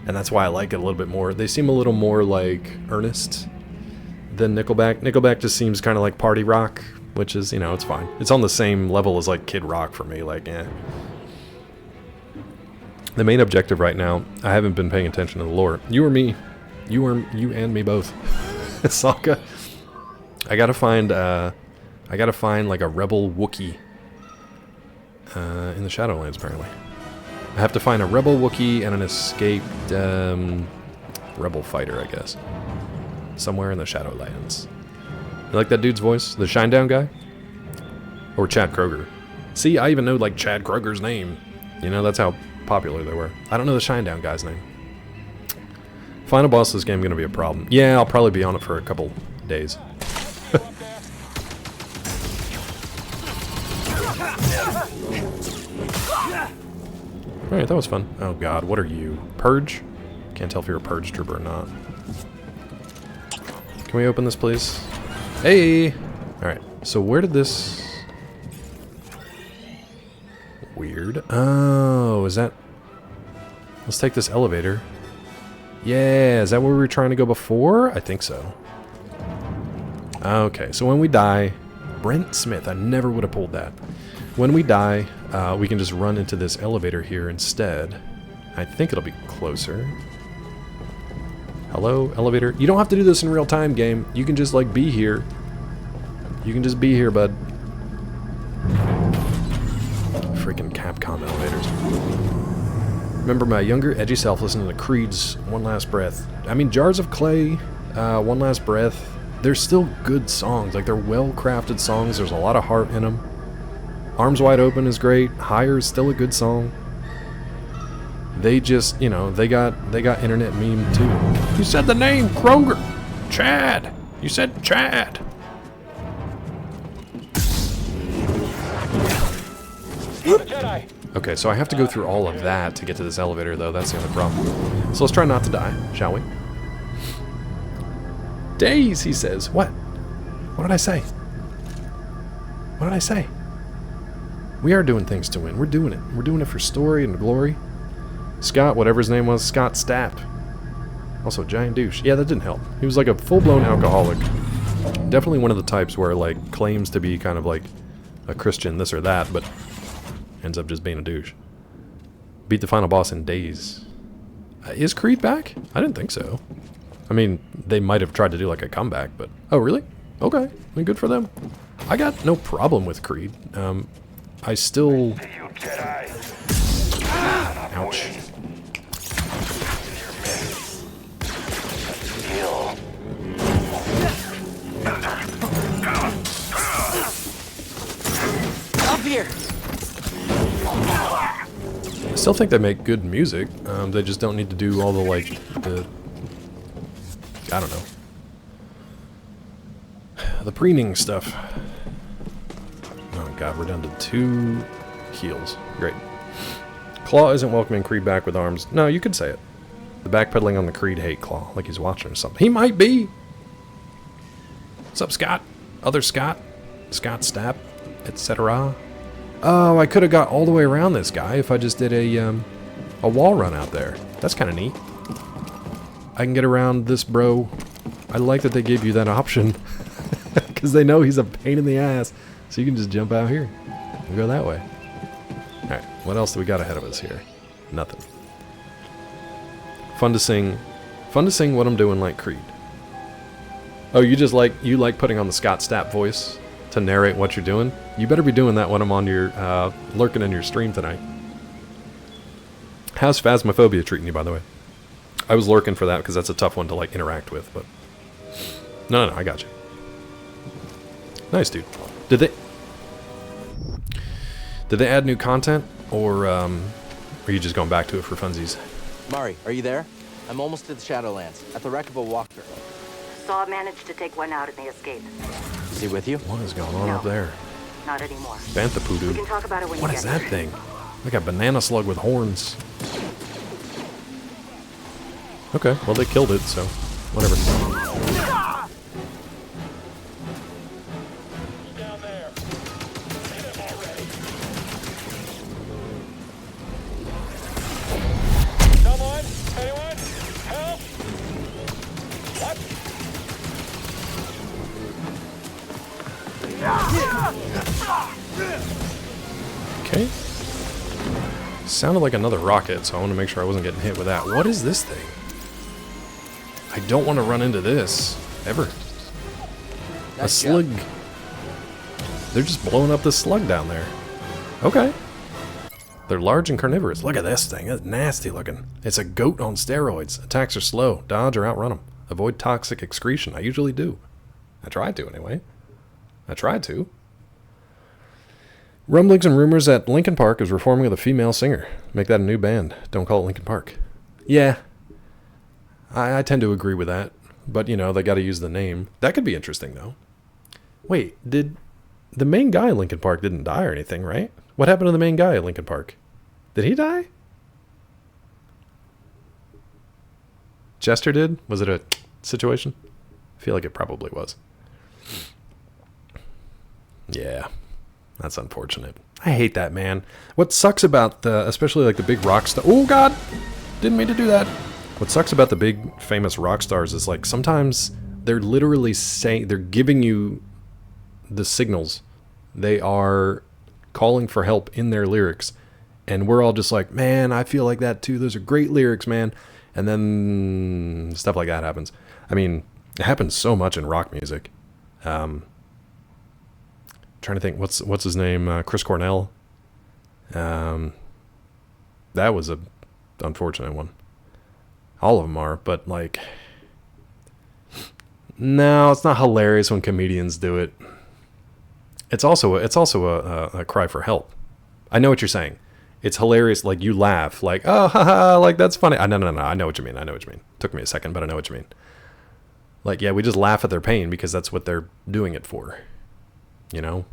And that's why I like it a little bit more. They seem a little more like earnest than Nickelback. Nickelback just seems kind of like party rock, which is, you know, it's fine. It's on the same level as like Kid Rock for me. Like, eh. The main objective right now, I haven't been paying attention to the lore. You or me. You and me both. Sokka. I gotta find like a rebel Wookiee in the Shadowlands, apparently. I have to find a rebel Wookiee and an escaped rebel fighter, I guess. Somewhere in the Shadowlands. You like that dude's voice? The Shinedown guy? Or Chad Kroger? See, I even know like Chad Kroger's name. You know, that's how popular they were. I don't know the Shinedown guy's name. Final boss of this game gonna be a problem. Yeah, I'll probably be on it for a couple days. Alright, that was fun. Oh god, what are you? Purge? Can't tell if you're a Purge trooper or not. Can we open this, please? Hey! Alright, so where did this... Weird. Oh, is that... Let's take this elevator. Yeah, is that where we were trying to go before? I think so. Okay, so when we die... Brent Smith, I never would have pulled that. When we die, we can just run into this elevator here instead. I think it'll be closer. Hello, elevator? You don't have to do this in real time, game. You can just, like, be here. You can just be here, bud. Freaking Capcom elevators. Remember my younger, edgy self listening to Creed's One Last Breath. I mean, Jars of Clay, One Last Breath, they're still good songs. Like, they're well-crafted songs. There's a lot of heart in them. Arms Wide Open is great. Higher is still a good song. They just, you know, they got internet meme too. You said the name, Kroger. Chad. You said Chad. Jedi. Okay, so I have to go through all of that to get to this elevator, though. That's the other problem. So let's try not to die, shall we? Days, he says. What? What did I say? What did I say? We are doing things to win. We're doing it. We're doing it for story and glory. Scott, whatever his name was, Scott Stapp. Also, giant douche. Yeah, that didn't help. He was like a full-blown alcoholic. Definitely one of the types where, like, claims to be kind of like a Christian, this or that, but ends up just being a douche. Beat the final boss in days. Is Creed back? I didn't think so. I mean, they might have tried to do like a comeback, but... Oh, really? Okay. I mean, good for them. I got no problem with Creed. I still... Ouch. Up here. I still think they make good music. They just don't need to do all the, like, the... I don't know. The preening stuff. Oh god, we're down to 2 heals. Great. Claw isn't welcoming Creed back with arms. No, you could say it. The backpedaling on the Creed hate Claw, like he's watching or something. He might be! What's up, Scott? Other Scott? Scott Stapp? Etc. Oh, I could have got all the way around this guy if I just did a wall run out there. That's kind of neat. I can get around this bro. I like that they gave you that option. Because they know he's a pain in the ass. So you can just jump out here and go that way. Alright, what else do we got ahead of us here? Nothing. Fun to sing. Fun to sing What I'm Doing like Creed. Oh, you like putting on the Scott Stapp voice to narrate what you're doing? You better be doing that when I'm on your, lurking in your stream tonight. How's Phasmophobia treating you, by the way? I was lurking for that because that's a tough one to, like, interact with, but... No, I got you. Nice, dude. Did they add new content, or are you just going back to it for funsies? Mari, are you there? I'm almost to the Shadowlands, at the wreck of a walker. Saw managed to take one out in the escape. Is he with you? What is going on up there? Not anymore. Bantha poodoo. We can talk about it when What you is get that thing? Like a banana slug with horns. Okay, well they killed it, so whatever. Okay. Sounded like another rocket, so I want to make sure I wasn't getting hit with that. What is this thing? I don't want to run into this. Ever. A slug. They're just blowing up this slug down there. Okay. They're large and carnivorous. Look at this thing. It's nasty looking. It's a goat on steroids. Attacks are slow. Dodge or outrun them. Avoid toxic excretion. I usually do. I tried to, anyway. I tried to. Rumblings and rumors that Linkin Park is reforming with a female singer. Make that a new band. Don't call it Linkin Park. Yeah. I tend to agree with that. But, you know, they got to use the name. That could be interesting, though. Wait, did... The main guy in Linkin Park didn't die or anything, right? What happened to the main guy at Linkin Park? Did he die? Chester did? Was it a situation? I feel like it probably was. Yeah. That's unfortunate. I hate that, man. What sucks about the, especially like the big rock star. Oh God, didn't mean to do that. What sucks about the big famous rock stars is like sometimes they're literally saying, they're giving you the signals. They are calling for help in their lyrics, and we're all just like, man, I feel like that too. Those are great lyrics, man. And then stuff like that happens. I mean, it happens so much in rock music. Trying to think, what's his name? Chris Cornell. That was a unfortunate one. All of them are, but like, no, it's not hilarious when comedians do it. It's also a cry for help. I know what you're saying. It's hilarious. Like you laugh, like oh haha, like that's funny. No. I know what you mean. Took me a second, but I know what you mean. Like yeah, we just laugh at their pain because that's what they're doing it for. You know,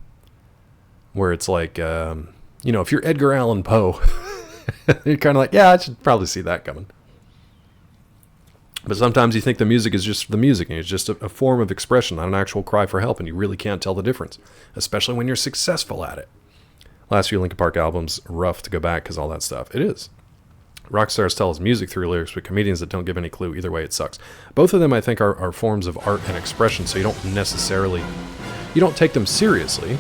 where it's like, you know, if you're Edgar Allan Poe, you're kind of like, yeah, I should probably see that coming. But sometimes you think the music is just the music, and it's just a form of expression, not an actual cry for help, and you really can't tell the difference, especially when you're successful at it. Last few Linkin Park albums, rough to go back because all that stuff. It is. Rock stars tell us music through lyrics, but comedians that don't give any clue, either way, it sucks. Both of them, I think, are forms of art and expression, so you don't necessarily... You don't take them seriously.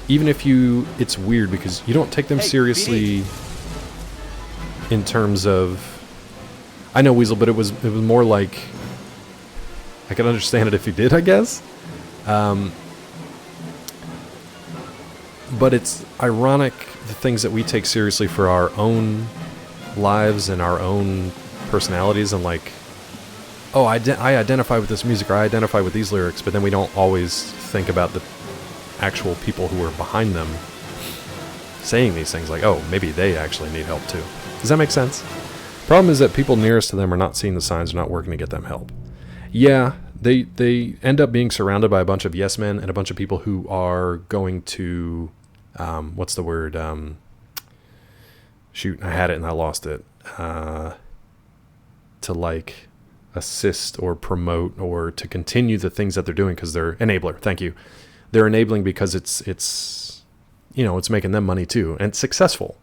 Even if you... It's weird because you don't take them seriously in terms of... I know Weasel, but it was more like... I could understand it if you did, I guess. But it's ironic, the things that we take seriously for our own lives and our own personalities, and like, oh, I identify with this music, or I identify with these lyrics, but then we don't always think about the actual people who are behind them saying these things, like, oh, maybe they actually need help too. Does that make sense? Problem is that people nearest to them are not seeing the signs, are not working to get them help. Yeah, they end up being surrounded by a bunch of yes men and a bunch of people who are going to, what's the word? Shoot, I had it and I lost it. To like assist or promote or to continue the things that they're doing because they're enabler. Thank you. They're enabling because it's you know, it's making them money too, and it's successful.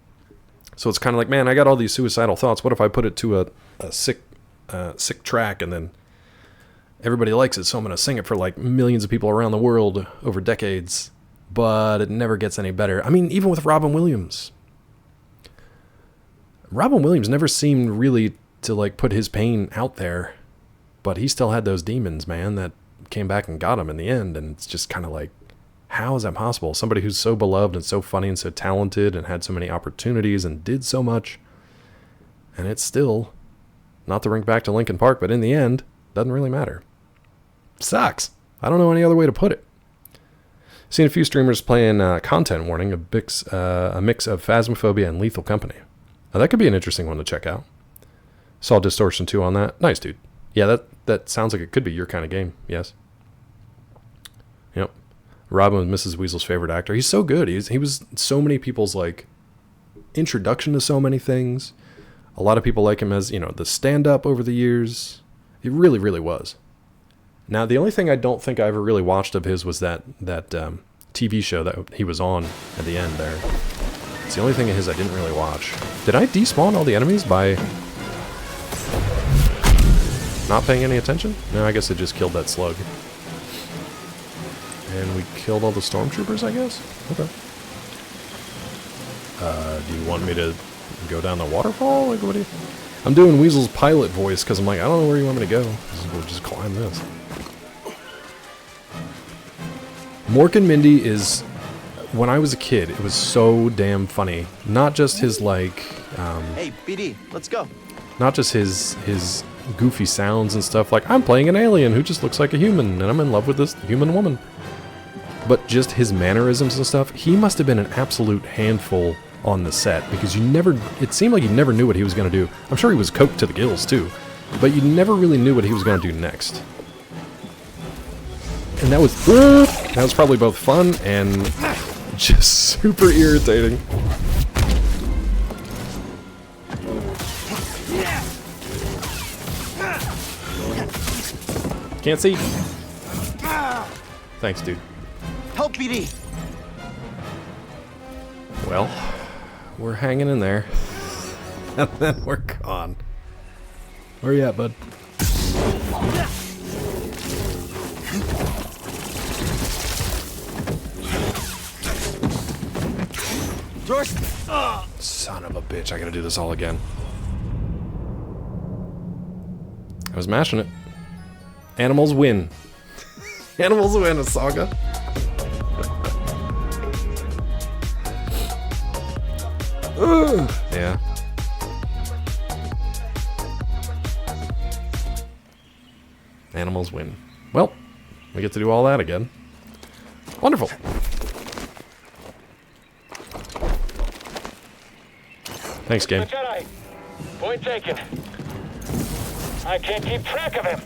So it's kind of like, man, I got all these suicidal thoughts. What if I put it to a sick track and then everybody likes it, so I'm going to sing it for like millions of people around the world over decades, but it never gets any better. I mean, even with Robin Williams. Robin Williams never seemed really to like put his pain out there, but he still had those demons, man, that came back and got him in the end. And it's just kind of like, how is that possible? Somebody who's so beloved and so funny and so talented and had so many opportunities and did so much, and it's still, not to bring back to Linkin Park, but in the end, doesn't really matter. Sucks. I don't know any other way to put it. Seen a few streamers playing Content Warning, a mix of Phasmophobia and Lethal Company. Now, that could be an interesting one to check out. Saw Distortion 2 on that. Nice, dude. Yeah, that sounds like it could be your kind of game. Yes. Yep. Robin was Mrs. Weasel's favorite actor. He's so good. He was so many people's like introduction to so many things. A lot of people like him as, you know, the stand-up over the years. He really, really was. Now, the only thing I don't think I ever really watched of his was that TV show that he was on at the end there. It's the only thing of his I didn't really watch. Did I despawn all the enemies by not paying any attention? No, I guess I just killed that slug. And we killed all the stormtroopers, I guess? Okay. Do you want me to go down the waterfall? Like, what do you... I'm doing Weasel's pilot voice because I'm like, I don't know where you want me to go. We'll just climb this. Mork and Mindy is... When I was a kid, it was so damn funny. Not just his, like... hey, BD, let's go. Not just his goofy sounds and stuff. Like, I'm playing an alien who just looks like a human, and I'm in love with this human woman. But just his mannerisms and stuff. He must have been an absolute handful on the set, because you never... It seemed like you never knew what he was going to do. I'm sure he was coked to the gills, too. But you never really knew what he was going to do next. And that was probably both fun and just super irritating. Can't see. Thanks, dude. Help, BD. Well, we're hanging in there. And then we're gone. Where you at, bud? Son of a bitch, I gotta do this all again. I was mashing it. Animals win. Animals win a saga. Yeah. Animals win. Well, we get to do all that again. Wonderful. Thanks, game. Jedi. Point taken. I can't keep track of him.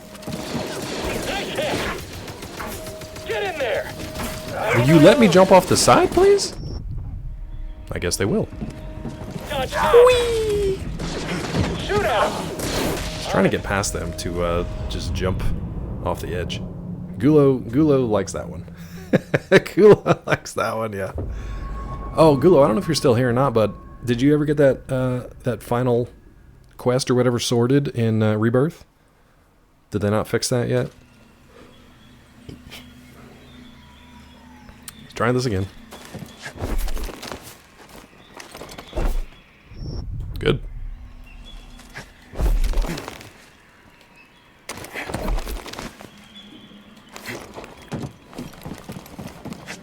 Nice hit. Get in there. Will you let me jump off the side, please? I guess they will. Whee! Shoot at him. Just trying to get past them to just jump off the edge. Gulo likes that one. Gulo likes that one, yeah. Oh, Gulo, I don't know if you're still here or not, but did you ever get that final quest or whatever sorted in Rebirth? Did they not fix that yet? Let's try this again. Good.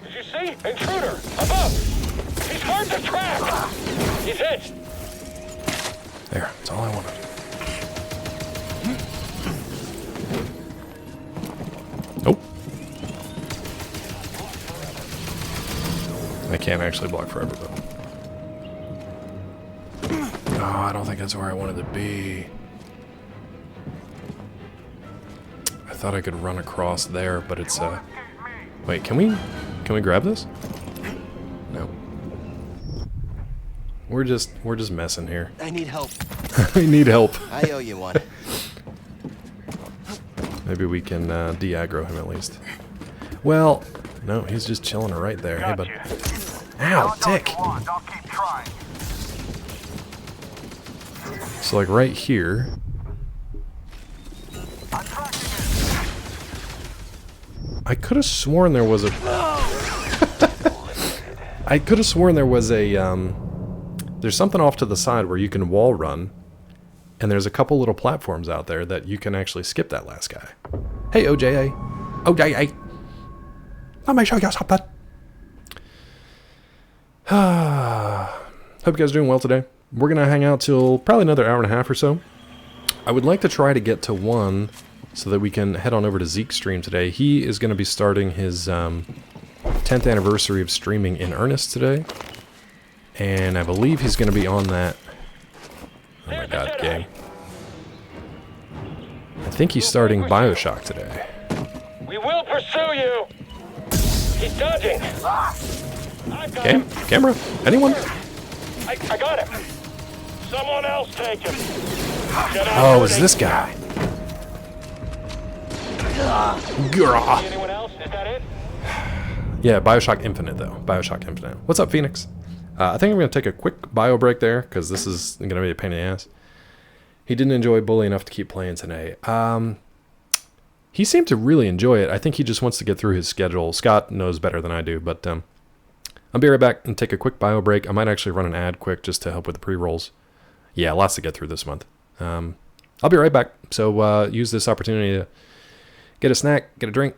Did you see? Intruder! Above! He's hard to track! He's hit! There, that's all I wanted. Nope. I can't actually block forever, though. Oh, I don't think that's where I wanted to be. I thought I could run across there, but it's wait, can we grab this? No. We're just messing here. I need help. I need help. I owe you one. Maybe we can de-aggro him at least. Well, no, he's just chilling right there. Hey, bud. Ow, dick! So, like, right here... I could have sworn there was a... I could have sworn there was a, there's something off to the side where you can wall run, and there's a couple little platforms out there that you can actually skip that last guy. Hey, OJA. OJA. Let me show you something. Hope you guys are doing well today. We're going to hang out till probably another hour and a half or so. I would like to try to get to one so that we can head on over to Zeke's stream today. He is going to be starting his 10th anniversary of streaming in earnest today. And I believe he's going to be on that. Oh my god, game. I think he's starting Bioshock today. We will pursue you. He's dodging. Camera? Anyone? I got him. Someone else take him. Oh, it's this guy. Grah. Anyone else? Is that it? Yeah, Bioshock Infinite, though. Bioshock Infinite. What's up, Phoenix? I think I'm going to take a quick bio break there, because this is going to be a pain in the ass. He didn't enjoy Bully enough to keep playing today. He seemed to really enjoy it. I think he just wants to get through his schedule. Scott knows better than I do, but I'll be right back and take a quick bio break. I might actually run an ad quick just to help with the pre-rolls. Yeah, lots to get through this month. I'll be right back, so use this opportunity to get a snack, get a drink,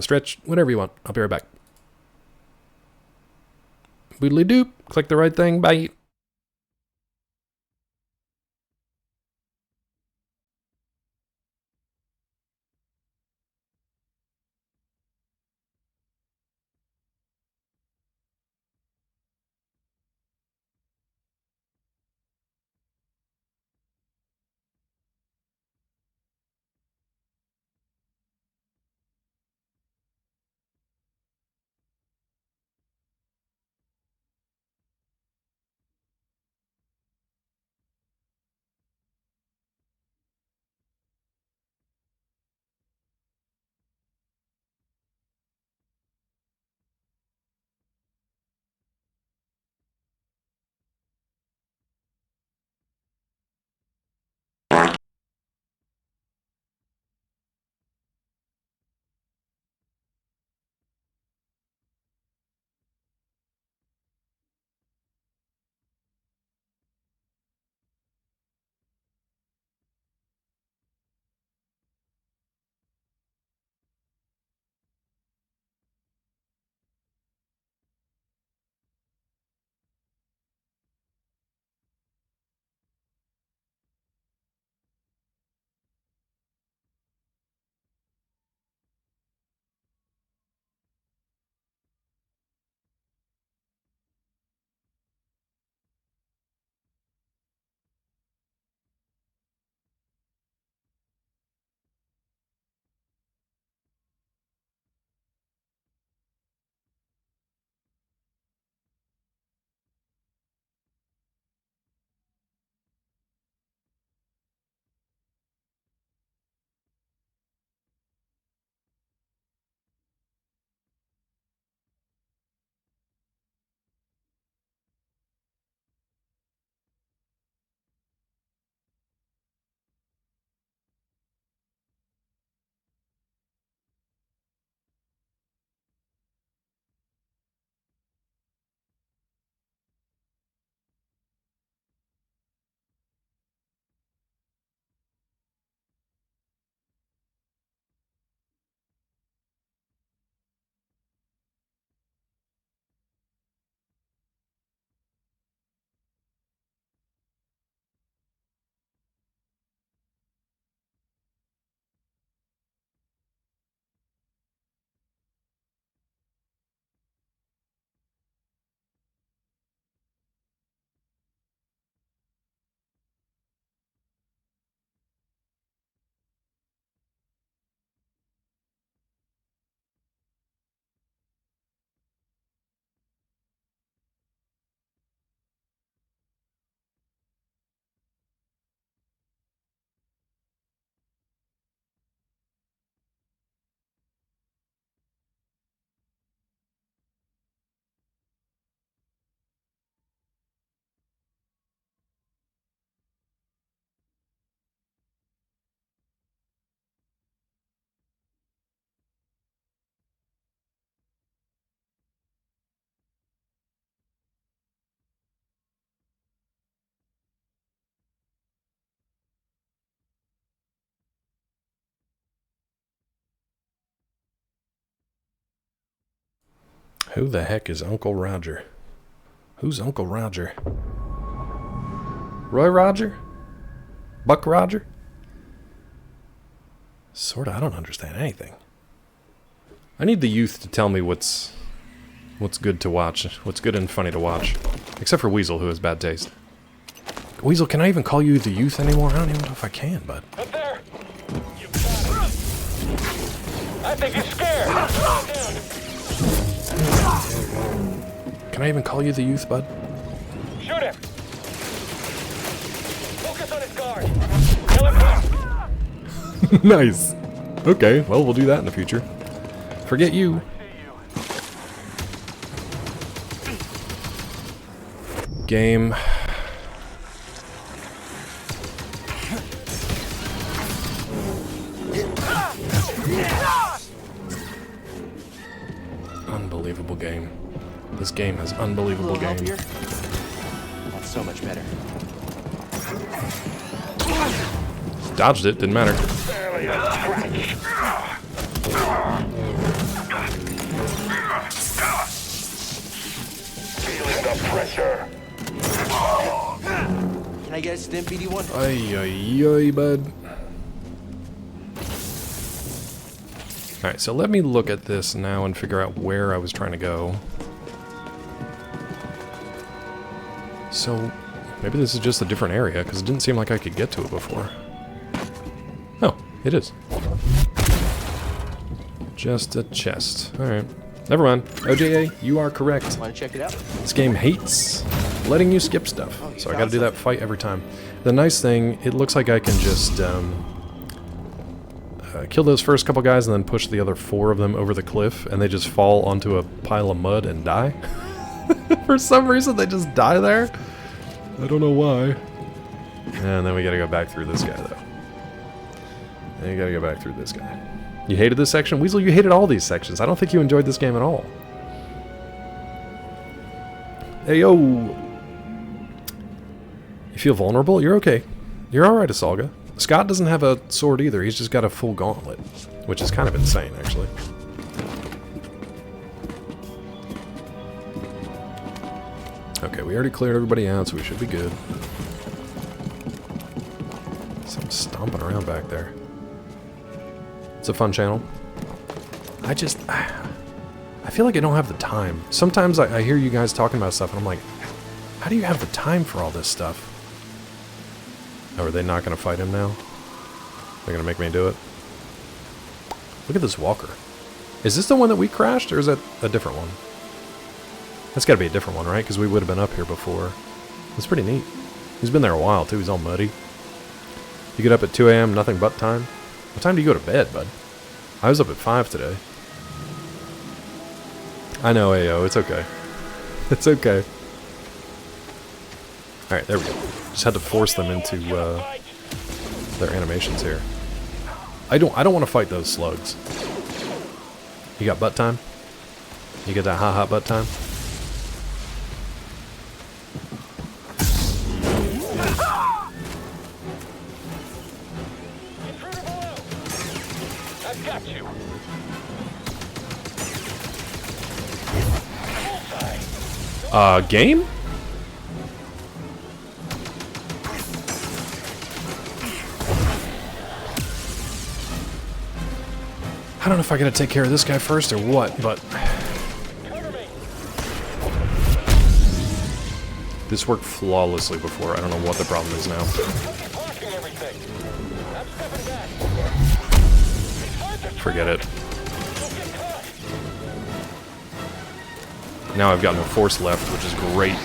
stretch, whatever you want. I'll be right back. Boodly doop. Click the right thing. Bye. Who the heck is Uncle Roger? Who's Uncle Roger? Roy Roger? Buck Roger? Sorta, I don't understand anything. I need the youth to tell me what's good to watch, what's good and funny to watch. Except for Weasel, who has bad taste. Weasel, can I even call you the youth anymore? I don't even know if I can, bud. Up there! You got it. I think he's scared! Can I even call you the youth, bud? Shoot him! Focus on his guard! Kill him quick! Nice. Okay, well, we'll do that in the future. Forget you. Game. Unbelievable game. This game has unbelievable game. Here? That's so much better. Dodged it, didn't matter. Barely a scratch. Feeling the pressure. Can I get a stim, BD1? Ay, ay, ay, bud. Alright, so let me look at this now and figure out where I was trying to go. So, maybe this is just a different area, because it didn't seem like I could get to it before. Oh, it is. Just a chest. Alright. Never mind. OJA, you are correct. Want to check it out? This game hates letting you skip stuff, so I gotta do that fight every time. The nice thing, it looks like I can just kill those first couple guys and then push the other 4 of them over the cliff, and they just fall onto a pile of mud and die. For some reason, they just die there. I don't know why. And then we gotta go back through this guy, though. And you gotta go back through this guy. You hated this section? Weasel, you hated all these sections. I don't think you enjoyed this game at all. Hey, yo! You feel vulnerable? You're okay. You're alright, Asalga. Scott doesn't have a sword either. He's just got a full gauntlet. Which is kind of insane, actually. Okay, we already cleared everybody out, so we should be good. Something's stomping around back there. It's a fun channel. I feel like I don't have the time. Sometimes I hear you guys talking about stuff, and I'm like, how do you have the time for all this stuff? Oh, are they not going to fight him now? They're going to make me do it? Look at this walker. Is this the one that we crashed, or is that a different one? That's got to be a different one, right? Because we would have been up here before. That's pretty neat. He's been there a while, too. He's all muddy. You get up at 2 a.m., nothing but time? What time do you go to bed, bud? I was up at 5 today. I know, Ayo. It's okay. It's okay. Alright, there we go. Just had to force them into their animations here. I don't want to fight those slugs. You got butt time? You get that ha-ha butt time? I've got you. Game? I don't know if I gotta take care of this guy first or what, but... This worked flawlessly before. I don't know what the problem is now. Forget it. Now I've got no force left, which is great.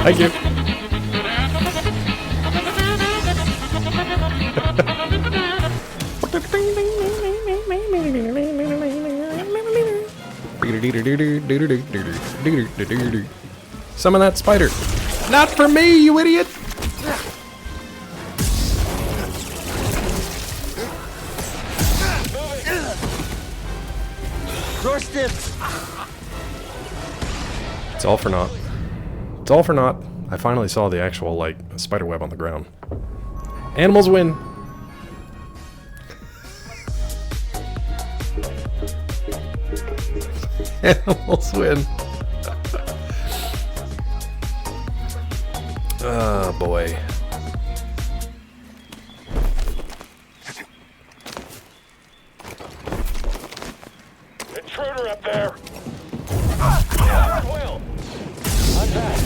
Thank you. Summon that spider. Not for me, you idiot! Doorstep. It's all for naught. It's all for naught. I finally saw the actual, like, spider web on the ground. Animals win! Animals win. Oh boy. Intruder up there. Hard will. Attack.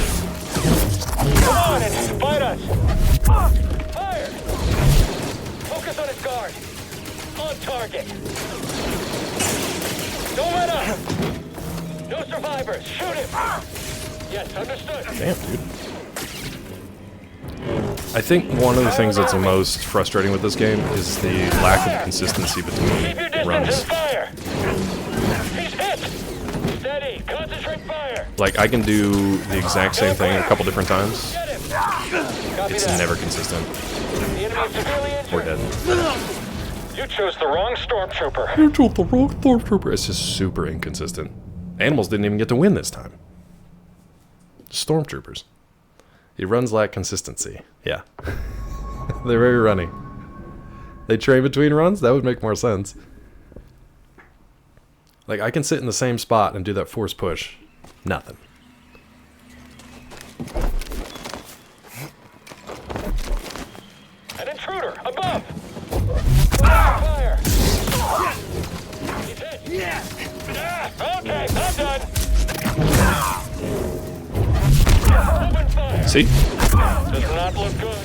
Come on and fight us. Fire. Focus on his guard. On target. Don't let up. No survivors. Shoot him. Yes, understood. Damn, dude. I think one of the things that's most frustrating with this game is the lack of consistency between runs. Fire. He's hit. Steady. Concentrate fire. Like, I can do the exact same thing a couple different times. It's never consistent. We're dead. You chose the wrong stormtrooper. You chose the wrong stormtrooper. It's just super inconsistent. Animals didn't even get to win this time. Stormtroopers. He runs lack consistency. Yeah. They're very runny. They train between runs? That would make more sense. Like, I can sit in the same spot and do that force push. Nothing. An intruder above. Fire. He's hit. Yeah. Okay, I'm done. Open fire. See? Does not look good.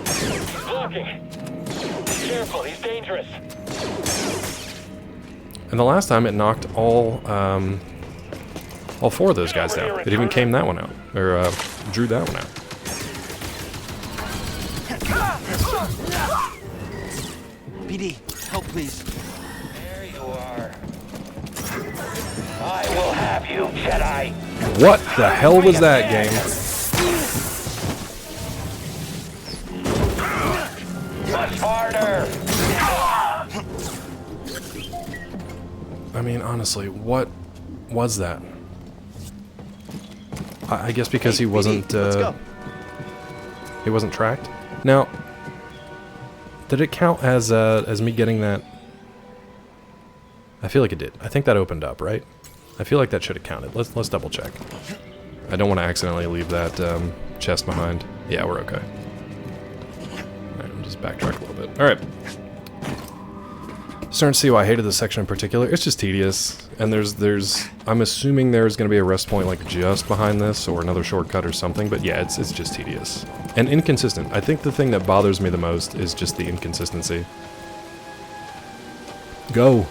He's blocking. Careful, he's dangerous. And the last time it knocked all four of those guys down. It even came that one out. Or drew that one out. BD, help please. There you are. I will have you, Jedi. What the hell was that, game? Much harder. I mean, honestly, what was that? I guess because he wasn't he wasn't tracked. Now, did it count as me getting that? I feel like it did. I think that opened up, right? I feel like that should have counted. Let's double check. I don't want to accidentally leave that chest behind. Yeah, we're okay. Alright, I'll just backtrack a little bit. Alright. Starting to see why I hated this section in particular. It's just tedious. And there's I'm assuming there's going to be a rest point like just behind this or another shortcut or something, but yeah, it's just tedious. And inconsistent. I think the thing that bothers me the most is just the inconsistency. Go.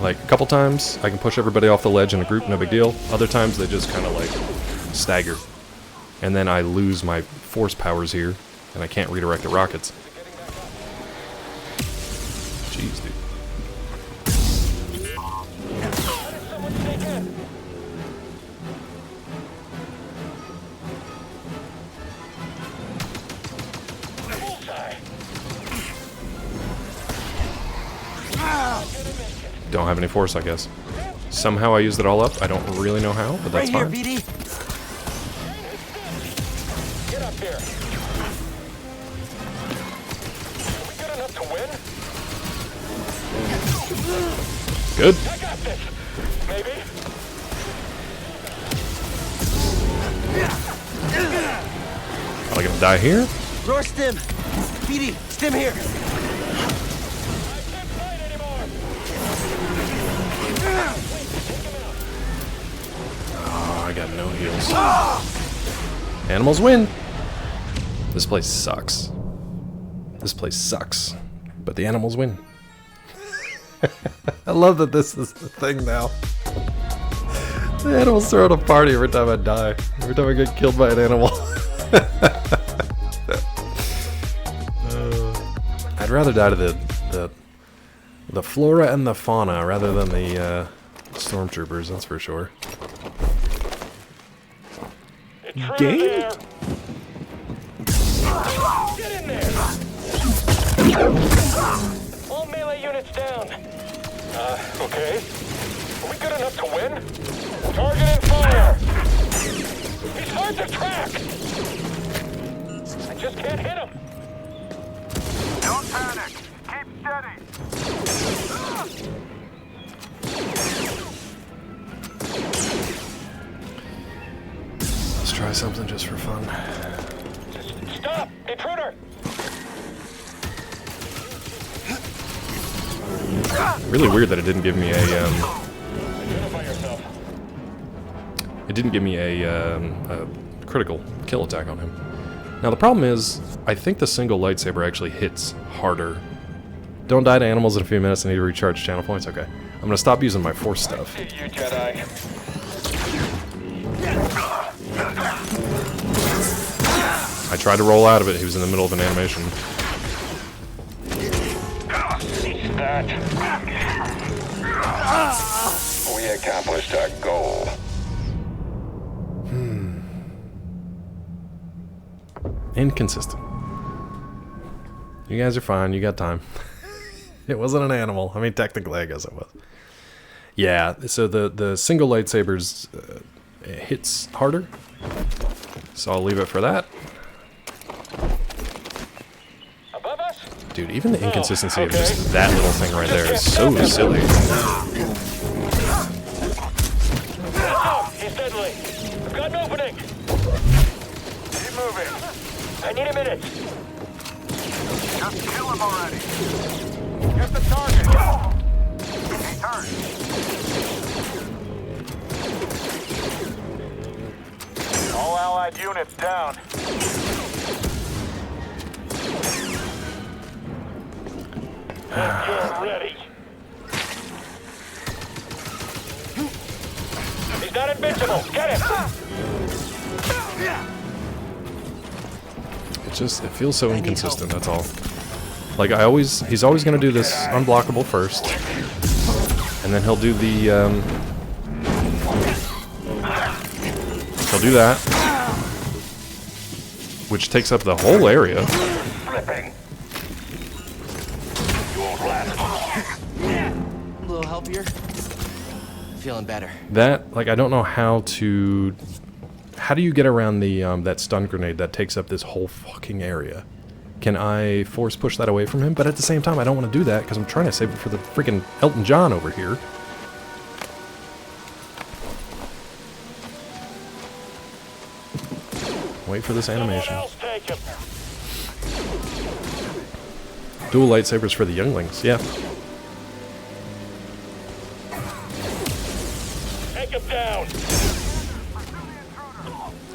Like, a couple times, I can push everybody off the ledge in a group, no big deal. Other times, they just kind of, like, stagger. And then I lose my force powers here, and I can't redirect the rockets. Jeez, dude. Don't have any force, I guess. Somehow I used it all up. I don't really know how, but that's fine. Right here, BD. Get up here. Are we good enough to win? Good. I got this. Maybe. Am I gonna die here? Roar stim. BD, stim here. Oh, I got no heals. Animals win. This place sucks. This place sucks. But the animals win. I love that this is the thing now. The animals throw out a party every time I die. Every time I get killed by an animal. I'd rather die to the flora and the fauna rather than the stormtroopers, that's for sure. Game? Get in there. All melee units down. Okay. Are we good enough to win? Target and fire. He's hard to track. I just can't hit him. Let's try something just for fun. Stop! Intruder! Really weird that it didn't give me a Identify yourself. it didn't give me a critical kill attack on him. Now the problem is, I think the single lightsaber actually hits harder. Don't die to animals in a few minutes. I need to recharge channel points. Okay, I'm gonna stop using my force stuff. You Jedi. I tried to roll out of it. He was in the middle of an animation. That. We accomplished our goal. Inconsistent. You guys are fine. You got time. It wasn't an animal. I mean, technically, I guess it was. Yeah, so the single lightsabers hits harder. So I'll leave it for that. Above us? Dude, even the inconsistency of just that little thing right there is so silly. He's deadly. I've got an opening. Keep moving. I need a minute. Just kill him already. Get the target. He turned. All allied units down. Get ready. He's not invincible. Get him. It feels so inconsistent, that's all. Like, he's always gonna do this unblockable first. And then he'll do the, he'll do that. Which takes up the whole area. Flipping. You won't last. A little help here? Feeling better. That, like, I don't know how to... How do you get around the, that stun grenade that takes up this whole fucking area? Can I force push that away from him? But at the same time, I don't want to do that because I'm trying to save it for the freaking Elton John over here. Wait for this animation. Dual lightsabers for the younglings, yeah. Take him down.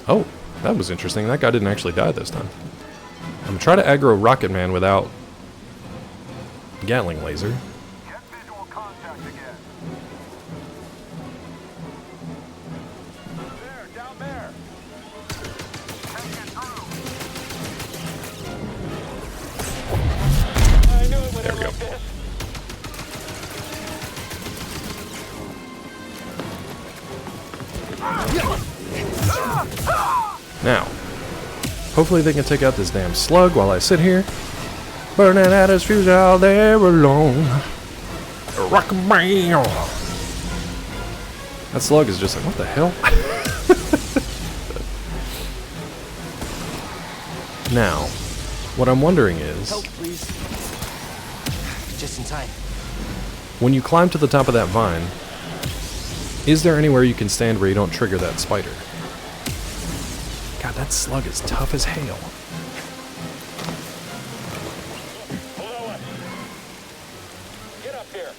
Oh, that was interesting. That guy didn't actually die this time. I'm gonna try to aggro Rocket Man without Gatling laser. Get visual contact again. There, down there. Take it through. I knew it would end like this. Now, hopefully they can take out this damn slug while I sit here, burning at his fuse out there alone. Rock and bam. That slug is just like, what the hell? Now, what I'm wondering is, Help, please. Just in time. when you climb to the top of that vine, is there anywhere you can stand where you don't trigger that spider? God, that slug is tough as hail. Below us. Get up here.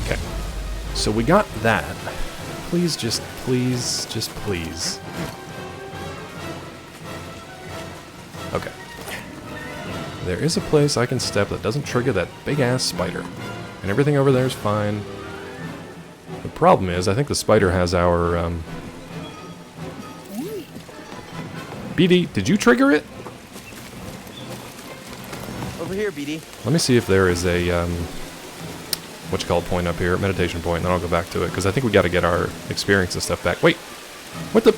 Okay, so we got that. Please, just please. Okay. There is a place I can step that doesn't trigger that big-ass spider. And everything over there is fine. The problem is, I think the spider has our, BD, did you trigger it? Over here, BD. Let me see if there is a, point up here, meditation point, and then I'll go back to it, because I think we got to get our experience and stuff back. Wait, what the?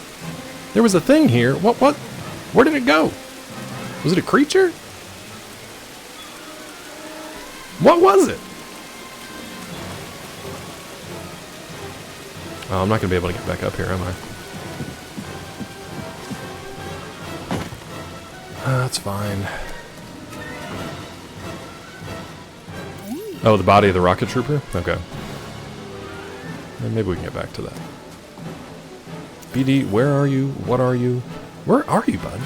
There was a thing here. What? Where did it go? Was it a creature? What was it? Oh, I'm not going to be able to get back up here, am I? That's fine. Oh, the body of the rocket trooper? Okay. And maybe we can get back to that. BD, where are you? What are you? Where are you, bud?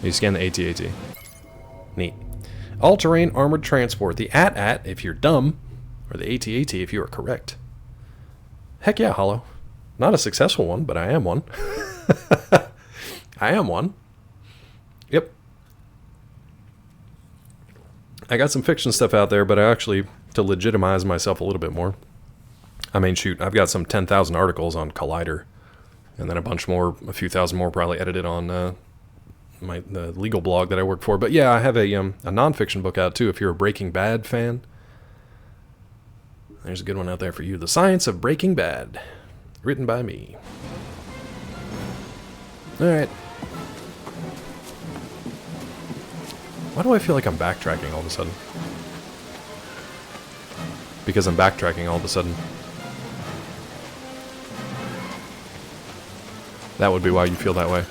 You scan the AT-AT. Neat. All-terrain armored transport. The AT-AT if you're dumb, or the AT-AT if you are correct. Heck yeah, Hollow. Not a successful one, but I am one. I am one. Yep. I got some fiction stuff out there, but I actually, to legitimize myself a little bit more, I mean, shoot, I've got some 10,000 articles on Collider, and then a bunch more, a few thousand more probably edited on the legal blog that I work for. But yeah, I have a nonfiction book out too, if you're a Breaking Bad fan. There's a good one out there for you. The Science of Breaking Bad, written by me. Alright. Why do I feel like I'm backtracking all of a sudden? Because I'm backtracking all of a sudden. That would be why you feel that way.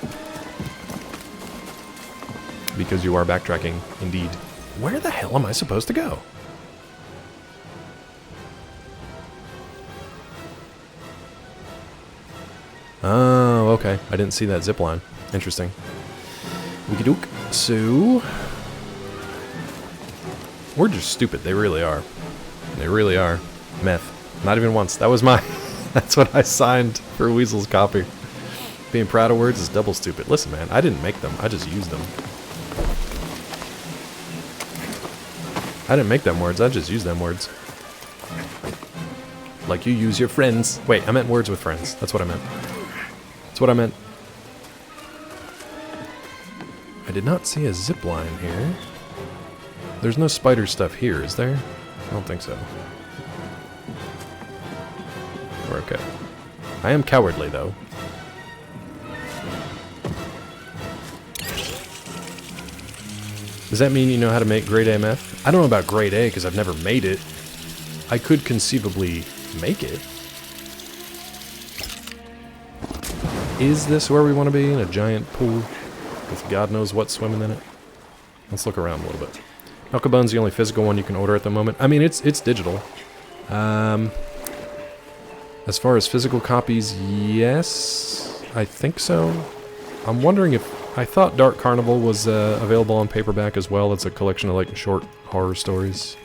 Because you are backtracking, indeed. Where the hell am I supposed to go? Oh, okay. I didn't see that zip line. Interesting. Wiki-dook. So... we're just stupid. They really are. They really are. Meth. Not even once. That was my... that's what I signed for Weasel's copy. Being proud of words is double stupid. Listen, man. I didn't make them. I just used them. I didn't make them words. I just used them words. Like you use your friends. Wait, I meant words with friends. That's what I meant. That's what I meant. I did not see a zip line here. There's no spider stuff here, is there? I don't think so. We're okay. I am cowardly, though. Does that mean you know how to make grade A meth? I don't know about grade A because I've never made it. I could conceivably make it. Is this where we want to be? In a giant pool with God knows what swimming in it? Let's look around a little bit. Knucklebuns the only physical one you can order at the moment. I mean, it's digital. As far as physical copies, yes, I think so. I'm wondering if... I thought Dark Carnival was available on paperback as well. It's a collection of like short horror stories.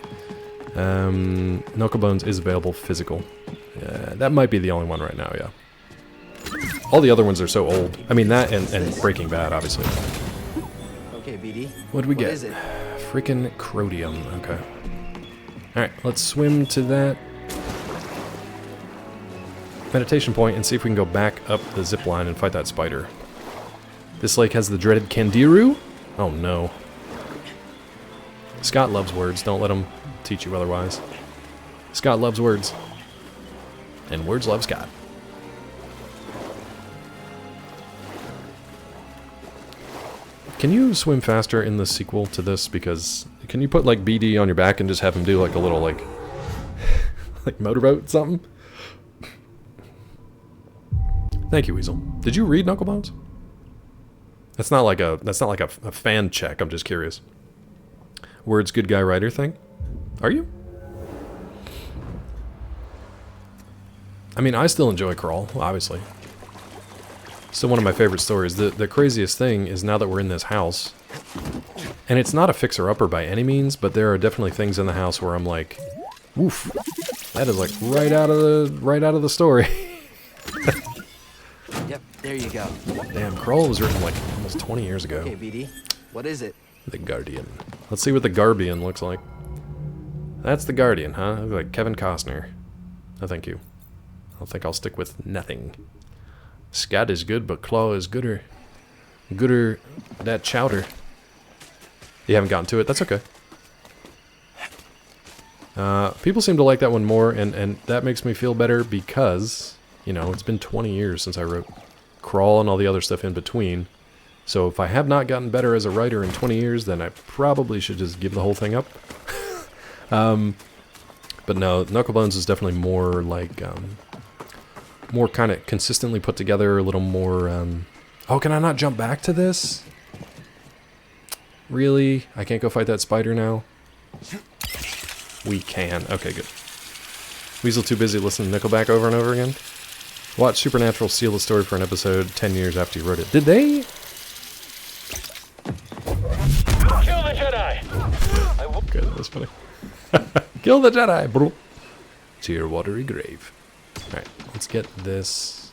Knucklebones is available physical. That might be the only one right now, yeah. All the other ones are so old. I mean, that and Breaking Bad, obviously. Okay, BD. What'd we get? What is it? Freaking Crodium. Okay. Alright, let's swim to that meditation point and see if we can go back up the zip line and fight that spider. This lake has the dreaded Kandiru? Oh no. Scott loves words. Don't let him teach you otherwise. Scott loves words. And words love Scott. Can you swim faster in the sequel to this? Because can you put like BD on your back and just have him do like a little like like motorboat something? Thank you, Weasel. Did you read Knucklebones? That's not like a fan check. I'm just curious. Words good guy writer thing? Are you? I mean, I still enjoy Crawl, obviously. Still one of my favorite stories. The craziest thing is now that we're in this house, and it's not a fixer-upper by any means, but there are definitely things in the house where I'm like, woof, that is like right out of the story. Yep, there you go. Damn, Crawl was written like almost 20 years ago. Okay, BD. What is it? The Guardian. Let's see what the Garbian looks like. That's the Guardian, huh? Looks like Kevin Costner. No, thank you. I think I'll stick with nothing. Scott is good, but Claw is gooder. Gooder that chowder. You haven't gotten to it? That's okay. People seem to like that one more, and that makes me feel better because, you know, it's been 20 years since I wrote Crawl and all the other stuff in between. So if I have not gotten better as a writer in 20 years, then I probably should just give the whole thing up. But no, Knucklebones is definitely more like, more kind of consistently put together, a little more, oh, can I not jump back to this? Really? I can't go fight that spider now? We can. Okay, good. Weasel too busy listening to Nickelback over and over again? Watch Supernatural seal the story for an episode 10 years after you wrote it. Did they? Kill the Jedi! Good, that was funny. Kill the Jedi, bro. To your watery grave. Alright, let's get this.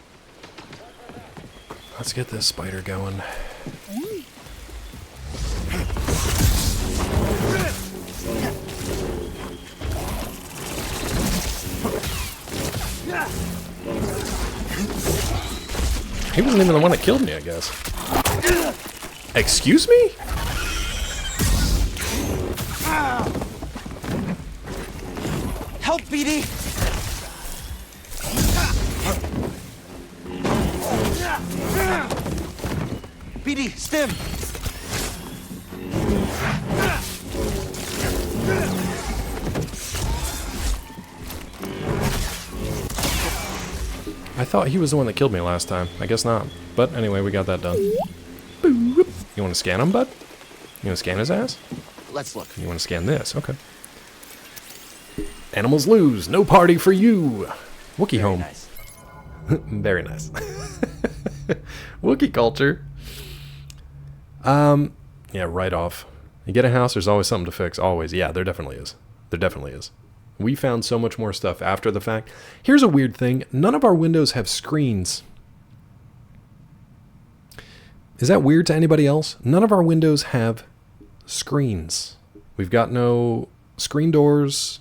Let's get this spider going. He wasn't even the one that killed me, I guess. Excuse me? Help, BD! BD, stim! I thought he was the one that killed me last time. I guess not. But anyway, we got that done. You want to scan him, bud? You want to scan his ass? Let's look. You want to scan this? Okay. Animals lose. No party for you. Wookiee home. Nice. Very nice. Wookiee culture. Yeah, right off. You get a house, there's always something to fix. Always. Yeah, there definitely is. There definitely is. We found so much more stuff after the fact. Here's a weird thing. None of our windows have screens. Is that weird to anybody else? None of our windows have screens. We've got no screen doors.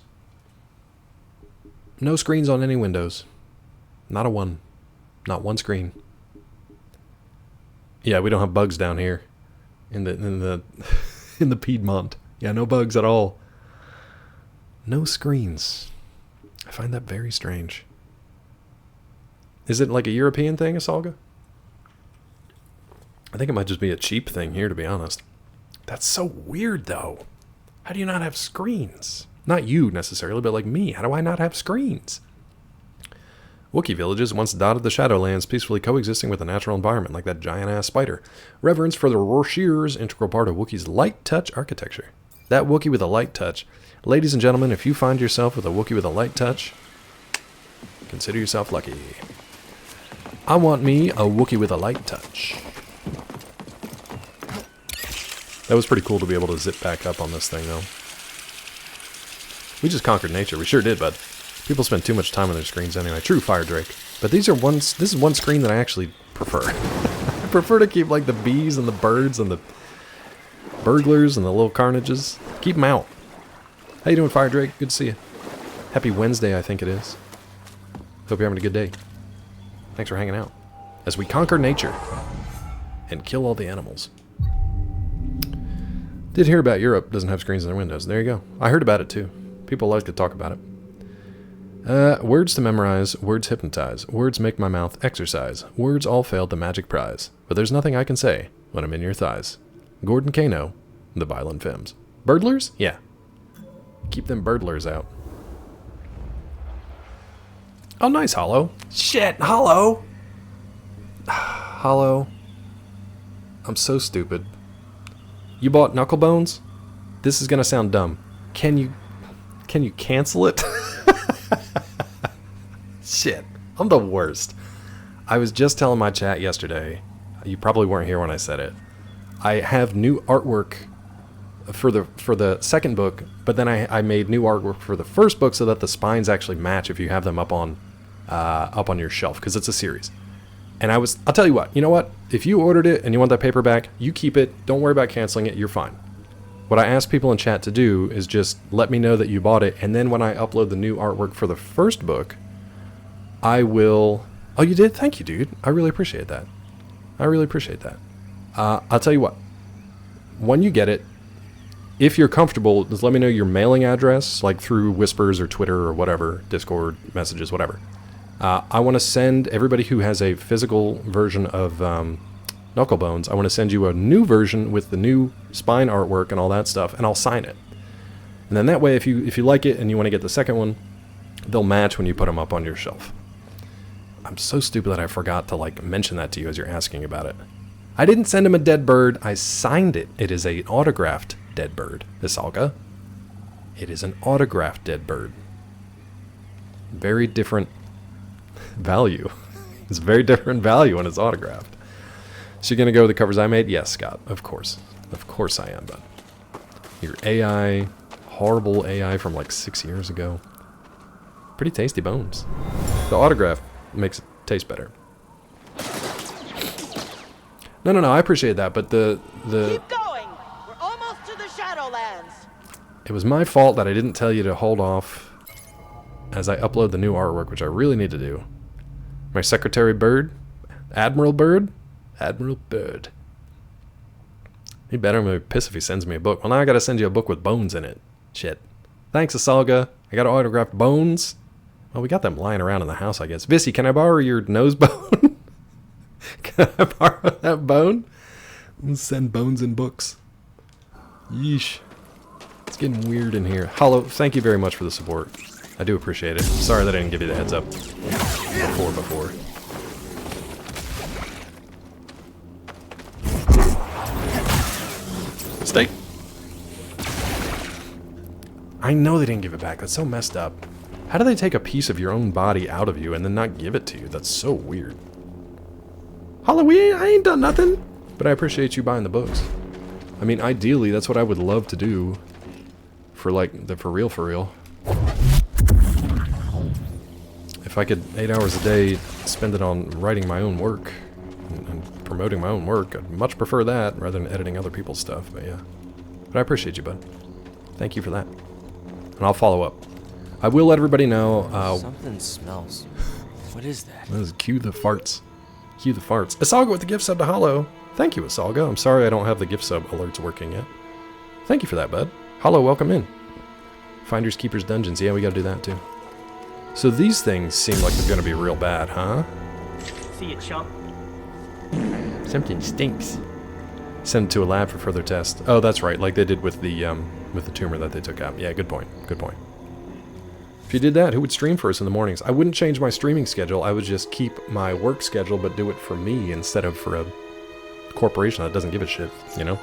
No screens on any windows. Not a one. Not one screen. Yeah, we don't have bugs down here in the in the Piedmont. Yeah, no bugs at all. No screens. I find that very strange. Is it like a European thing, Asalga? I think it might just be a cheap thing here, to be honest. That's so weird, though. How do you not have screens? Not you, necessarily, but like me. How do I not have screens? Wookiee villages once dotted the Shadowlands, peacefully coexisting with the natural environment, like that giant-ass spider. Reverence for the Roshir's integral part of Wookiee's light touch architecture. That Wookiee with a light touch. Ladies and gentlemen, if you find yourself with a Wookiee with a light touch, consider yourself lucky. I want me a Wookiee with a light touch. That was pretty cool to be able to zip back up on this thing, though. We just conquered nature. We sure did, bud. People spend too much time on their screens anyway. True, Fire Drake. But this is one screen that I actually prefer. I prefer to keep, like, the bees and the birds and the burglars and the little carnages. Keep them out. How you doing, Fire Drake? Good to see you. Happy Wednesday, I think it is. Hope you're having a good day. Thanks for hanging out. As we conquer nature and kill all the animals. Did hear about Europe doesn't have screens in their windows. There you go. I heard about it too. People like to talk about it. Words to memorize, words hypnotize, words make my mouth exercise, words all failed the magic prize, but there's nothing I can say when I'm in your thighs. Gordon Kano, the Violent Femmes. Birdlers? Yeah. Keep them birdlers out. Oh, nice, Hollow. Shit, Hollow! Hollow. I'm so stupid. You bought Knucklebones? This is gonna sound dumb. Can you cancel it? Shit, I'm the worst. I was just telling my chat yesterday, you probably weren't here when I said it. I have new artwork for the second book, but then I made new artwork for the first book so that the spines actually match if you have them up on your shelf, because it's a series. And I'll tell you what, you know what? If you ordered it and you want that paperback, you keep it. Don't worry about canceling it. You're fine. What I ask people in chat to do is just let me know that you bought it, and then when I upload the new artwork for the first book, I will... Oh, you did? Thank you, dude. I really appreciate that. I really appreciate that. I'll tell you what. When you get it, if you're comfortable, just let me know your mailing address, like through Whispers or Twitter or whatever, Discord messages, whatever. I want to send everybody who has a physical version of Knucklebones, I want to send you a new version with the new spine artwork and all that stuff, and I'll sign it. And then that way, if you like it and you want to get the second one, they'll match when you put them up on your shelf. I'm so stupid that I forgot to like mention that to you as you're asking about it. I didn't send him a dead bird. I signed it. It is an autographed dead bird, Isalga. It is an autographed dead bird. Very different value. It's very different value when it's autographed. So you're going to go with the covers I made? Yes, Scott. Of course. Of course I am, bud. Your AI, horrible AI from like 6 years ago. Pretty tasty bones. The autograph makes it taste better. No, I appreciate that, but the Keep going. We're almost to the Shadowlands. it was my fault that I didn't tell you to hold off as I upload the new artwork, which I really need to do. My Secretary Bird, Admiral Bird. He better be pissed if he sends me a book. Well, now I gotta send you a book with bones in it. Shit. Thanks, Asalga. I got autographed bones. Well, we got them lying around in the house, I guess. Vissy, can I borrow your nose bone? Can I borrow that bone? Let's send bones in books. Yeesh. It's getting weird in here. Hollow, thank you very much for the support. I do appreciate it. Sorry that I didn't give you the heads up before. Steak. I know they didn't give it back. That's so messed up. How do they take a piece of your own body out of you and then not give it to you? That's so weird. Halloween, I ain't done nothing. But I appreciate you buying the books. I mean, ideally, that's what I would love to do for like the for real. If I could 8 hours a day spend it on writing my own work and promoting my own work, I'd much prefer that rather than editing other people's stuff. But yeah, but I appreciate you, bud. Thank you for that. And I'll follow up. I will let everybody know. Something smells. What is that? That is cue the farts. Cue the farts. Asalga with the gift sub to Hollow. Thank you, Asalga. I'm sorry I don't have the gift sub alerts working yet. Thank you for that, bud. Hollow, welcome in. Finders Keepers Dungeons. Yeah, we gotta do that too. So these things seem like they're gonna be real bad, huh? See you, chump. Something stinks. Send it to a lab for further test. Oh, that's right, like they did with the tumor that they took out. Yeah, good point. Good point. If you did that, who would stream for us in the mornings? I wouldn't change my streaming schedule. I would just keep my work schedule, but do it for me instead of for a corporation that doesn't give a shit, you know?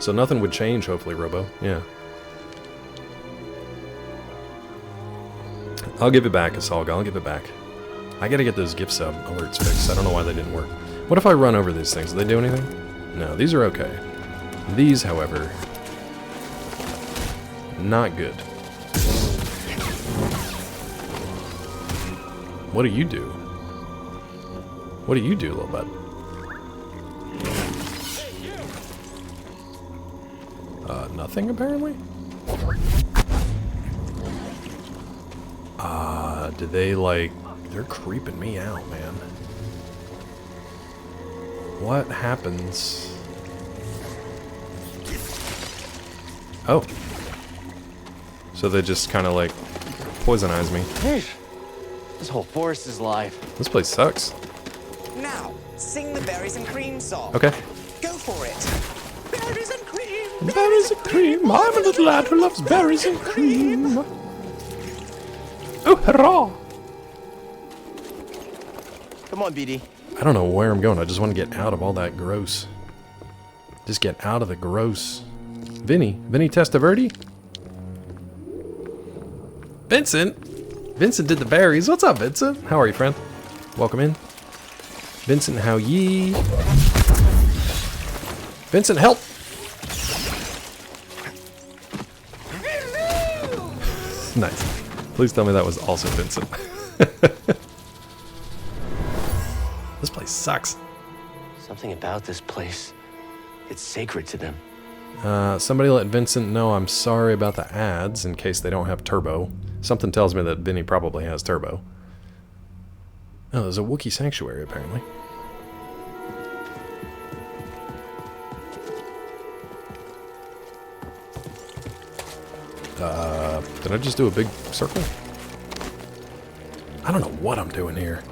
So nothing would change, hopefully, Robo. Yeah. I'll give it back, Asalga. I'll give it back. I gotta get those gift sub alerts fixed. I don't know why they didn't work. What if I run over these things? Do they do anything? No, these are okay. These, however, not good. What do you do? What do you do, little bud? Nothing, apparently? Did they, like... They're creeping me out, man. What happens? Oh. So they just kind of, like, poisonize me. Hey, this whole forest is alive. This place sucks. Now, sing the berries and cream song. Okay. Go for it. Berries and cream. Berries and cream. I'm a little lad who loves berries and cream. Oh, hurrah! Come on, BD. I don't know where I'm going. I just want to get out of all that gross. Just get out of the gross. Vinny Testaverde? Vincent did the berries. What's up, Vincent? How are you, friend? Welcome in. Vincent, how ye? Vincent, help! Nice. Please tell me that was also Vincent. This place sucks. Something about this place. It's sacred to them. Somebody let Vincent know I'm sorry about the ads in case they don't have turbo. Something tells me that Vinny probably has turbo. Oh, there's a Wookiee sanctuary, apparently. Did I just do a big circle? I don't know what I'm doing here.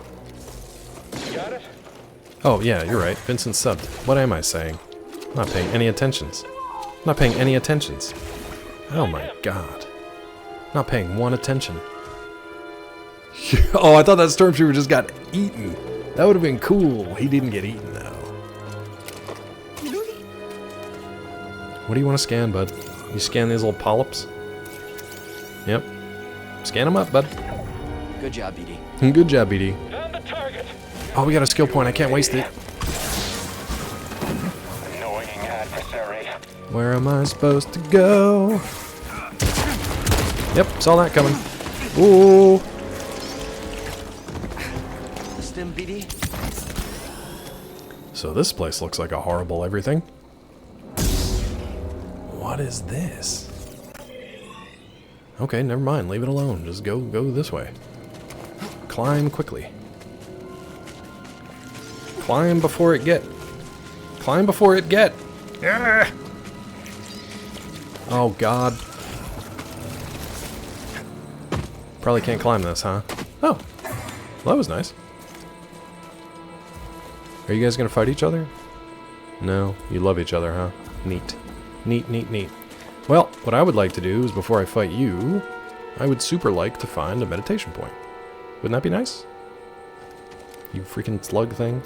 Got it? Oh, yeah, you're right. Vincent subbed. What am I saying? I'm not paying any attentions. I'm not paying any attentions. Oh my god. Not paying one attention. Oh, I thought that stormtrooper just got eaten. That would have been cool. He didn't get eaten, though. What do you want to scan, bud? You scan these little polyps? Yep. Scan them up, bud. Good job, BD. Good job, BD. Oh, we got a skill point. I can't waste it. Annoying adversary. Where am I supposed to go? Yep, saw that coming. Ooh. Stim, BD. So this place looks like a horrible everything. What is this? Okay, never mind. Leave it alone. Just go this way. Climb quickly. Climb before it get. Climb before it get. Ah! Oh God. Probably can't climb this, huh? Oh, well, that was nice. Are you guys gonna fight each other? No, you love each other, huh? Neat. Neat, neat, neat. Well, what I would like to do is before I fight you, I would super like to find a meditation point. Wouldn't that be nice? You freaking slug thing.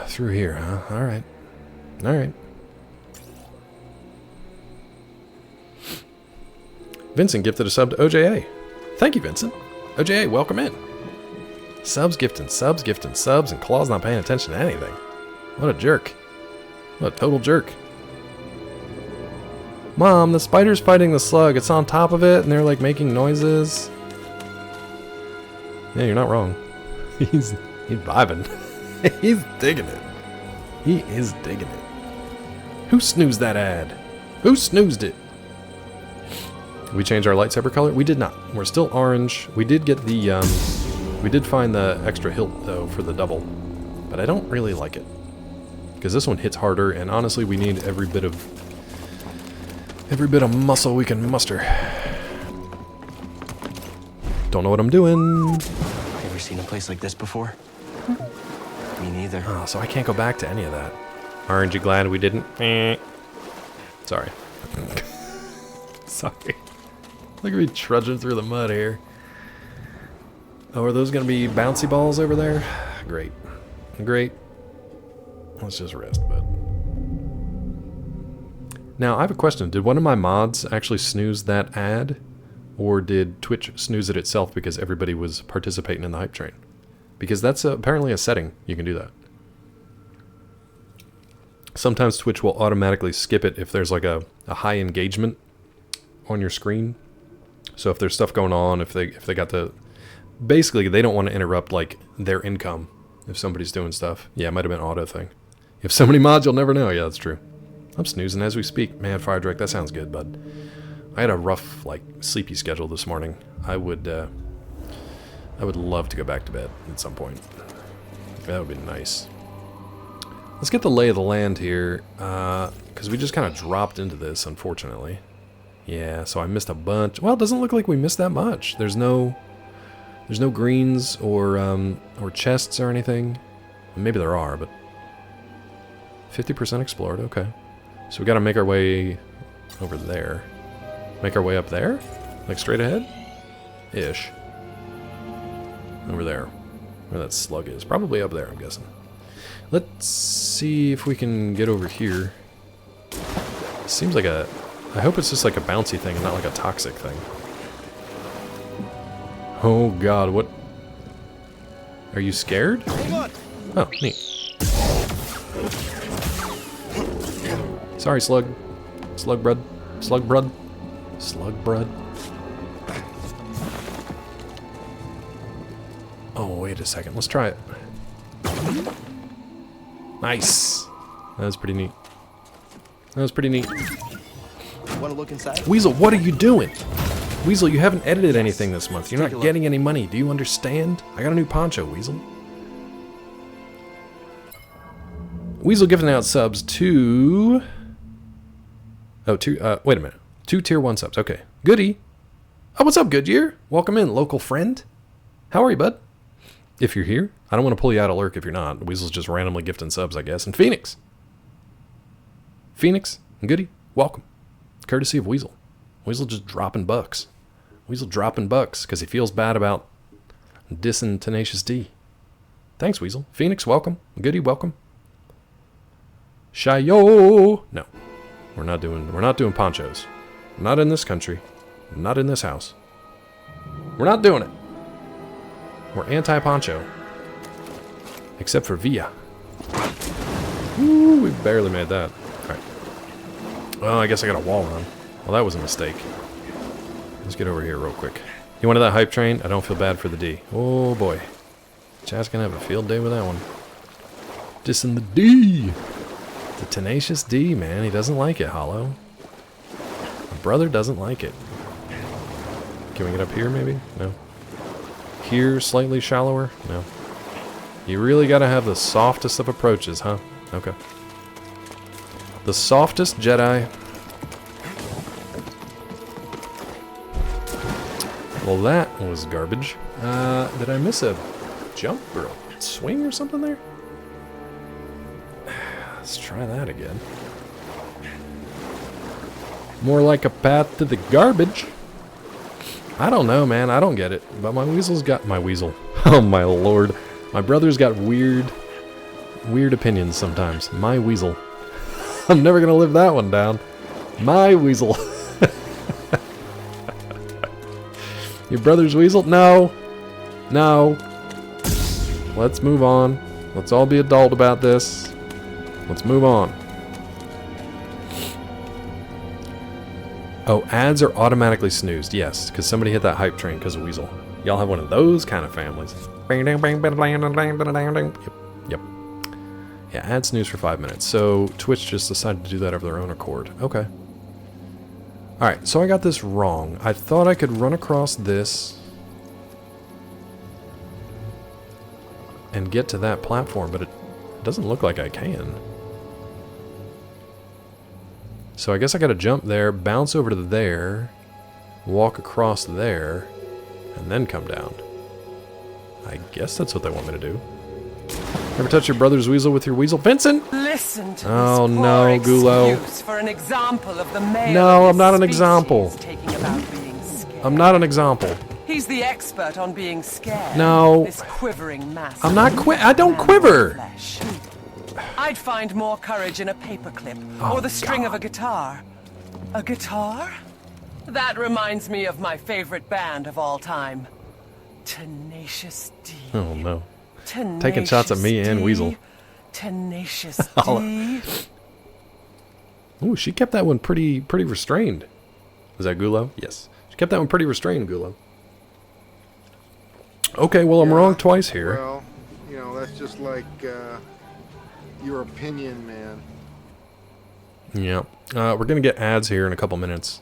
Through here, huh? Alright. Alright. Vincent gifted a sub to OJA. Thank you, Vincent. OJA, welcome in. Subs gifting, subs, and Claw's not paying attention to anything. What a jerk. What a total jerk. Mom, the spider's fighting the slug. It's on top of it, and they're like making noises. Yeah, you're not wrong. He's vibing. He's digging it. He is digging it. Who snoozed that ad? Who snoozed it? We changed our lightsaber color? We did not. We're still orange. We did get the, we did find the extra hilt, though, for the double. But I don't really like it. Because this one hits harder, and honestly, we need every bit of muscle we can muster. Don't know what I'm doing. Ever seen a place like this before? Me neither. Oh, so I can't go back to any of that. Aren't you glad we didn't? Sorry. Sorry. Look at me trudging through the mud here. Oh, are those going to be bouncy balls over there? Great. Great. Let's just rest, bud. Now, I have a question. Did one of my mods actually snooze that ad? Or did Twitch snooze it itself because everybody was participating in the hype train? Because that's apparently a setting. You can do that. Sometimes Twitch will automatically skip it if there's like a high engagement on your screen. So if there's stuff going on, if they got the... Basically, they don't want to interrupt like their income if somebody's doing stuff. Yeah, it might have been an auto thing. If so many mods, you'll never know. Yeah, that's true. I'm snoozing as we speak. Man, Fire Drake, that sounds good, bud. I had a rough, like, sleepy schedule this morning. I would love to go back to bed at some point. That would be nice. Let's get the lay of the land here, because we just kind of dropped into this, unfortunately. Yeah, so I missed a bunch. Well, it doesn't look like we missed that much. There's no greens or chests or anything. Maybe there are, but 50% explored. Okay, so we got to make our way over there. Make our way up there, like straight ahead, ish. Over there, where that slug is. Probably up there, I'm guessing. Let's see if we can get over here. Seems like a... I hope it's just like a bouncy thing and not like a toxic thing. Oh god, what? Are you scared? Oh, neat. Sorry, slug. Slug brud. Slug brud. Slug brud. Oh, wait a second. Let's try it. Nice. That was pretty neat. That was pretty neat. Want to look inside? Weasel, what are you doing? Weasel, you haven't edited anything this month. You're not getting any money. Do you understand? I got a new poncho, Weasel. Weasel giving out subs to... Oh, wait a minute. 2 tier 1 subs. Okay. Goody. Oh, what's up, Goodyear? Welcome in, local friend. How are you, bud? If you're here. I don't want to pull you out of lurk if you're not. Weasel's just randomly gifting subs, I guess. And Phoenix. Phoenix and Goody, welcome. Courtesy of Weasel. Weasel just dropping bucks. Weasel dropping bucks because he feels bad about dissing Tenacious D. Thanks, Weasel. Phoenix, welcome. Goody, welcome. Shayo! No. We're not doing ponchos. Not in this country. Not in this house. We're not doing it. We're anti-poncho. Except for Villa. Ooh, we barely made that. Alright. Well, I guess I got a wall run. Well, that was a mistake. Let's get over here real quick. You wanted that hype train? I don't feel bad for the D. Oh boy. Chad's gonna have a field day with that one. Dissing the D! The tenacious D, man. He doesn't like it, Hollow. My brother doesn't like it. Can we get up here, maybe? No. Here, slightly shallower? No. You really gotta have the softest of approaches, huh? Okay. The softest Jedi. Well, that was garbage. Did I miss a jump or a swing or something there? Let's try that again. More like a path to the garbage. I don't know, man. I don't get it. But my Weasel's got... My Weasel. Oh, my lord. My brother's got weird opinions sometimes. My Weasel. I'm never going to live that one down. My Weasel. Your brother's Weasel? No. No. Let's move on. Let's all be adult about this. Let's move on. Oh, ads are automatically snoozed. Yes, because somebody hit that hype train because of Weasel. Y'all have one of those kind of families. Yep. Yeah, ad snooze for 5 minutes. So Twitch just decided to do that of their own accord. Okay. Alright, so I got this wrong. I thought I could run across this and get to that platform, but it doesn't look like I can. So I guess I gotta jump there, bounce over to there, walk across there, and then come down. I guess that's what they want me to do. Ever touch your brother's Weasel with your Weasel? Vincent! Listen to oh this no, poor Gulo. excuse for an example of the male No, of I'm not an his example. species taking about being scared. I'm not an example. He's the expert on being scared. No. This quivering mass. I'm not I don't quiver. Flesh. I'd find more courage in a paperclip Oh, or the string of a guitar. A guitar? That reminds me of my favorite band of all time. Tenacious D. Oh no. Tenacious Taking shots at me and D. Weasel. Tenacious Oh. D. Ooh, she kept that one pretty restrained. Was that Gulo? Yes. She kept that one pretty restrained, Gulo. Okay, well, I'm wrong twice here. Well, you know, that's just like your opinion, man. Yeah. We're going to get ads here in a couple minutes.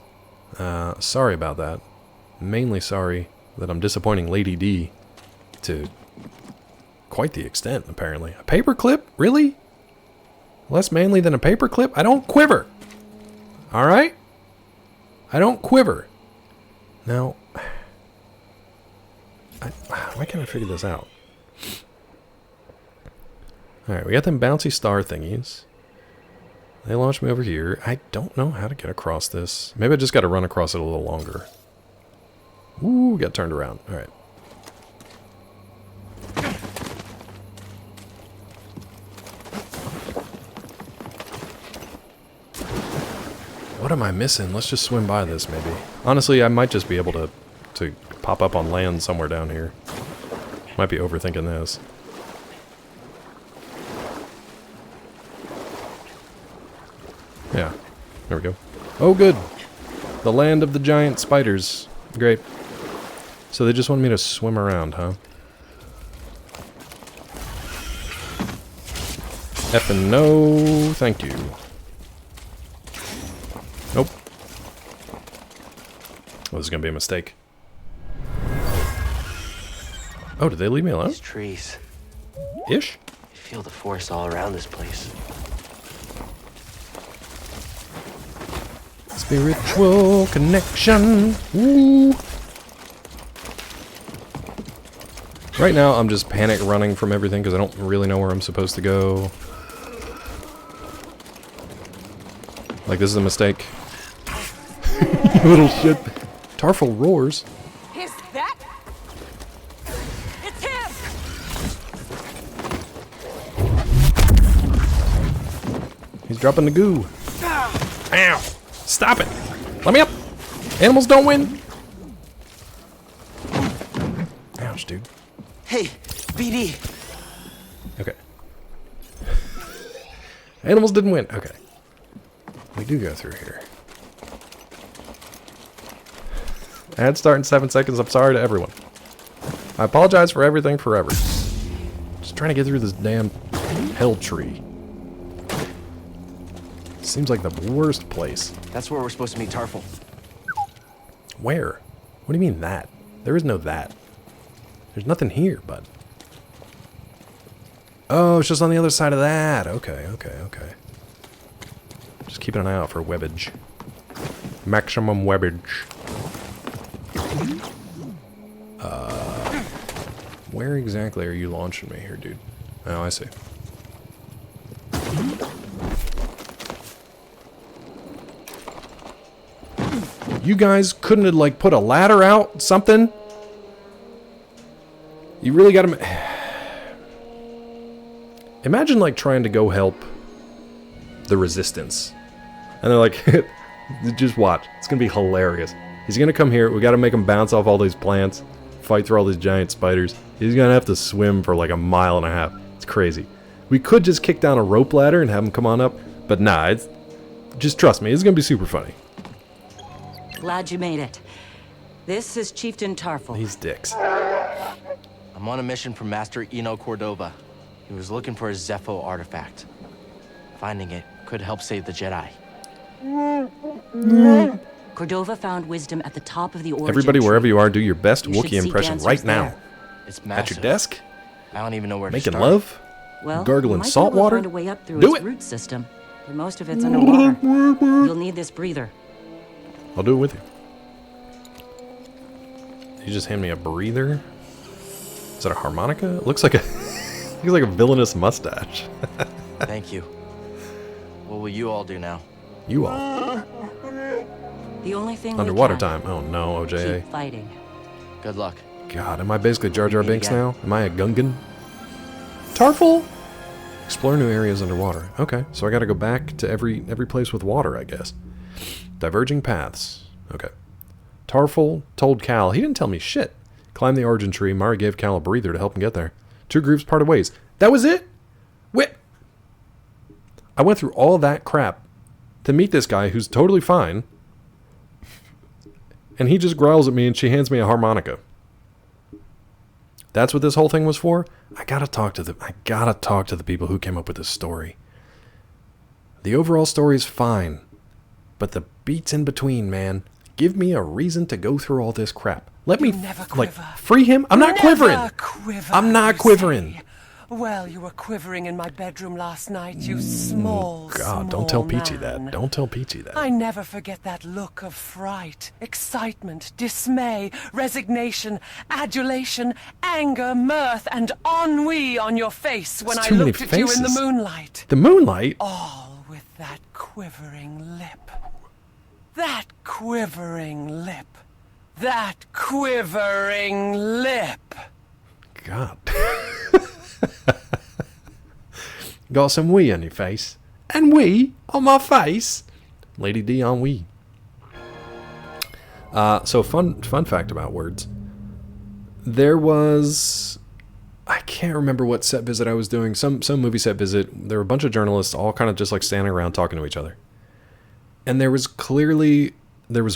Sorry about that. Mainly sorry that I'm disappointing Lady D to quite the extent, apparently. A paperclip? Really? Less manly than a paperclip? I don't quiver. Alright? I don't quiver. Now, why can't I figure this out? Alright, we got them bouncy star thingies. They launched me over here. I don't know how to get across this. Maybe I just got to run across it a little longer. Ooh, got turned around. Alright. What am I missing? Let's just swim by this, maybe. Honestly, I might just be able to pop up on land somewhere down here. Might be overthinking this. Yeah, there we go. Oh, good. The land of the giant spiders. Great. So they just want me to swim around, huh? Effing no, thank you. Nope. Well, this is gonna be a mistake. Oh, did they leave me alone? These trees. Ish? I feel the force all around this place. Spiritual connection. Woo. Right now, I'm just panic running from everything because I don't really know where I'm supposed to go. Like, this is a mistake. You little shit. Tarful roars. Is that? It's him! Dropping the goo. Ow! Stop it! Let me up! Animals don't win! Ouch, dude. Hey, BD. Okay. Animals didn't win. Okay. We do go through here. Ad start in 7 seconds. I'm sorry to everyone. I apologize for everything forever. Just trying to get through this damn hell tree. Seems like the worst place. That's where we're supposed to meet Tarful. Where? What do you mean that? There is no that. There's nothing here, bud. Oh, it's just on the other side of that. Okay. Just keeping an eye out for webbage. Maximum webbage. Where exactly are you launching me here, dude? Oh, I see. You guys couldn't have, like, put a ladder out? Something? You really gotta... Imagine, like, trying to go help the Resistance. And they're like, just watch. It's gonna be hilarious. He's gonna come here. We gotta make him bounce off all these plants. Fight through all these giant spiders. He's gonna have to swim for like a mile and a half. It's crazy. We could just kick down a rope ladder and have him come on up. But nah, it's... Just trust me. It's gonna be super funny. Glad you made it. This is Chieftain Tarful. These dicks. I'm on a mission from Master Eno Cordova. He was looking for a Zepho artifact. Finding it could help save the Jedi. Cordova found wisdom at the top of the origin Everybody, tree. wherever you are, do your best You should Wookiee seek impression answers right now. there. It's At massive. your desk? I don't even know where Making to start. love? Well, Gargling you might salt be able to water? find a way up through Do its it! root system, but most of it's underwater. You'll need this breather. I'll do it with you. You just hand me a breather? Is that a harmonica? It looks like a looks like a villainous mustache. Thank you. What will you all do now? You all. The only thing Underwater we can, time. Oh no, OJA. keep fighting. Good luck. God, am I basically Jar Jar Meet Binks again. now? Am I a Gungan? Tarful? Explore new areas underwater. Okay, so I gotta go back to every place with water, I guess. Diverging paths. Okay. Tarful told Cal, he didn't tell me shit. Climb the origin tree. Mari gave Cal a breather to help him get there. Two groups parted ways. That was it? Wait. I went through all that crap to meet this guy who's totally fine. And he just growls at me and she hands me a harmonica. That's what this whole thing was for? I gotta talk to the people who came up with this story. The overall story is fine. But the beats in between, man. Give me a reason to go through all this crap. Let me, like, free him. I'm not quivering. I'm not quivering. Well, you were quivering in my bedroom last night, you small, God, don't tell Peachy man. that. Don't tell Peachy that. I never forget that look of fright, excitement, dismay, resignation, adulation, anger, mirth, and ennui on your face when I looked at you in the moonlight. The moonlight? All with that quivering lip. That quivering lip. That quivering lip. God. Got some wee on your face. And wee on my face. Lady D on wee. So fun fact about words. There was... I can't remember what set visit I was doing. Some movie set visit. There were a bunch of journalists all kind of just like standing around talking to each other. And there was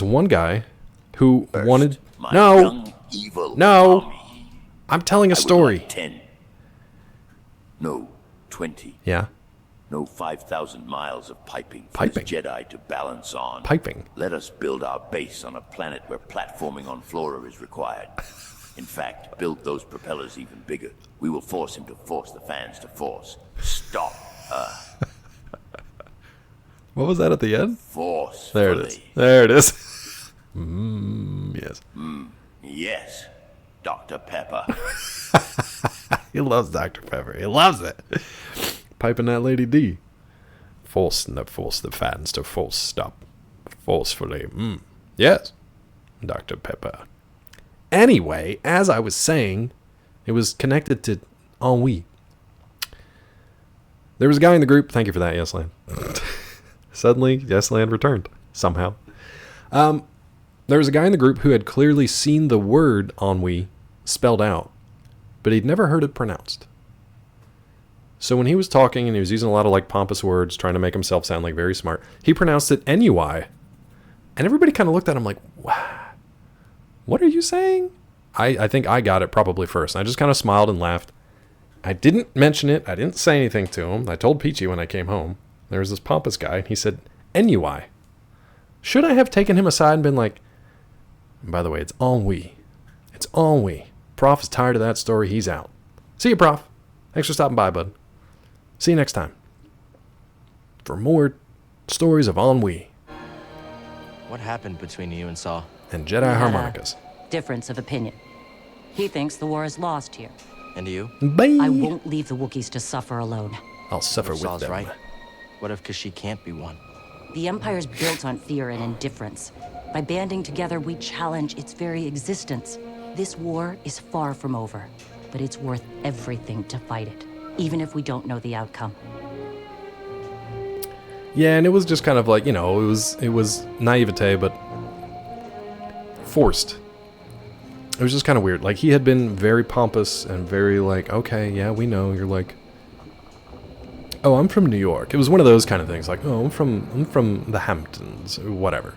one guy who wanted... No! No! I'm telling a story. 10. No, 20. Yeah? No 5,000 miles of piping for Piping? this Jedi to balance on. Piping? Let us build our base on a planet where platforming on Flora is required. In fact, build those propellers even bigger. We will force him to force the fans to force. Stop. What was that at the end? Force. There it is. There it is. Yes. Yes, Dr. Pepper. He loves Dr. Pepper. He loves it. Piping that Lady D. Force the fans to force stop. Forcefully. Yes. Dr. Pepper. Anyway, as I was saying, it was connected to ennui. There was a guy in the group. Thank you for that, yes, Lan. Suddenly, Yes Land returned. Somehow. There was a guy in the group who had clearly seen the word ennui spelled out, but he'd never heard it pronounced. So when he was talking and he was using a lot of like pompous words, trying to make himself sound like very smart, he pronounced it ennui. And everybody kind of looked at him like, what are you saying? I think I got it probably first. And I just kind of smiled and laughed. I didn't mention it. I didn't say anything to him. I told Peachy when I came home. There was this pompous guy, and he said, ennui. Should I have taken him aside and been like, by the way, it's ennui. It's ennui. Prof is tired of that story. He's out. See you, Prof. Thanks for stopping by, bud. See you next time for more stories of ennui. What happened between you and Saw? And Jedi harmonicas. Difference of opinion. He thinks the war is lost here. And you? Bye. I won't leave the Wookiees to suffer alone. I'll suffer with Saw's them. right. What if Kashyyyk can't be won? The Empire's built on fear and indifference. By banding together, we challenge its very existence. This war is far from over, but it's worth everything to fight it, even if we don't know the outcome. Yeah, and it was just kind of like, it was naivete, but forced. It was just kind of weird. Like, he had been very pompous and very like, okay, yeah, we know. You're like, oh, I'm from New York. It was one of those kind of things. Like, oh, I'm from the Hamptons, whatever.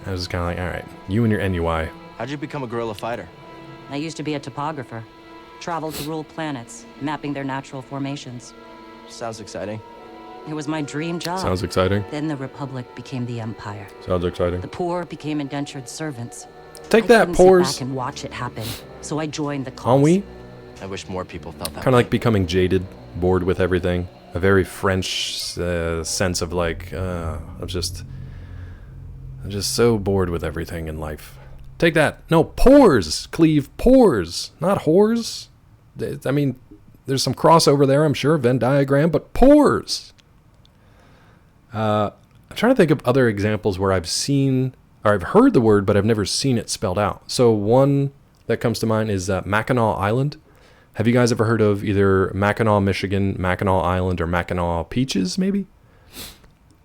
I was just kind of like, all right, you and your NUI. How'd you become a guerrilla fighter? I used to be a topographer. Traveled to rule planets, mapping their natural formations. Sounds exciting. It was my dream job. Sounds exciting. Then the Republic became the Empire. Sounds exciting. The poor became indentured servants. Take that, poors. Sit back and watch it happen. So I joined the cause. Ennui? I wish more people felt that. Kind of like becoming jaded, bored with everything. A very French sense of like, I'm just so bored with everything in life. Take that. No, pores, Cleve, pores, not whores. I mean, there's some crossover there, I'm sure, Venn diagram, but pores. I'm trying to think of other examples where I've seen, or I've heard the word, but I've never seen it spelled out. So one that comes to mind is Mackinac Island. Have you guys ever heard of either Mackinac, Michigan, Mackinac Island, or Mackinac Peaches, maybe?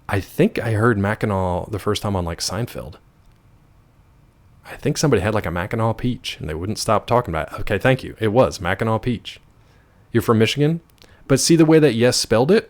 I think I heard Mackinac the first time on, like, Seinfeld. I think somebody had, like, a Mackinac Peach, and they wouldn't stop talking about it. Okay, thank you. It was Mackinac Peach. You're from Michigan? But see the way that Yes spelled it?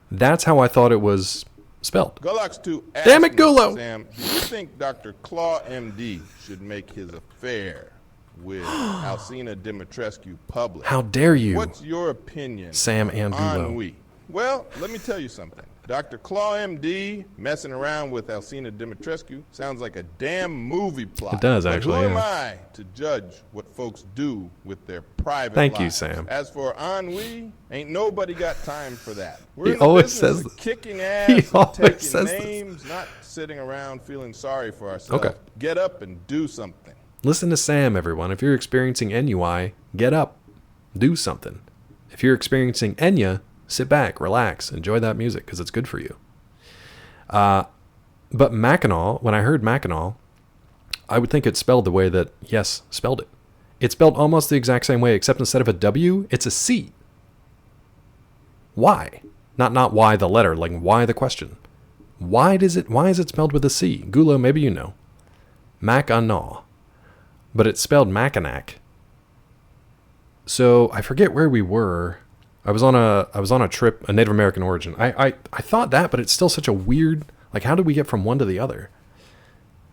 That's how I thought it was spelled. Gulax Damn it, Gulo! Sam, do you think Dr. Claw MD should make his affair with Alcina Dimitrescu public? How dare you? What's your opinion, Sam and Gulo? Ennui? Well, let me tell you something. Dr. Claw MD messing around with Alcina Dimitrescu sounds like a damn movie plot. It does, But actually, who am yeah. I to judge what folks do with their private Thank you, lives? Sam. As for ennui, ain't nobody got time for that. We're He in the always business says of this. kicking ass He and always taking says this. names, not sitting around feeling sorry for ourselves. Okay. Get up and do something. Listen to Sam, everyone. If you're experiencing NUI, get up. Do something. If you're experiencing Enya, sit back, relax, enjoy that music because it's good for you. But Mackinac, when I heard Mackinac, I would think it's spelled the way that Yes spelled it. It's spelled almost the exact same way, except instead of a W, it's a C. Why? Not why the letter, like why the question. Why is it spelled with a C? Gulo, maybe you know. Mackinac. But it's spelled Mackinac. So I forget where we were. I was on a trip, a Native American origin. I thought that, but it's still such a weird, like, how did we get from one to the other?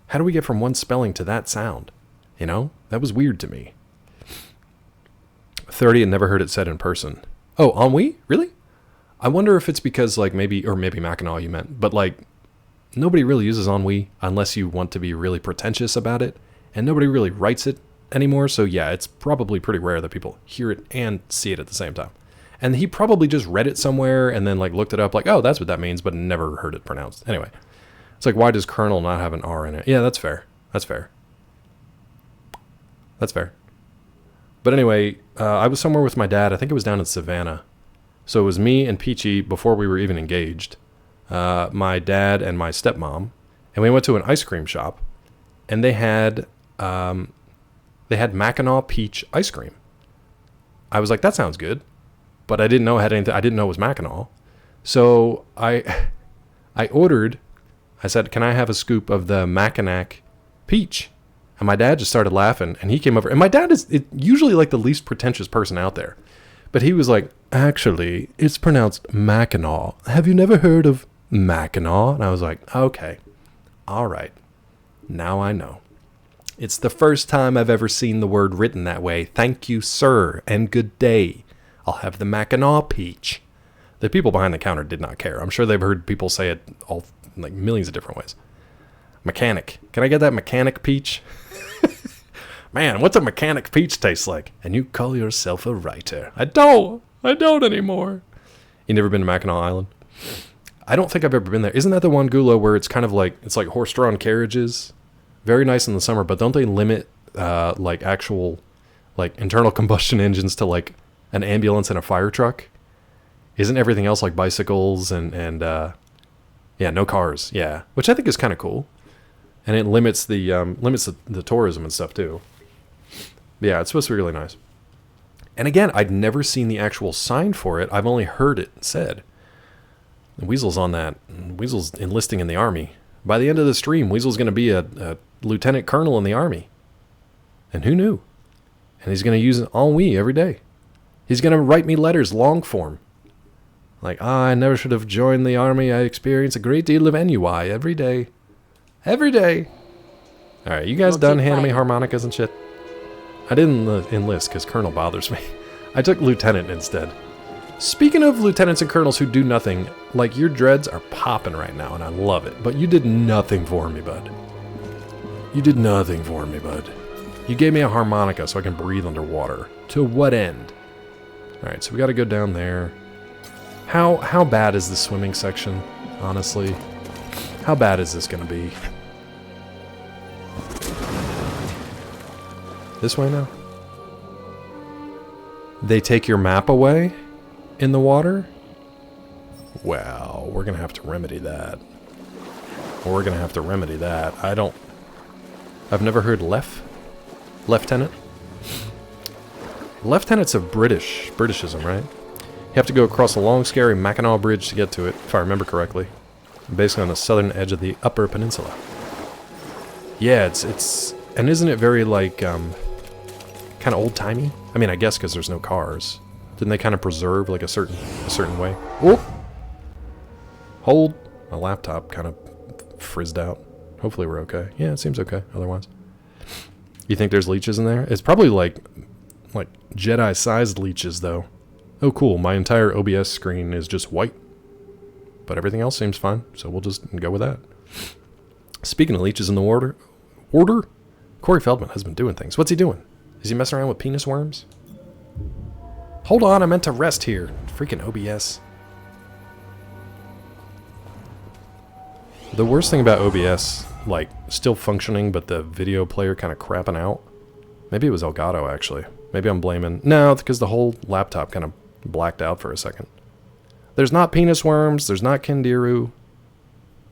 How do we get from one spelling to that sound? You know, that was weird to me. 30 and never heard it said in person. Oh, ennui? Really? I wonder if it's because, like, maybe Mackinac you meant, but, like, nobody really uses ennui unless you want to be really pretentious about it, and nobody really writes it anymore, so yeah, it's probably pretty rare that people hear it and see it at the same time. And he probably just read it somewhere and then, like, looked it up, like, oh, that's what that means, but never heard it pronounced. Anyway, it's like, why does Colonel not have an R in it? Yeah, that's fair. That's fair. That's fair. But anyway, I was somewhere with my dad. I think it was down in Savannah. So it was me and Peachy before we were even engaged, my dad and my stepmom, and we went to an ice cream shop, and they had Mackinac peach ice cream. I was like, that sounds good. But I didn't know it had anything. I didn't know it was Mackinac. So I ordered, I said, can I have a scoop of the Mackinac peach? And my dad just started laughing, and he came over. And my dad is usually like the least pretentious person out there. But he was like, actually, it's pronounced Mackinac. Have you never heard of Mackinac? And I was like, okay, all right, now I know. It's the first time I've ever seen the word written that way. Thank you, sir, and good day. I'll have the Mackinac peach. The people behind the counter did not care. I'm sure they've heard people say it all like millions of different ways. Mechanic. Can I get that mechanic peach? Man, what's a mechanic peach taste like? And you call yourself a writer. I don't anymore. You never been to Mackinac Island? I don't think I've ever been there. Isn't that the one, Gulo, where it's kind of like, it's like horse-drawn carriages? Very nice in the summer, but don't they limit like actual like internal combustion engines to like an ambulance and a fire truck? Isn't everything else like bicycles and yeah, no cars? Yeah, which I think is kind of cool. And it limits the tourism and stuff too. Yeah, it's supposed to be really nice. And again, I'd never seen the actual sign for it. I've only heard it said. And Weasel's on that. Weasel's enlisting in the army. By the end of the stream, Weasel's going to be a lieutenant colonel in the army. And who knew? And he's going to use ennui every day. He's going to write me letters, long form. Like, I never should have joined the army. I experience a great deal of ennui every day. Every day. All right, you guys done handing me harmonicas and shit? I didn't enlist because colonel bothers me. I took lieutenant instead. Speaking of lieutenants and colonels who do nothing, like your dreads are popping right now and I love it. But you did nothing for me, bud. You did nothing for me, bud. You gave me a harmonica so I can breathe underwater. To what end? All right, so we got to go down there. How bad is the swimming section, honestly? How bad is this going to be? This way now? They take your map away in the water? Well, we're going to have to remedy that. We're going to have to remedy that. I've never heard Lieutenant? Lieutenant's a Britishism, right? You have to go across a long, scary Mackinac Bridge to get to it, if I remember correctly. Basically on the southern edge of the Upper Peninsula. Yeah, it's and isn't it very like kind of old-timey? I mean, I guess because there's no cars. Didn't they kind of preserve like a certain way? Oh! Hold. My laptop kind of frizzed out. Hopefully we're okay. Yeah, it seems okay otherwise. You think there's leeches in there? It's probably like Jedi-sized leeches though. Oh cool, my entire OBS screen is just white. But everything else seems fine, so we'll just go with that. Speaking of leeches in the water? Corey Feldman has been doing things. What's he doing? Is he messing around with penis worms? Hold on, I meant to rest here. Freaking OBS. The worst thing about OBS, like, still functioning, but the video player kind of crapping out. Maybe it was Elgato, actually. Maybe I'm blaming... No, because the whole laptop kind of blacked out for a second. There's not penis worms, there's not Kendiru.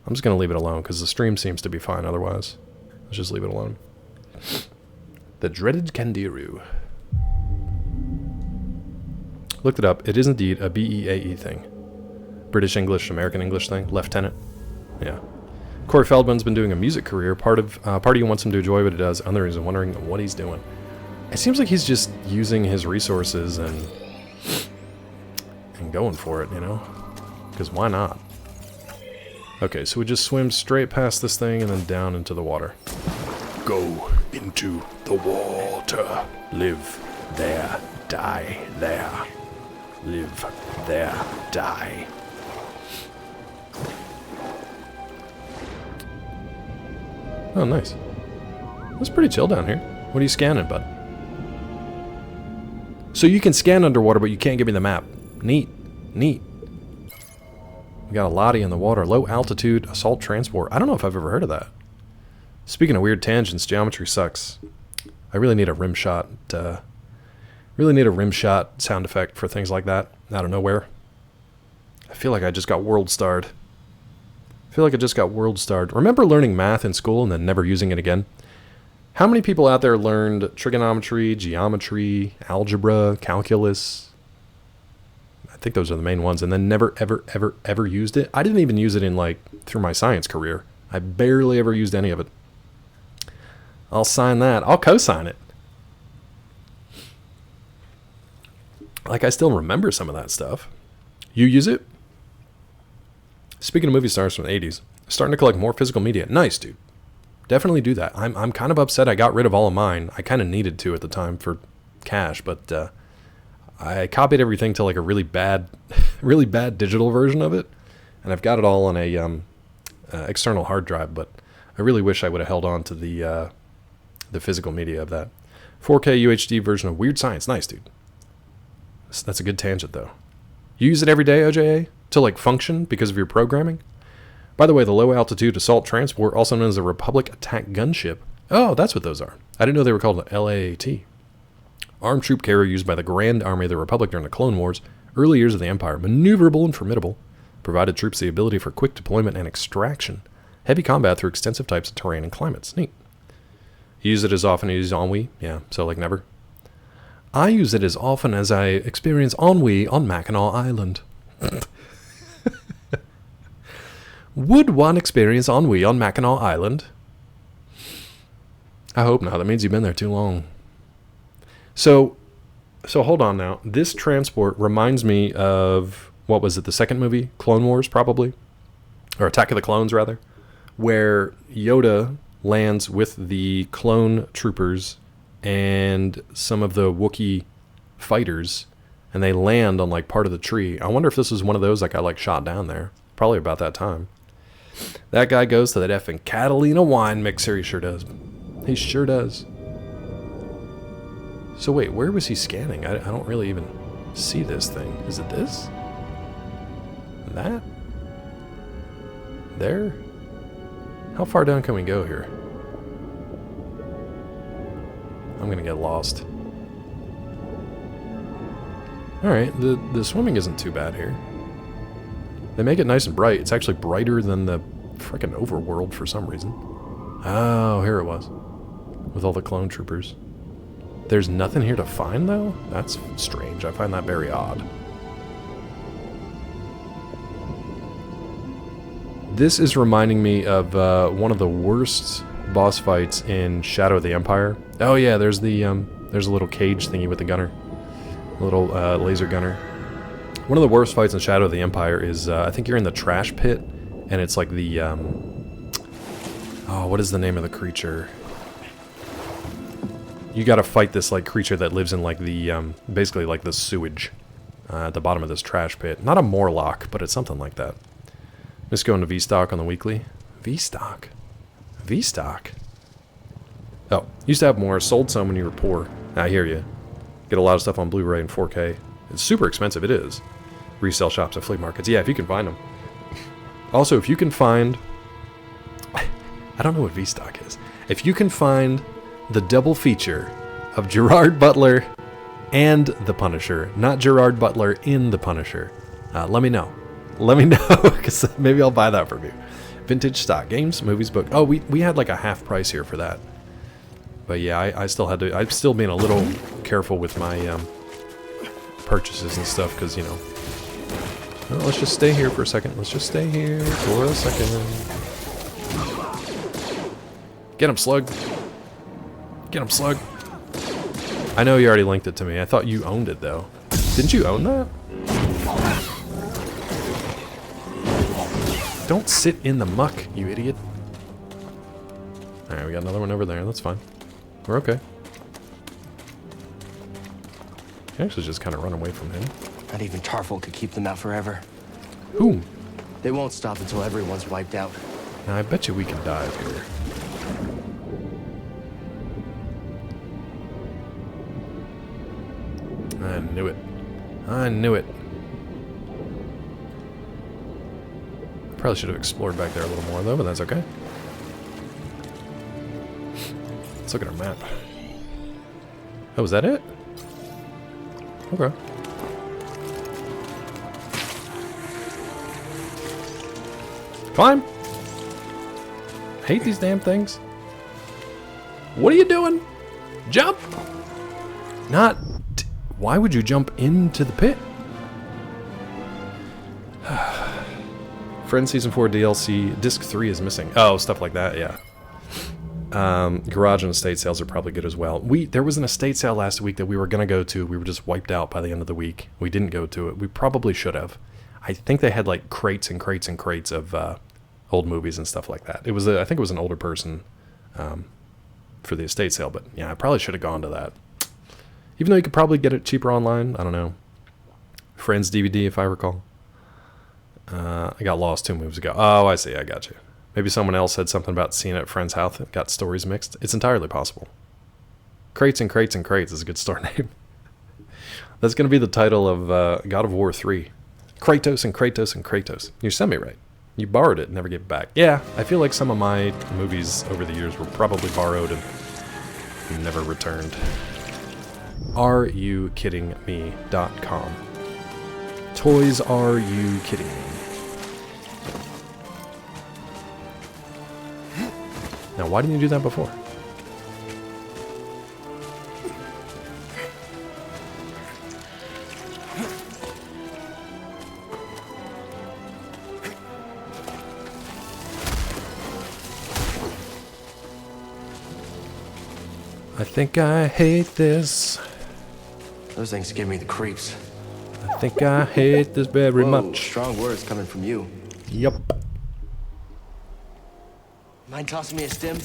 I'm just going to leave it alone, because the stream seems to be fine otherwise. Let's just leave it alone. The dreaded Kendiru. Looked it up. It is indeed a BEAE thing. British English, American English thing. Lieutenant. Yeah. Corey Feldman's been doing a music career. Part of you wants him to enjoy what he does. Others are wondering what he's doing. It seems like he's just using his resources and going for it, you know? Because why not? Okay, so we just swim straight past this thing and then down into the water. Go into the water. Live there. Die there. Live there. Die. Oh, nice. That's pretty chill down here. What are you scanning, bud? So you can scan underwater, but you can't give me the map. Neat. Neat. We got a Lottie in the water. Low altitude assault transport. I don't know if I've ever heard of that. Speaking of weird tangents, geometry sucks. I really need a rim shot. Really need a rim shot sound effect for things like that out of nowhere. I feel like I just got world starred. Remember learning math in school and then never using it again? How many people out there learned trigonometry, geometry, algebra, calculus? I think those are the main ones, and then never, ever, ever, ever used it. I didn't even use it in, like, through my science career. I barely ever used any of it. I'll sign that. I'll co-sign it. Like, I still remember some of that stuff. You use it? Speaking of movie stars from the 80s, starting to collect more physical media. Nice, dude. Definitely do that. I'm kind of upset I got rid of all of mine. I kind of needed to at the time for cash, but I copied everything to like a really bad digital version of it, and I've got it all on a external hard drive. But I really wish I would have held on to the physical media of that 4K UHD version of Weird Science. Nice, dude. That's a good tangent, though. You use it every day, OJA, to like function because of your programming. By the way, the Low Altitude Assault Transport, also known as the Republic Attack Gunship. Oh, that's what those are. I didn't know they were called an LAAT. Armed troop carrier used by the Grand Army of the Republic during the Clone Wars, early years of the Empire. Maneuverable and formidable. Provided troops the ability for quick deployment and extraction. Heavy combat through extensive types of terrain and climates. Neat. You use it as often as you use ennui? Yeah, so like never. I use it as often as I experience ennui on Mackinac Island. Would one experience ennui on Mackinac Island? I hope not. That means you've been there too long. So hold on now. This transport reminds me of, what was it, the second movie? Clone Wars, probably? Or Attack of the Clones, rather. Where Yoda lands with the clone troopers and some of the Wookiee fighters, and they land on like part of the tree. I wonder if this was one of those that got like shot down there. Probably about that time. That guy goes to that effing Catalina wine mixer. He sure does. He sure does. So wait, where was he scanning? I don't really even see this thing. Is it this? That? There? How far down can we go here? I'm gonna get lost. Alright, the swimming isn't too bad here. They make it nice and bright. It's actually brighter than the frickin' overworld for some reason. Oh, here it was. With all the clone troopers. There's nothing here to find, though? That's strange. I find that very odd. This is reminding me of one of the worst boss fights in Shadow of the Empire. Oh yeah, there's a little cage thingy with the gunner. A little laser gunner. One of the worst fights in Shadow of the Empire is, I think you're in the trash pit, and it's like the, what is the name of the creature? You gotta fight this, like, creature that lives in, like, the, basically, like, the sewage at the bottom of this trash pit. Not a Morlock, but it's something like that. Just going to V-Stock on the weekly. V-Stock? V-Stock? Oh, used to have more, sold some when you were poor. I hear you. Get a lot of stuff on Blu-ray and 4K. It's super expensive, it is. Resale shops at flea markets. Yeah, if you can find them. Also, if you can find... I don't know what V-Stock is. If you can find the double feature of Gerard Butler and The Punisher, not Gerard Butler in The Punisher, let me know. Let me know, because maybe I'll buy that from you. Vintage stock. Games, movies, book. Oh, we had like a half price here for that. But yeah, I still had to... I'm still being a little careful with my purchases and stuff, because, you know... Well, let's just stay here for a second. Let's just stay here for a second. Get him, Slug. Get him, Slug. I know you already linked it to me. I thought you owned it, though. Didn't you own that? Don't sit in the muck, you idiot. Alright, we got another one over there. That's fine. We're okay. I actually just kind of run away from him. Not even Tarful could keep them out forever. Whom? They won't stop until everyone's wiped out. Now, I bet you we can dive here. I knew it. I knew it. Probably should have explored back there a little more, though, but that's okay. Let's look at our map. Oh, is that it? Okay. Climb! I hate these damn things. What are you doing? Jump! Not... Why would you jump into the pit? Friends Season 4 DLC, Disc 3 is missing. Oh, stuff like that, yeah. Garage and estate sales are probably good as well. There was an estate sale last week that we were going to go to. We were just wiped out by the end of the week. We didn't go to it. We probably should have. I think they had like crates and crates and crates of old movies and stuff like that. It was I think it was an older person for the estate sale, but yeah, I probably should have gone to that. Even though you could probably get it cheaper online. I don't know. Friends DVD, if I recall. I got lost 2 moves ago. Oh, I see. I got you. Maybe someone else said something about seeing it at Friend's house and got stories mixed. It's entirely possible. Crates and Crates and Crates is a good store name. That's going to be the title of God of War 3. Kratos and Kratos and Kratos. You're semi-right. You borrowed it and never gave it back. Yeah, I feel like some of my movies over the years were probably borrowed and never returned. AreYouKiddingMe.com. Toys Are You Kidding Me? Now, why didn't you do that before? I think I hate this. Those things give me the creeps. I think I hate this very much. Strong words coming from you. Yup. Mind tossing me a stim?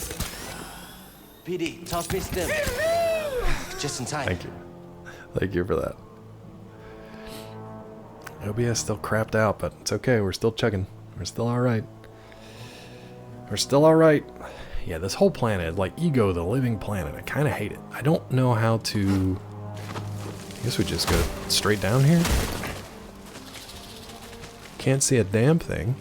PD, toss me a stim. Just in time. Thank you. Thank you for that. OBS still crapped out, but it's okay. We're still chugging. We're still alright. We're still alright. Yeah, this whole planet, like Ego, the living planet, I kind of hate it. I don't know how to... I guess we just go straight down here. Can't see a damn thing.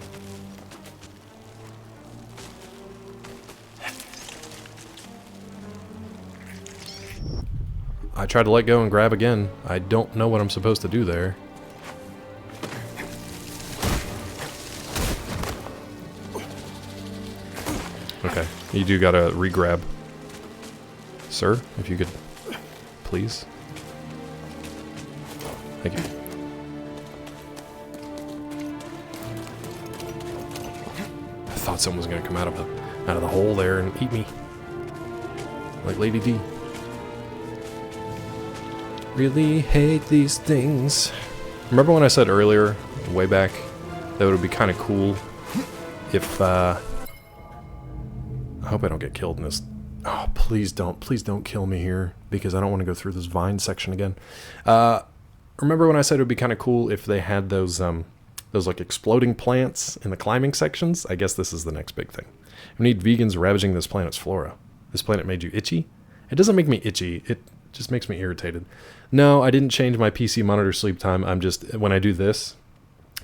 I tried to let go and grab again. I don't know what I'm supposed to do there. Okay, you do gotta re-grab. Sir, if you could, please. Thank you. I thought someone was gonna come out of the hole there and eat me. Like Lady D. Really hate these things. Remember when I said earlier, way back, that it would be kind of cool if, I hope I don't get killed in this. Oh, please don't kill me here, because I don't want to go through this vine section again. Remember when I said it would be kind of cool if they had those like exploding plants in the climbing sections? I guess this is the next big thing. We need vegans ravaging this planet's flora. This planet made you itchy? It doesn't make me itchy. It just makes me irritated. No, I didn't change my PC monitor sleep time. I'm just, when I do this,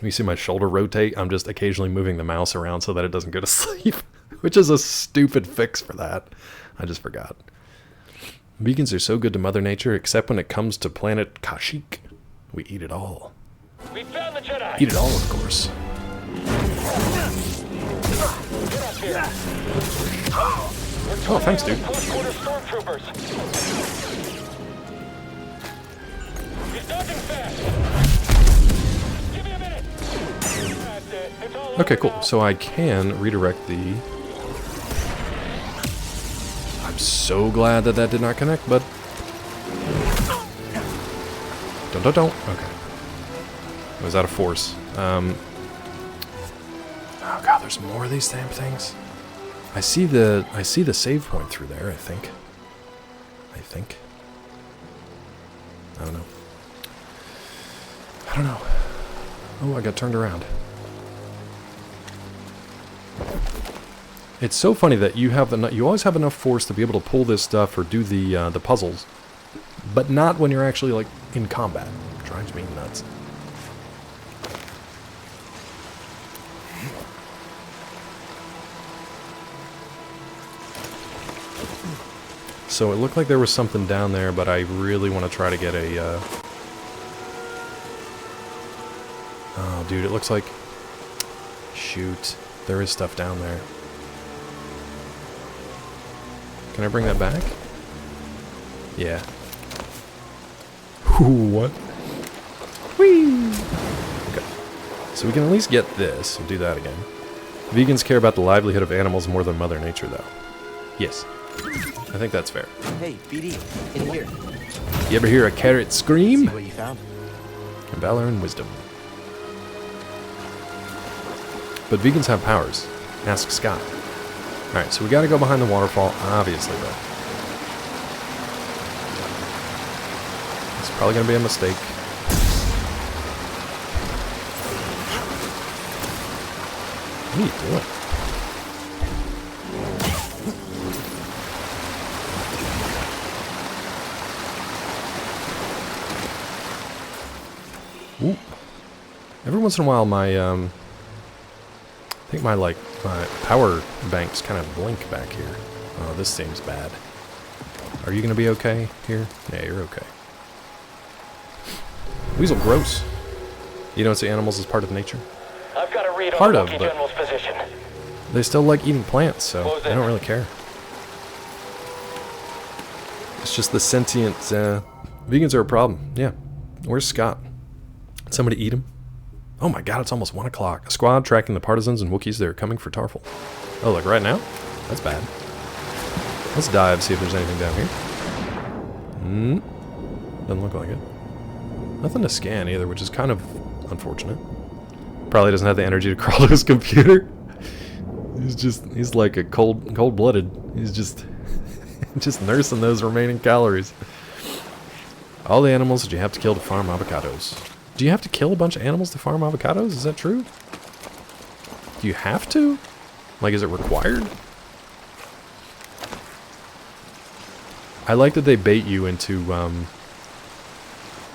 you see my shoulder rotate, I'm just occasionally moving the mouse around so that it doesn't go to sleep, which is a stupid fix for that. I just forgot. Vegans are so good to Mother Nature, except when it comes to planet Kashyyyk. We eat it all. We found the Jedi. Eat it all, of course. Get up here. Oh, thanks, dude. Close-quarter stormtroopers. He's dodging fast. Give me a minute. That's it. It's all Okay, cool. So I can redirect the... I'm so glad that that did not connect, but... Don't. Okay. I was out of force. Oh god, there's more of these damn things. I see the save point through there, I think. I don't know. Oh, I got turned around. It's so funny that you always have enough force to be able to pull this stuff or do the puzzles, but not when you're actually like in combat. It drives me nuts. So it looked like there was something down there, but I really want to try to get a... Oh, dude, it looks like... Shoot. There is stuff down there. Can I bring that back? Yeah. Ooh, what? Whee! Okay. So we can at least get this and do that again. Vegans care about the livelihood of animals more than Mother Nature, though. Yes. I think that's fair. Hey, BD, in here. You ever hear a carrot scream? See what you found? Valor and wisdom. But vegans have powers. Ask Scott. Alright, so we gotta go behind the waterfall, obviously, though. It's probably gonna be a mistake. What are you doing? Ooh. Every once in a while, my I think my power banks kind of blink back here. Oh, this seems bad. Are you gonna be okay here? Yeah, you're okay. Weasel, gross. You don't see animals as part of nature? I've got a read on Part the of, Wookiee but General's position. they still like eating plants, so Close they in. don't really care. It's just the sentient vegans are a problem. Yeah. Where's Scott? Did somebody eat him? Oh my god, it's almost 1 o'clock. A squad tracking the partisans and Wookiees that are coming for Tarful. Oh, like right now? That's bad. Let's dive, see if there's anything down here. Doesn't look like it. Nothing to scan either, which is kind of unfortunate. Probably doesn't have the energy to crawl to his computer. He's like a cold-blooded. He's just nursing those remaining calories. All the animals that you have to kill to farm avocados. Do you have to kill a bunch of animals to farm avocados? Is that true? Do you have to? Like, is it required? I like that they bait you into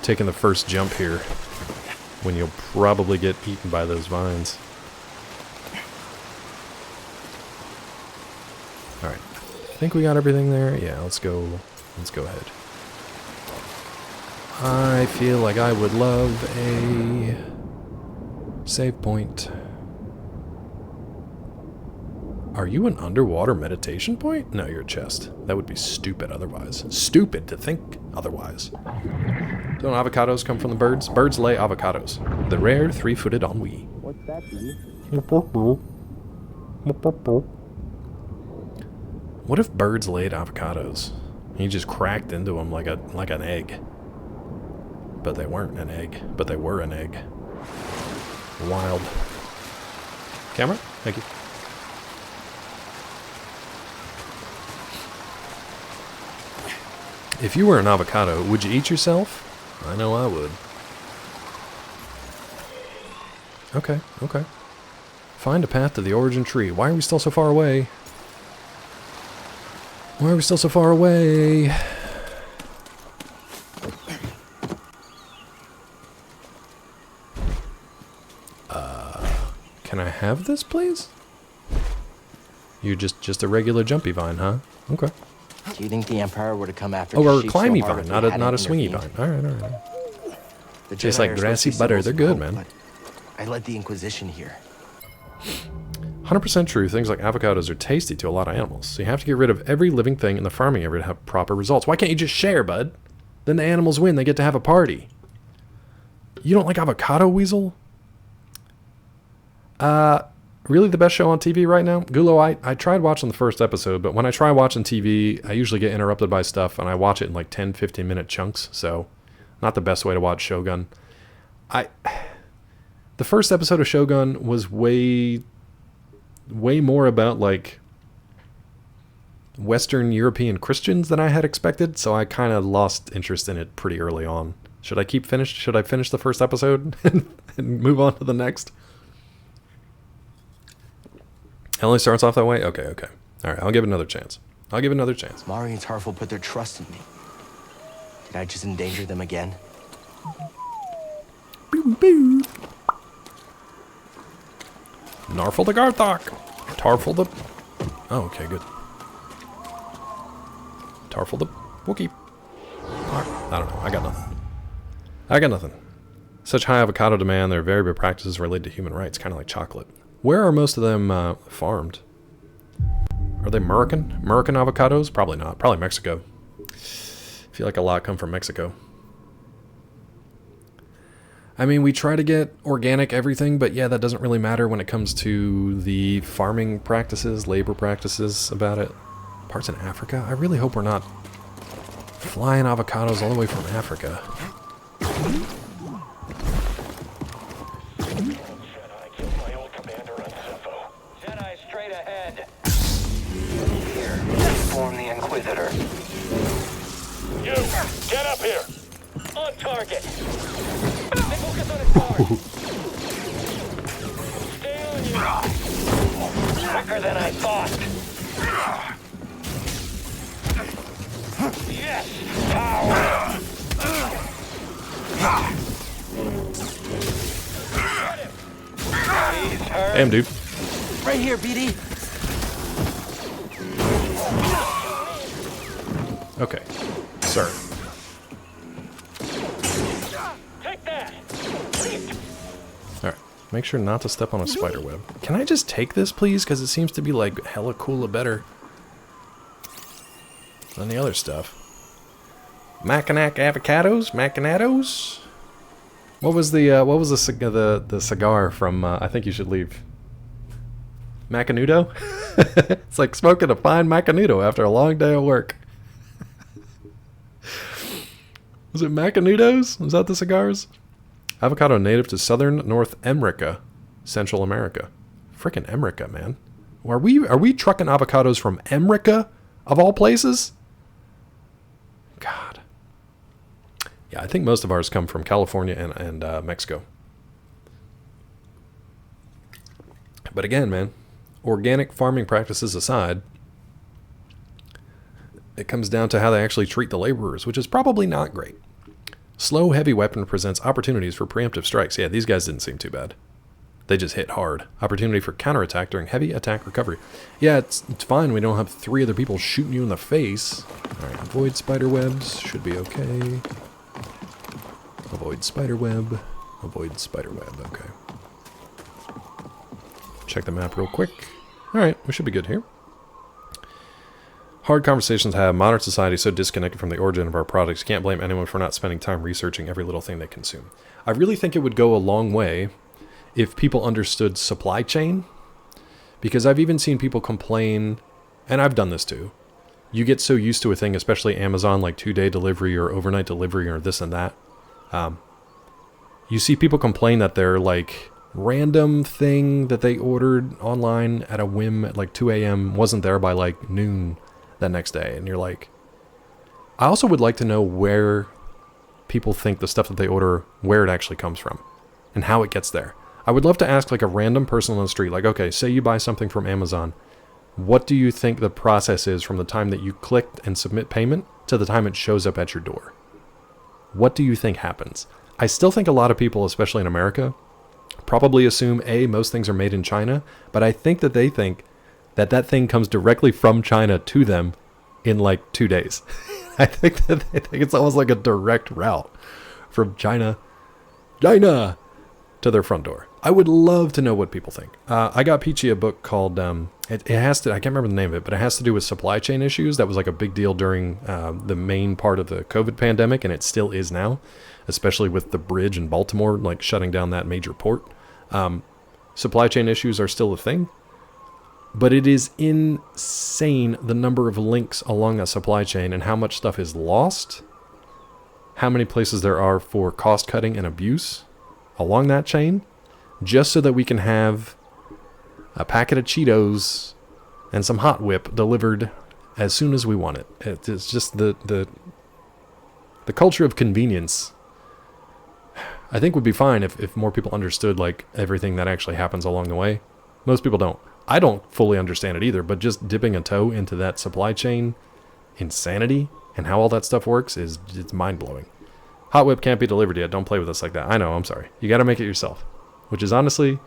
taking the first jump here when you'll probably get eaten by those vines. Alright. I think we got everything there. Yeah, let's go ahead. I feel like I would love a save point. Are you an underwater meditation point? No, you're a chest. That would be stupid otherwise. Stupid to think otherwise. Don't avocados come from the birds? Birds lay avocados. The rare three-footed ennui. What's that, BD? What if birds laid avocados? You just cracked into them like an egg. But they weren't an egg. But they were an egg. Wild. Camera? Thank you. If you were an avocado, would you eat yourself? I know I would. Okay, okay. Find a path to the origin tree. Why are we still so far away? Why are we still so far away? Can I have this, please? You're just a regular jumpy vine, huh? Okay. Do you think the Empire were to come after? Oh, or a sheep climby so hard vine, if not they a hadn't swingy intervened? vine. All right. The Tastes Jedi like are grassy supposed to be butter. symbols They're of good, hope, man. but I led the Inquisition here. 100% true. Things like avocados are tasty to a lot of animals. So you have to get rid of every living thing in the farming area to have proper results. Why can't you just share, bud? Then the animals win. They get to have a party. You don't like avocado, Weasel? Really the best show on TV right now? Gulo, I tried watching the first episode, but when I try watching TV, I usually get interrupted by stuff, and I watch it in like 10, 15-minute chunks, so not the best way to watch Shogun. The first episode of Shogun was way more about, like, Western European Christians than I had expected, so I kind of lost interest in it pretty early on. Should I finish the first episode and move on to the next? It only starts off that way? Okay. All right, I'll give it another chance. Mari and Tarful put their trust in me. Did I just endanger them again? Narful the Garthok. Tarful the... Oh, okay, good. Tarful the Wookiee. I don't know. I got nothing. Such high avocado demand, there are very big practices related to human rights, kind of like chocolate. Where are most of them farmed? Are they American? American avocados? Probably not. Probably Mexico. I feel like a lot come from Mexico. I mean, we try to get organic everything, but yeah, that doesn't really matter when it comes to the farming practices, labor practices about it. Parts in Africa? I really hope we're not flying avocados all the way from Africa. Jedi straight ahead. Here, form the Inquisitor. You, get up here. On target. Stay focused on his guard. Stay on you. Quicker than I thought. Yes, power. Damn, dude. Right here, BD. Okay, sir. Take that. Alright, make sure not to step on a spider web. Can I just take this, please? Because it seems to be, like, hella cooler better than the other stuff. Mackinac avocados? Macanados? What was the cigar from, I Think You Should Leave? Macanudo? It's like smoking a fine Macanudo after a long day of work. Was it Macanudos? Was that the cigars? Avocado native to southern North America, Central America. Frickin' America, man. Are we trucking avocados from America, of all places? God. Yeah, I think most of ours come from California and Mexico. But again, man, organic farming practices aside, it comes down to how they actually treat the laborers, which is probably not great. Slow, heavy weapon presents opportunities for preemptive strikes. Yeah, these guys didn't seem too bad. They just hit hard. Opportunity for counterattack during heavy attack recovery. Yeah, it's fine. We don't have 3 other people shooting you in the face. Alright, avoid spider webs. Should be okay. Avoid spider web. Avoid spider web. Okay. Check the map real quick. Alright, we should be good here. Hard conversations have. Modern society so disconnected from the origin of our products. You can't blame anyone for not spending time researching every little thing they consume. I really think it would go a long way if people understood supply chain. Because I've even seen people complain, and I've done this too. You get so used to a thing, especially Amazon, like 2-day delivery or overnight delivery or this and that. You see people complain that their like random thing that they ordered online at a whim at like 2 a.m. wasn't there by like noon that next day. And you're like, I also would like to know where people think the stuff that they order, where it actually comes from and how it gets there. I would love to ask like a random person on the street, like, okay, say you buy something from Amazon. What do you think the process is from the time that you clicked and submit payment to the time it shows up at your door? What do you think happens? I still think a lot of people, especially in America, probably assume, A, most things are made in China, but I think that they think that that thing comes directly from China to them in like 2 days. I think that they think it's almost like a direct route from China to their front door. I would love to know what people think. I got Peachy a book called, it has to, I can't remember the name of it, but it has to do with supply chain issues. That was like a big deal during the main part of the COVID pandemic, and it still is now, especially with the bridge in Baltimore, like shutting down that major port. Supply chain issues are still a thing, but it is insane the number of links along that supply chain and how much stuff is lost, how many places there are for cost cutting and abuse along that chain, just so that we can have a packet of Cheetos and some Hot Whip delivered as soon as we want it. It's just the culture of convenience, I think, would be fine if more people understood like everything that actually happens along the way. Most people don't. I don't fully understand it either, but just dipping a toe into that supply chain insanity and how all that stuff works it's mind-blowing. Hot Whip can't be delivered yet. Don't play with us like that. I know, I'm sorry. You got to make it yourself. Which is honestly,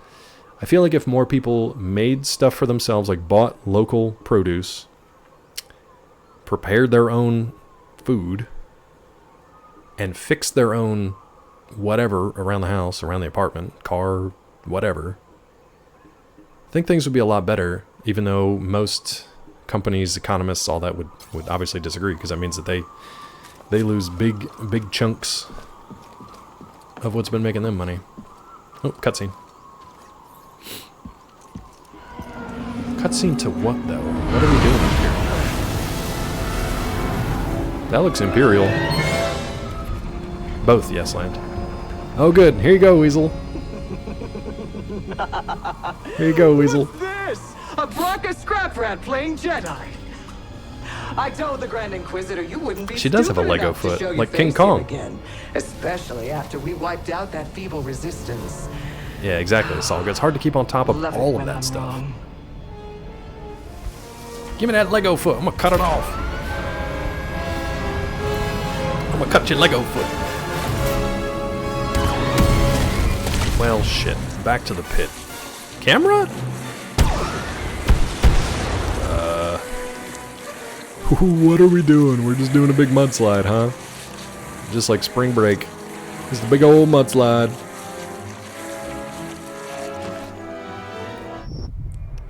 I feel like if more people made stuff for themselves, like bought local produce, prepared their own food, and fixed their own whatever around the house, around the apartment, car, whatever, I think things would be a lot better, even though most companies, economists, all that would obviously disagree, because that means that they lose big chunks of what's been making them money. Oh, cutscene. Cutscene to what, though? What are we doing here? That looks Imperial. Both, yes, Land. Oh, good. Here you go, Weasel. Here you go, Weasel. What's this? A Bronca scrap rat playing Jedi. I told the Grand Inquisitor you wouldn't be. She does have a Lego foot, like King Kong. Again, especially after we wiped out that feeble resistance. Yeah, exactly, Saga. It's hard to keep on top of all of that stuff. Give me that Lego foot. I'm gonna cut it off. I'm gonna cut your Lego foot. Well, shit. Back to the pit. Camera? What are we doing? We're just doing a big mudslide, huh? Just like spring break. It's the big old mudslide.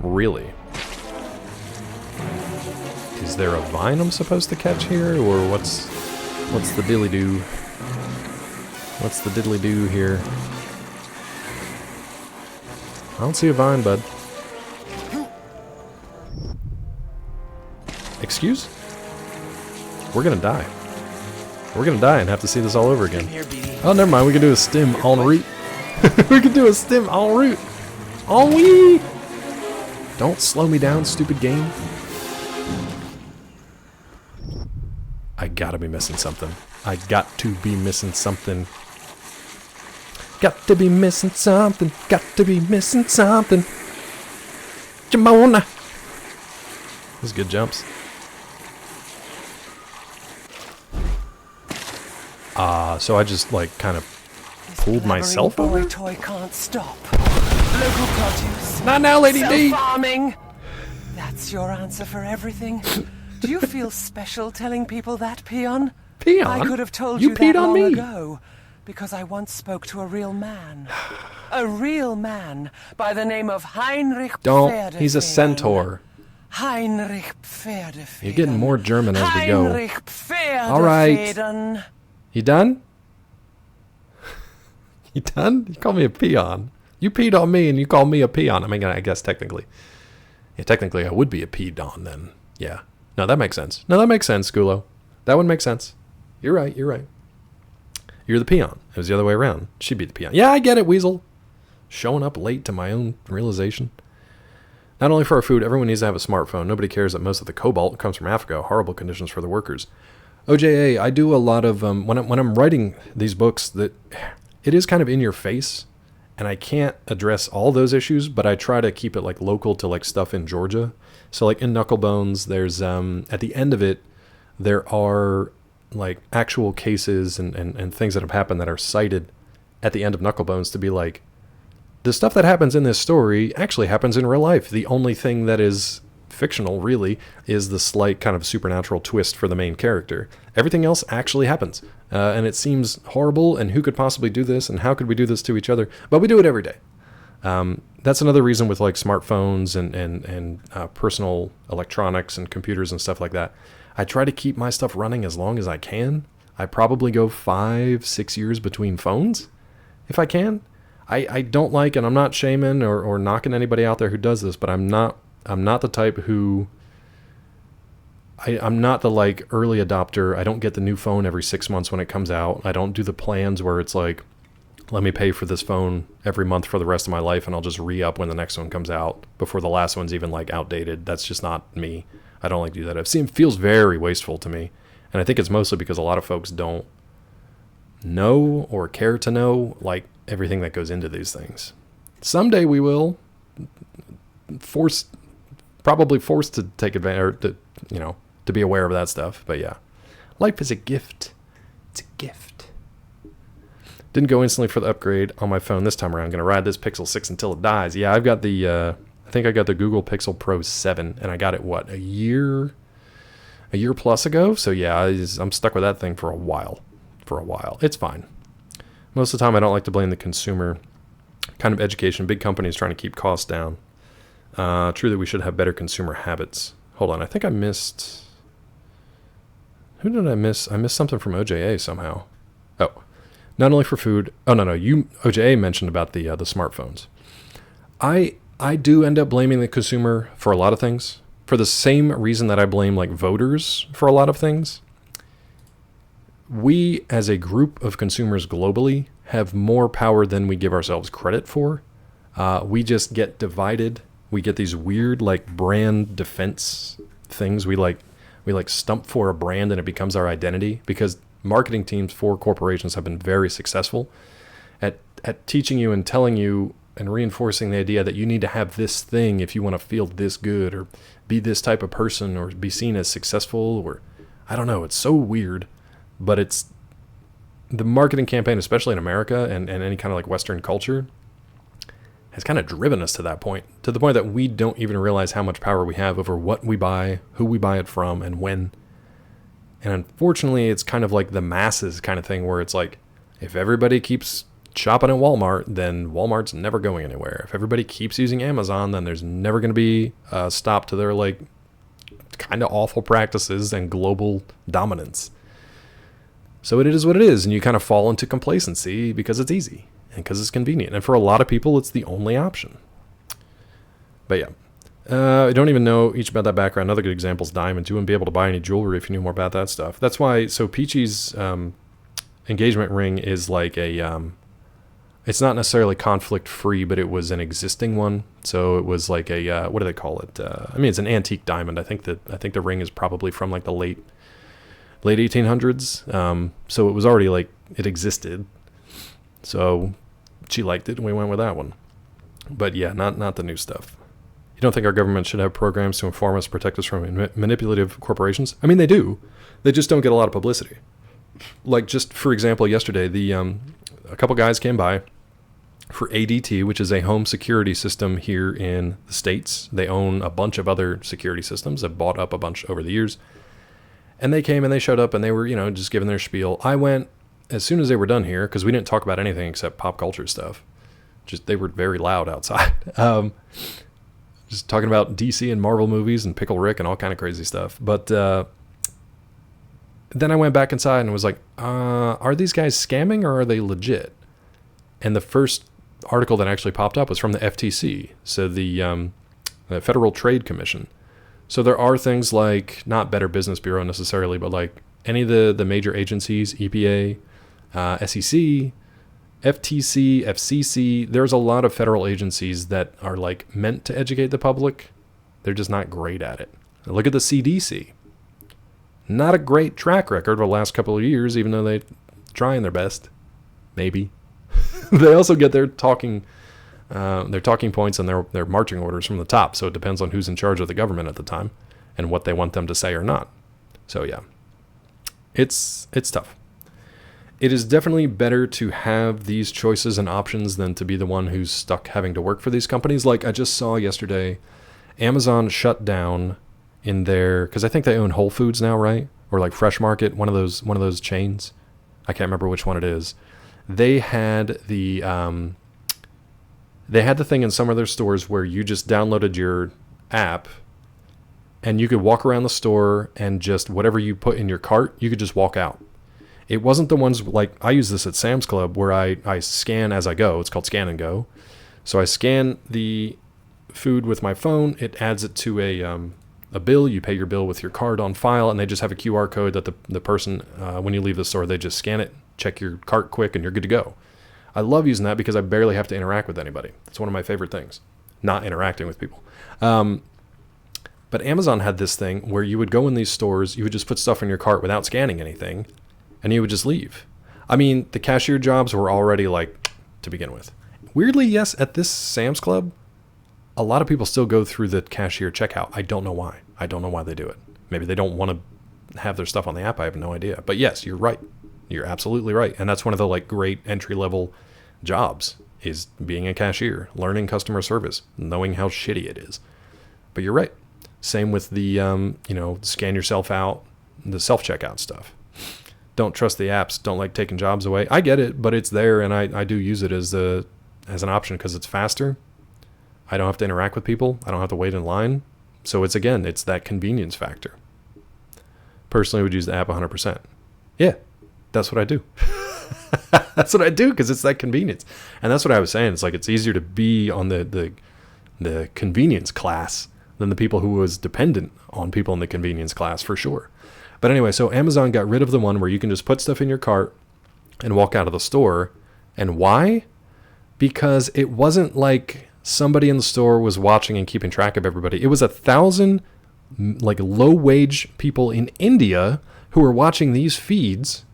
Really? Is there a vine I'm supposed to catch here, or what's the dilly-do? What's the diddly-do here? I don't see a vine, bud. Excuse? We're gonna die. We're gonna die and have to see this all over again. Oh, never mind. We can do a stim en route. We can do a stim en route. En oui! Don't slow me down, stupid game. I gotta be missing something. I got to be missing something. Got to be missing something. Got to be missing something. Jamona. Those good jumps. So I just like kind of pulled myself over. Boy toy can't stop. Local produce. Not now, Lady D. Farming. That's your answer for everything. Do you feel special telling people that, Peon? Peon? I could have told You you peed that on long me. ago, because I once spoke to a real man. A real man by the name of Heinrich Don't. Pferdefedern. He's a centaur. Heinrich Pferdefedern. You're getting more German as we go. Heinrich Pferdefedern. All right. You done? You done? You call me a peon. You peed on me and you call me a peon. I mean, I guess technically. Yeah, technically I would be a peon then. Yeah. No, that makes sense. No, that makes sense, Skulo. That would make sense. You're right, you're right. You're the peon. It was the other way around. She'd be the peon. Yeah, I get it, Weasel. Showing up late to my own realization. Not only for our food, everyone needs to have a smartphone. Nobody cares that most of the cobalt comes from Africa. Horrible conditions for the workers. OJA, I do a lot of, when I'm writing these books, that it is kind of in your face, and I can't address all those issues, but I try to keep it like local to like stuff in Georgia. So like in Knucklebones, there's, at the end of it, there are like actual cases and things that have happened that are cited at the end of Knucklebones to be like, the stuff that happens in this story actually happens in real life. The only thing that is fictional, really, is the slight kind of supernatural twist for the main character. Everything else actually happens. And it seems horrible, and who could possibly do this, and how could we do this to each other? But we do it every day. That's another reason with like smartphones and personal electronics and computers and stuff like that. I try to keep my stuff running as long as I can. I probably go 5-6 years between phones, if I can. I don't like, and I'm not shaming or knocking anybody out there who does this, but I'm not the type who, I'm not the like early adopter. I don't get the new phone every 6 months when it comes out. I don't do the plans where it's like, let me pay for this phone every month for the rest of my life and I'll just re-up when the next one comes out before the last one's even like outdated. That's just not me. I don't like to do that. I've seen it feels very wasteful to me. And I think it's mostly because a lot of folks don't know or care to know like everything that goes into these things. Someday we will. Probably forced to take advantage, or to be aware of that stuff. But yeah, life is a gift. It's a gift. Didn't go instantly for the upgrade on my phone this time around. Gonna ride this Pixel 6 until it dies. Yeah, I've got the, I think I got the Google Pixel Pro 7, and I got it, what, a year plus ago? So yeah, I'm stuck with that thing for a while. It's fine. Most of the time I don't like to blame the consumer. Kind of education. Big companies trying to keep costs down. True that we should have better consumer habits. Hold on, I think I missed... Who did I miss? I missed something from OJA somehow. Oh. Not only for food. Oh, no. OJA mentioned about the smartphones. I do end up blaming the consumer for a lot of things. For the same reason that I blame like voters for a lot of things. We, as a group of consumers globally, have more power than we give ourselves credit for. We just get divided. We get these weird like brand defense things. We stump for a brand and it becomes our identity, because marketing teams for corporations have been very successful at teaching you and telling you and reinforcing the idea that you need to have this thing if you want to feel this good or be this type of person or be seen as successful, or I don't know. It's so weird, but it's the marketing campaign, especially in America and any kind of like Western culture, has kind of driven us to that point, to the point that we don't even realize how much power we have over what we buy, who we buy it from, and when. And unfortunately, it's kind of like the masses kind of thing, where it's like, if everybody keeps shopping at Walmart, then Walmart's never going anywhere. If everybody keeps using Amazon, then there's never going to be a stop to their like kind of awful practices and global dominance. So it is what it is, and you kind of fall into complacency because it's easy and because it's convenient. And for a lot of people, it's the only option. But yeah. I don't even know each about that background. Another good example is diamonds. You wouldn't be able to buy any jewelry if you knew more about that stuff. That's why, so Peachy's engagement ring is like a, it's not necessarily conflict free, but it was an existing one. So it was like a, what do they call it? I mean, it's an antique diamond. I think the ring is probably from like the late 1800s. So it was already like, it existed. So she liked it and we went with that one. But yeah, not the new stuff. You don't think our government should have programs to inform us, protect us from manipulative corporations? I mean, they do. They just don't get a lot of publicity. Like, just for example, yesterday, a couple guys came by for ADT, which is a home security system here in the States. They own a bunch of other security systems. They've bought up a bunch over the years. And they came and they showed up and they were, just giving their spiel. I went, as soon as they were done here, because we didn't talk about anything except pop culture stuff. They were very loud outside. Just talking about DC and Marvel movies and Pickle Rick and all kind of crazy stuff. But then I went back inside and was like, are these guys scamming or are they legit? And the first article that actually popped up was from the FTC, so the Federal Trade Commission. So there are things like, not Better Business Bureau necessarily, but like any of the major agencies, EPA, SEC, FTC, FCC, there's a lot of federal agencies that are like meant to educate the public. They're just not great at it. Look at the CDC. Not a great track record over the last couple of years, even though they're trying their best. Maybe. They also get their talking points and their marching orders from the top. So it depends on who's in charge of the government at the time and what they want them to say or not. So yeah, it's tough. It is definitely better to have these choices and options than to be the one who's stuck having to work for these companies. Like I just saw yesterday, Amazon shut down in their, because I think they own Whole Foods now, right? Or like Fresh Market, one of those chains. I can't remember which one it is. They had the thing in some of their stores where you just downloaded your app and you could walk around the store and just whatever you put in your cart, you could just walk out. It wasn't the ones like, I use this at Sam's Club where I scan as I go. It's called Scan and Go. So I scan the food with my phone. It adds it to a bill. You pay your bill with your card on file, and they just have a QR code that the person, when you leave the store, they just scan it, check your cart quick, and you're good to go. I love using that because I barely have to interact with anybody. It's one of my favorite things, not interacting with people. But Amazon had this thing where you would go in these stores, you would just put stuff in your cart without scanning anything, and you would just leave. I mean, the cashier jobs were already like, to begin with. Weirdly, yes, at this Sam's Club, a lot of people still go through the cashier checkout. I don't know why. I don't know why they do it. Maybe they don't want to have their stuff on the app. I have no idea. But yes, you're right. You're absolutely right. And that's one of the like great entry-level jobs, is being a cashier, learning customer service, knowing how shitty it is. But you're right. Same with the, scan yourself out, the self-checkout stuff. Don't trust the apps. Don't like taking jobs away. I get it, but it's there, and I do use it as an option because it's faster. I don't have to interact with people. I don't have to wait in line. So it's that convenience factor. Personally, I would use the app 100%. Yeah, that's what I do. That's what I do because it's that convenience. And that's what I was saying. It's like it's easier to be on the convenience class than the people who was dependent on people in the convenience class for sure. But anyway, so Amazon got rid of the one where you can just put stuff in your cart and walk out of the store. And why? Because it wasn't like somebody in the store was watching and keeping track of everybody. It was 1,000 like low-wage people in India who were watching these feeds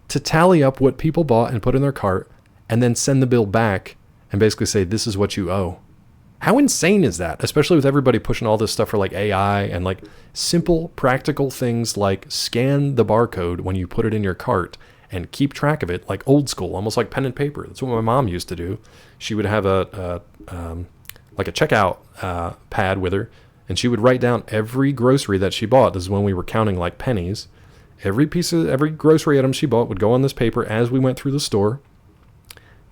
to tally up what people bought and put in their cart and then send the bill back and basically say, this is what you owe. How insane is that? Especially with everybody pushing all this stuff for like AI and like simple practical things like scan the barcode when you put it in your cart and keep track of it, like old school, almost like pen and paper. That's what my mom used to do. She would have a checkout pad with her, and she would write down every grocery that she bought. This is when we were counting like pennies. Every grocery item she bought would go on this paper as we went through the store,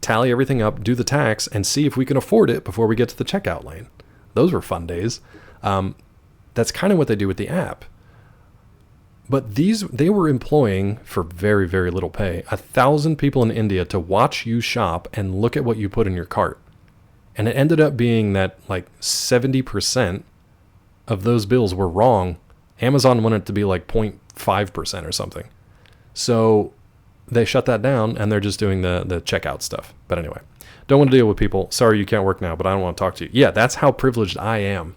tally everything up, do the tax, and see if we can afford it before we get to the checkout lane. Those were fun days. That's kind of what they do with the app. But they were employing, for very, very little pay, 1,000 people in India to watch you shop and look at what you put in your cart. And it ended up being that like 70% of those bills were wrong. Amazon wanted it to be like 0.5% or something. So they shut that down and they're just doing the checkout stuff. But anyway, don't want to deal with people. Sorry you can't work now, but I don't want to talk to you. Yeah, that's how privileged I am.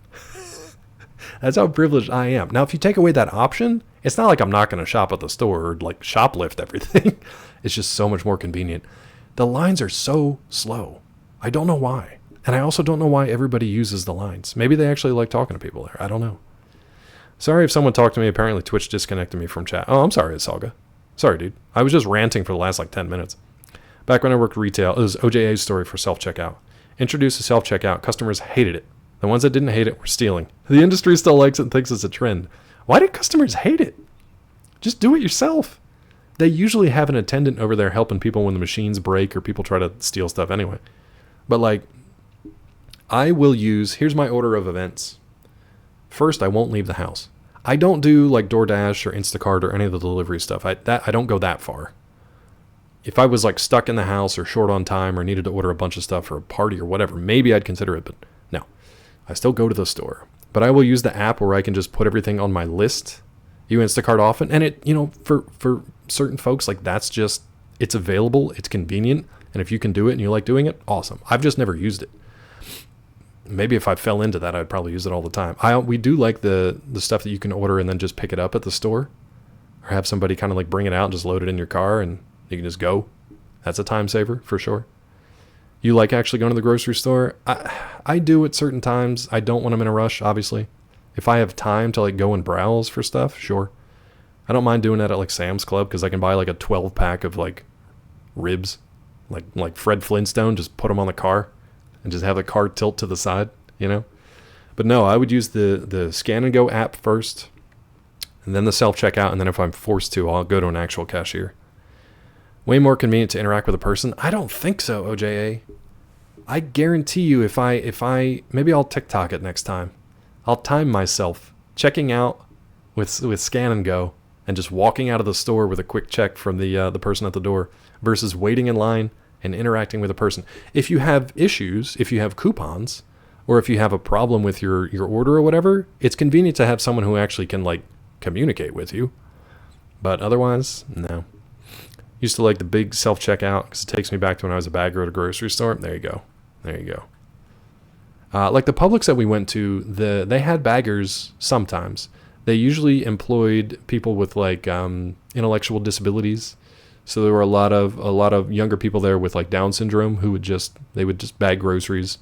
That's how privileged I am. Now, if you take away that option, it's not like I'm not going to shop at the store or like shoplift everything. It's just so much more convenient. The lines are so slow. I don't know why. And I also don't know why everybody uses the lines. Maybe they actually like talking to people there. I don't know. Sorry if someone talked to me. Apparently Twitch disconnected me from chat. Oh, I'm sorry, Salga. Sorry, dude. I was just ranting for the last like 10 minutes. Back when I worked retail, it was OJA's story for self-checkout. Introduced to self-checkout, customers hated it. The ones that didn't hate it were stealing. The industry still likes it and thinks it's a trend. Why do customers hate it? Just do it yourself. They usually have an attendant over there helping people when the machines break or people try to steal stuff anyway. But like, I will use, here's my order of events. First, I won't leave the house. I don't do like DoorDash or Instacart or any of the delivery stuff. I don't go that far. If I was like stuck in the house or short on time or needed to order a bunch of stuff for a party or whatever, maybe I'd consider it, but no. I still go to the store. But I will use the app where I can just put everything on my list. You Instacart often, and it, for certain folks, like that's just, it's available, it's convenient, and if you can do it and you like doing it, awesome. I've just never used it. Maybe if I fell into that, I'd probably use it all the time. We do like the stuff that you can order and then just pick it up at the store, or have somebody kind of like bring it out and just load it in your car and you can just go. That's a time saver for sure. You like actually going to the grocery store? I do at certain times. I don't when I'm in a rush, obviously. If I have time to like go and browse for stuff, sure. I don't mind doing that at like Sam's Club because I can buy like a 12-pack of like ribs, like Fred Flintstone, just put them on the car and just have the car tilt to the side, But no, I would use the Scan and Go app first and then the self-checkout, and then if I'm forced to, I'll go to an actual cashier. Way more convenient to interact with a person? I don't think so, OJA. I guarantee you if I maybe I'll TikTok it next time. I'll time myself checking out with Scan and Go and just walking out of the store with a quick check from the person at the door versus waiting in line and interacting with a person. If you have issues, if you have coupons, or if you have a problem with your order or whatever, it's convenient to have someone who actually can like communicate with you. But otherwise, no. Used to like the big self-checkout because it takes me back to when I was a bagger at a grocery store. There you go. Like the Publix that we went to, they had baggers sometimes. They usually employed people with like intellectual disabilities. So there were a lot of younger people there with like Down syndrome who would just bag groceries.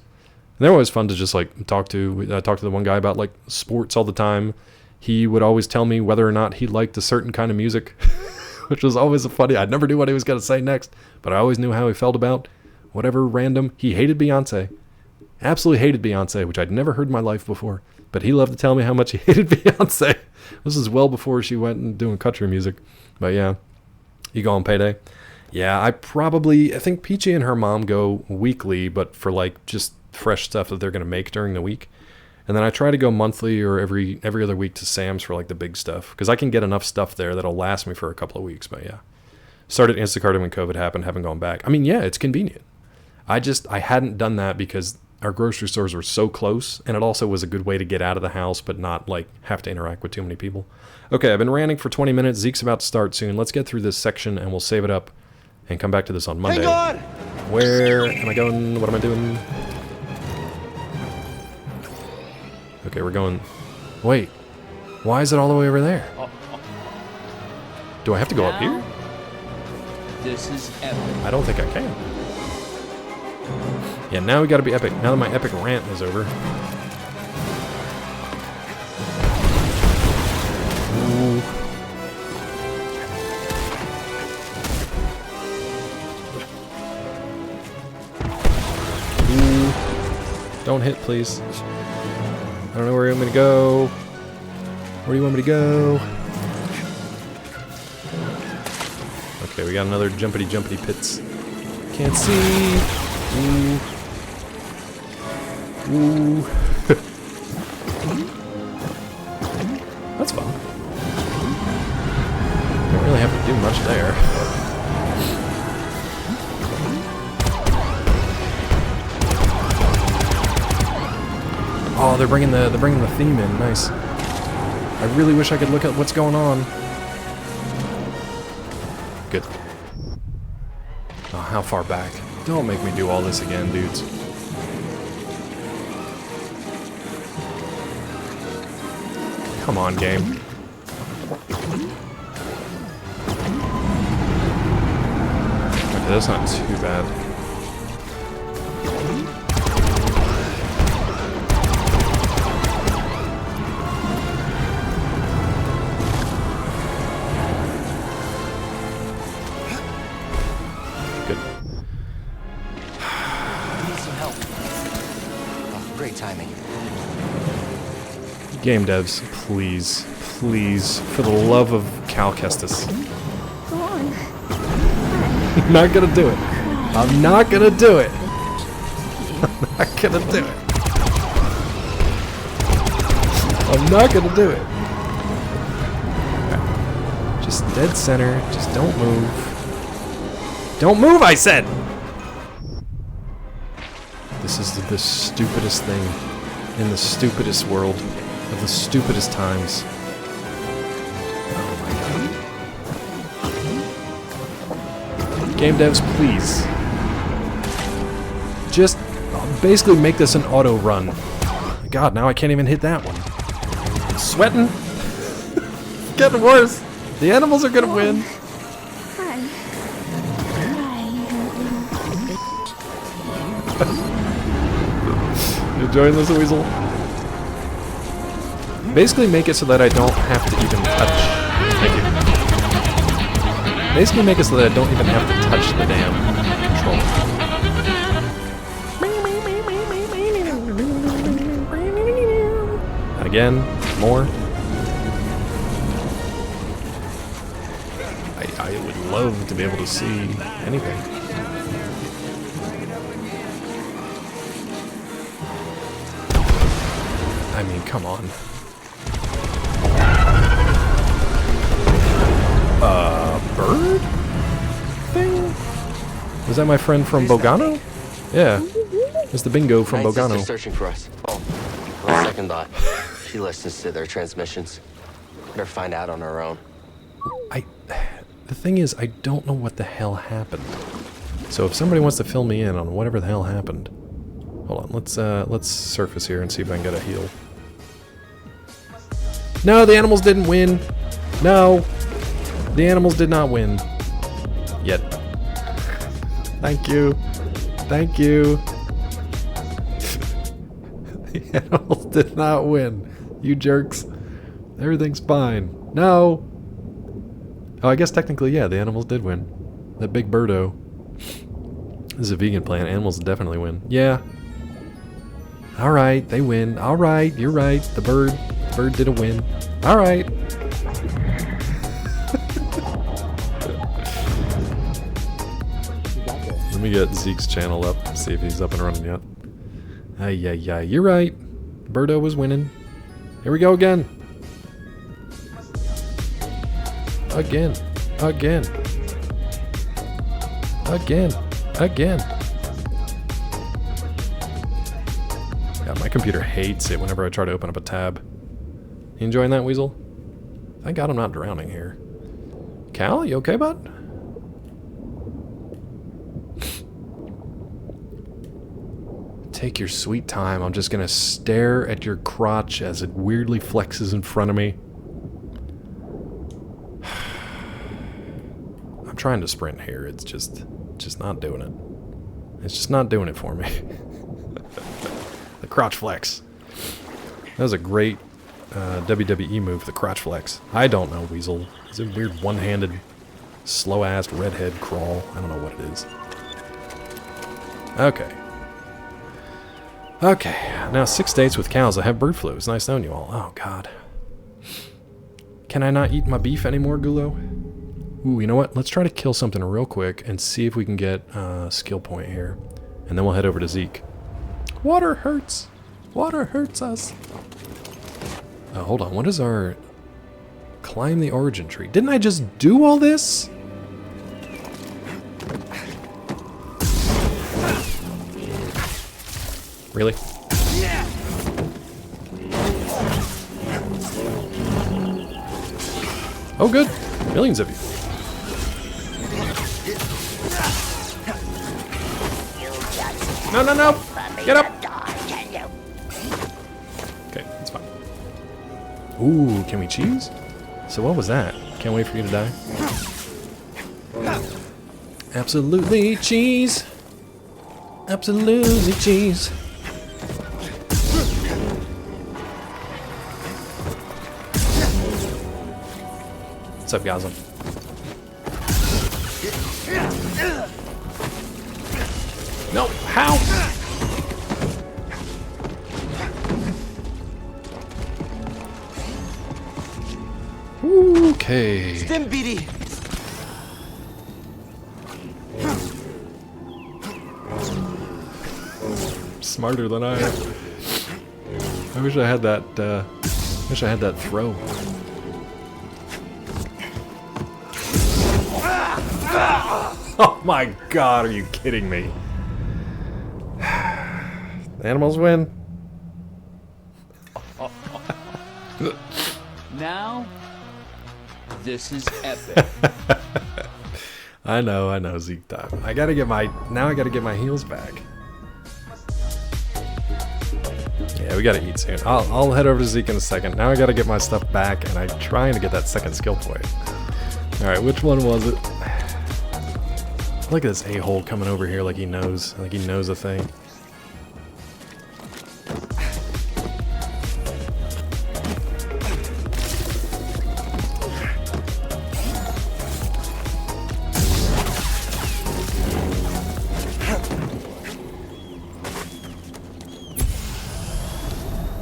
And they're always fun to just like talk to. I talked to the one guy about like sports all the time. He would always tell me whether or not he liked a certain kind of music. Which was always funny. I never knew what he was going to say next, but I always knew how he felt about whatever random. He hated Beyonce. Absolutely hated Beyonce, which I'd never heard in my life before. But he loved to tell me how much he hated Beyonce. This is well before she went and doing country music. But yeah, you go on payday. Yeah, I think Peachy and her mom go weekly, but for like just fresh stuff that they're going to make during the week. And then I try to go monthly or every other week to Sam's for like the big stuff because I can get enough stuff there that'll last me for a couple of weeks. But yeah, Started Instacarting when COVID happened, haven't gone back. I mean, yeah, it's convenient. I hadn't done that because our grocery stores were so close, and it also was a good way to get out of the house but not like have to interact with too many people. Okay, I've been ranting for 20 minutes. Zeke's about to start soon. Let's get through this section and we'll save it up and come back to this on Monday. Hang on! Where am I going? What am I doing? Okay, we're going... Wait. Why is it all the way over there? Do I have to go up here? This is epic. I don't think I can. Yeah, now we gotta be epic. Now that my epic rant is over. Ooh. Ooh. Don't hit, please. I don't know where you want me to go. Where do you want me to go? Okay, we got another jumpity pits. Can't see. Ooh. Ooh. That's fun. Don't really have to do much there. Oh, they're bringing the theme in. Nice. I really wish I could look at what's going on. Good. Oh, how far back? Don't make me do all this again, dudes. Come on, game. Okay, that's not too bad. Good. Need some help. Oh, great timing. Game devs, please, please, for the love of Cal Kestis. Go on. I'm not gonna do it. I'm not gonna do it. I'm not gonna do it. I'm not gonna do it. Okay. Just dead center. Just don't move. Don't move, I said! This is the stupidest thing in the stupidest world of the stupidest times. Oh my god. Game devs, please. Just basically make this an auto run. God, now I can't even hit that one. Sweating. Getting worse. The animals are gonna win. You enjoying this, Weasel? Basically make it so that I don't have to even touch. Thank you. Basically make it so that I don't even have to touch the damn controller. Again, more. I would love to be able to see anything. I mean, come on. Bird thing? Was that my friend from Bogano? Yeah. It's the bingo from Night Bogano. sister's searching for us. Oh, on second thought, she listens to their transmissions. Better find out on her own. The thing is, I don't know what the hell happened. So if somebody wants to fill me in on whatever the hell happened, hold on. Let's surface here and see if I can get a heal. No, the animals didn't win. No, the animals did not win. Yet. Thank you. Thank you. The animals did not win. You jerks. Everything's fine. No. Oh, I guess technically, yeah, the animals did win. That big birdo. This is a vegan plant. Animals definitely win. Yeah. Alright, they win. Alright, you're right. The bird did a win. Alright. Let me get Zeke's channel up, see if he's up and running yet. Ay, you're right. Birdo was winning. Here we go again. Again. Again. Again. God, my computer hates it whenever I try to open up a tab. You enjoying that, Weasel? Thank God I'm not drowning here. Cal, you okay, bud? Take your sweet time. I'm just gonna stare at your crotch as it weirdly flexes in front of me. I'm trying to sprint here. It's just not doing it. It's just not doing it for me. The crotch flex. That was a great WWE move, the crotch flex. I don't know, Weasel. It's a weird one-handed, slow-assed redhead crawl. I don't know what it is. Okay. Okay, now 6 dates with cows that have bird flu. It's nice knowing you all. Oh, God. Can I not eat my beef anymore, Gulo? Ooh, you know what? Let's try to kill something real quick and see if we can get a skill point here. And then we'll head over to Zeke. Water hurts. Water hurts us. Hold on. What is our... Climb the origin tree. Didn't I just do all this? Really? Oh, good. Millions of you. No, no, no! Get up! Okay, that's fine. Ooh, can we cheese? So what was that? Can't wait for you to die. Absolutely cheese! Absolutely cheese! What's up, Goslin? No, how? Okay. Stim BD. Smarter than I am. I wish I had that. Wish I had that throw. Oh my God! Are you kidding me? The animals win. Now, this is epic. I know, Zeke time. Now I gotta get my heals back. Yeah, we gotta eat soon. I'll head over to Zeke in a second. Now I gotta get my stuff back, and I'm trying to get that second skill point. Alright, which one was it? Look at this a-hole coming over here like he knows a thing.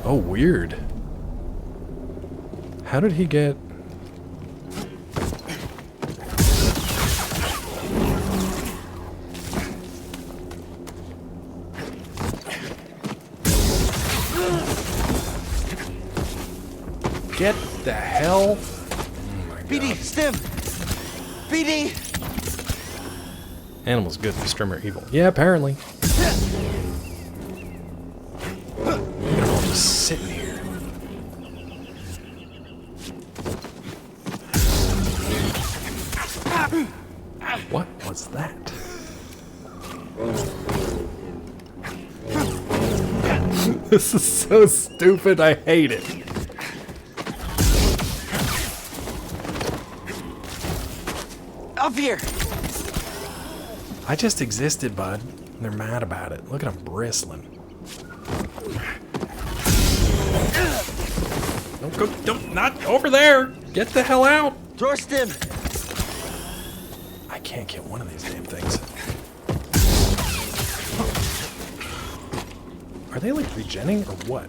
Oh, weird. How did he get... Get the hell... Oh my God. BD, stim! BD! Animal's good, the strimmer evil. Yeah, apparently. I'm just sitting here. What was that? This is so stupid, I hate it. Up here! I just existed, bud. They're mad about it. Look at them bristling. Don't go, don't, not over there! Get the hell out! Draw stim! I can't get one of these damn things. Are they like regenning or what?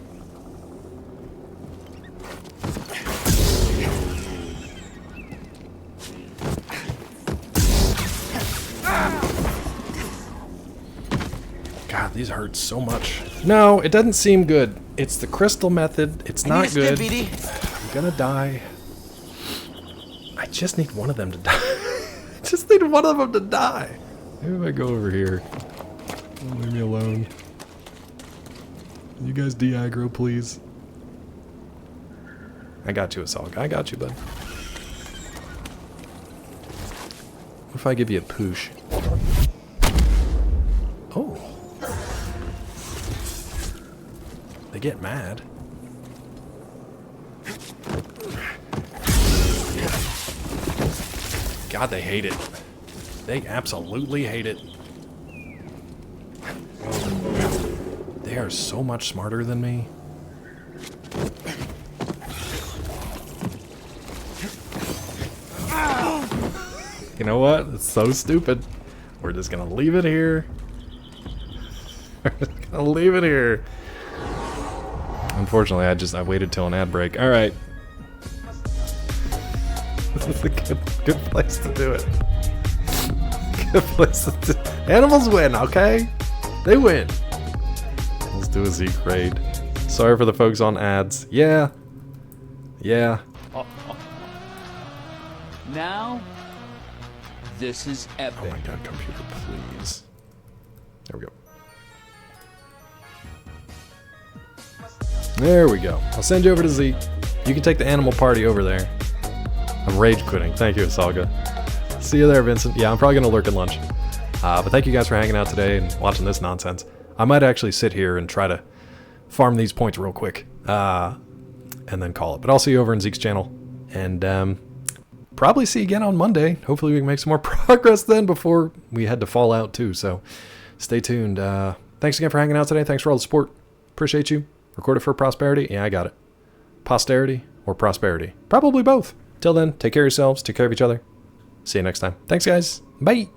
God, these hurt so much. No, it doesn't seem good. It's the crystal method. It's not good. I'm gonna die. I just need one of them to die. I just need one of them to die. Maybe if I go over here. Don't leave me alone. You guys de-aggro, please. I got you, Asalga. I got you, bud. What if I give you a poosh? Oh. They get mad. God, they hate it. They absolutely hate it. They are so much smarter than me. You know what? It's so stupid. We're just gonna leave it here. We're just gonna leave it here. Unfortunately, I waited till an ad break. All right. This is a good place to do it. Good place to do. Animals win, okay? They win. Let's do a Zeke raid. Sorry for the folks on ads. Yeah. Yeah. Now, this is epic. Oh my god, computer, please. There we go. There we go. I'll send you over to Zeke. You can take the animal party over there. I'm rage quitting. Thank you, Asalga. See you there, Vincent. Yeah, I'm probably going to lurk at lunch. But thank you guys for hanging out today and watching this nonsense. I might actually sit here and try to farm these points real quick. And then call it. But I'll see you over in Zeke's channel. And probably see you again on Monday. Hopefully we can make some more progress then before we head to Fallout 2. So stay tuned. Thanks again for hanging out today. Thanks for all the support. Appreciate you. Recorded for prosperity? Yeah, I got it. Posterity or prosperity? Probably both. Till then, take care of yourselves, take care of each other. See you next time. Thanks, guys. Bye.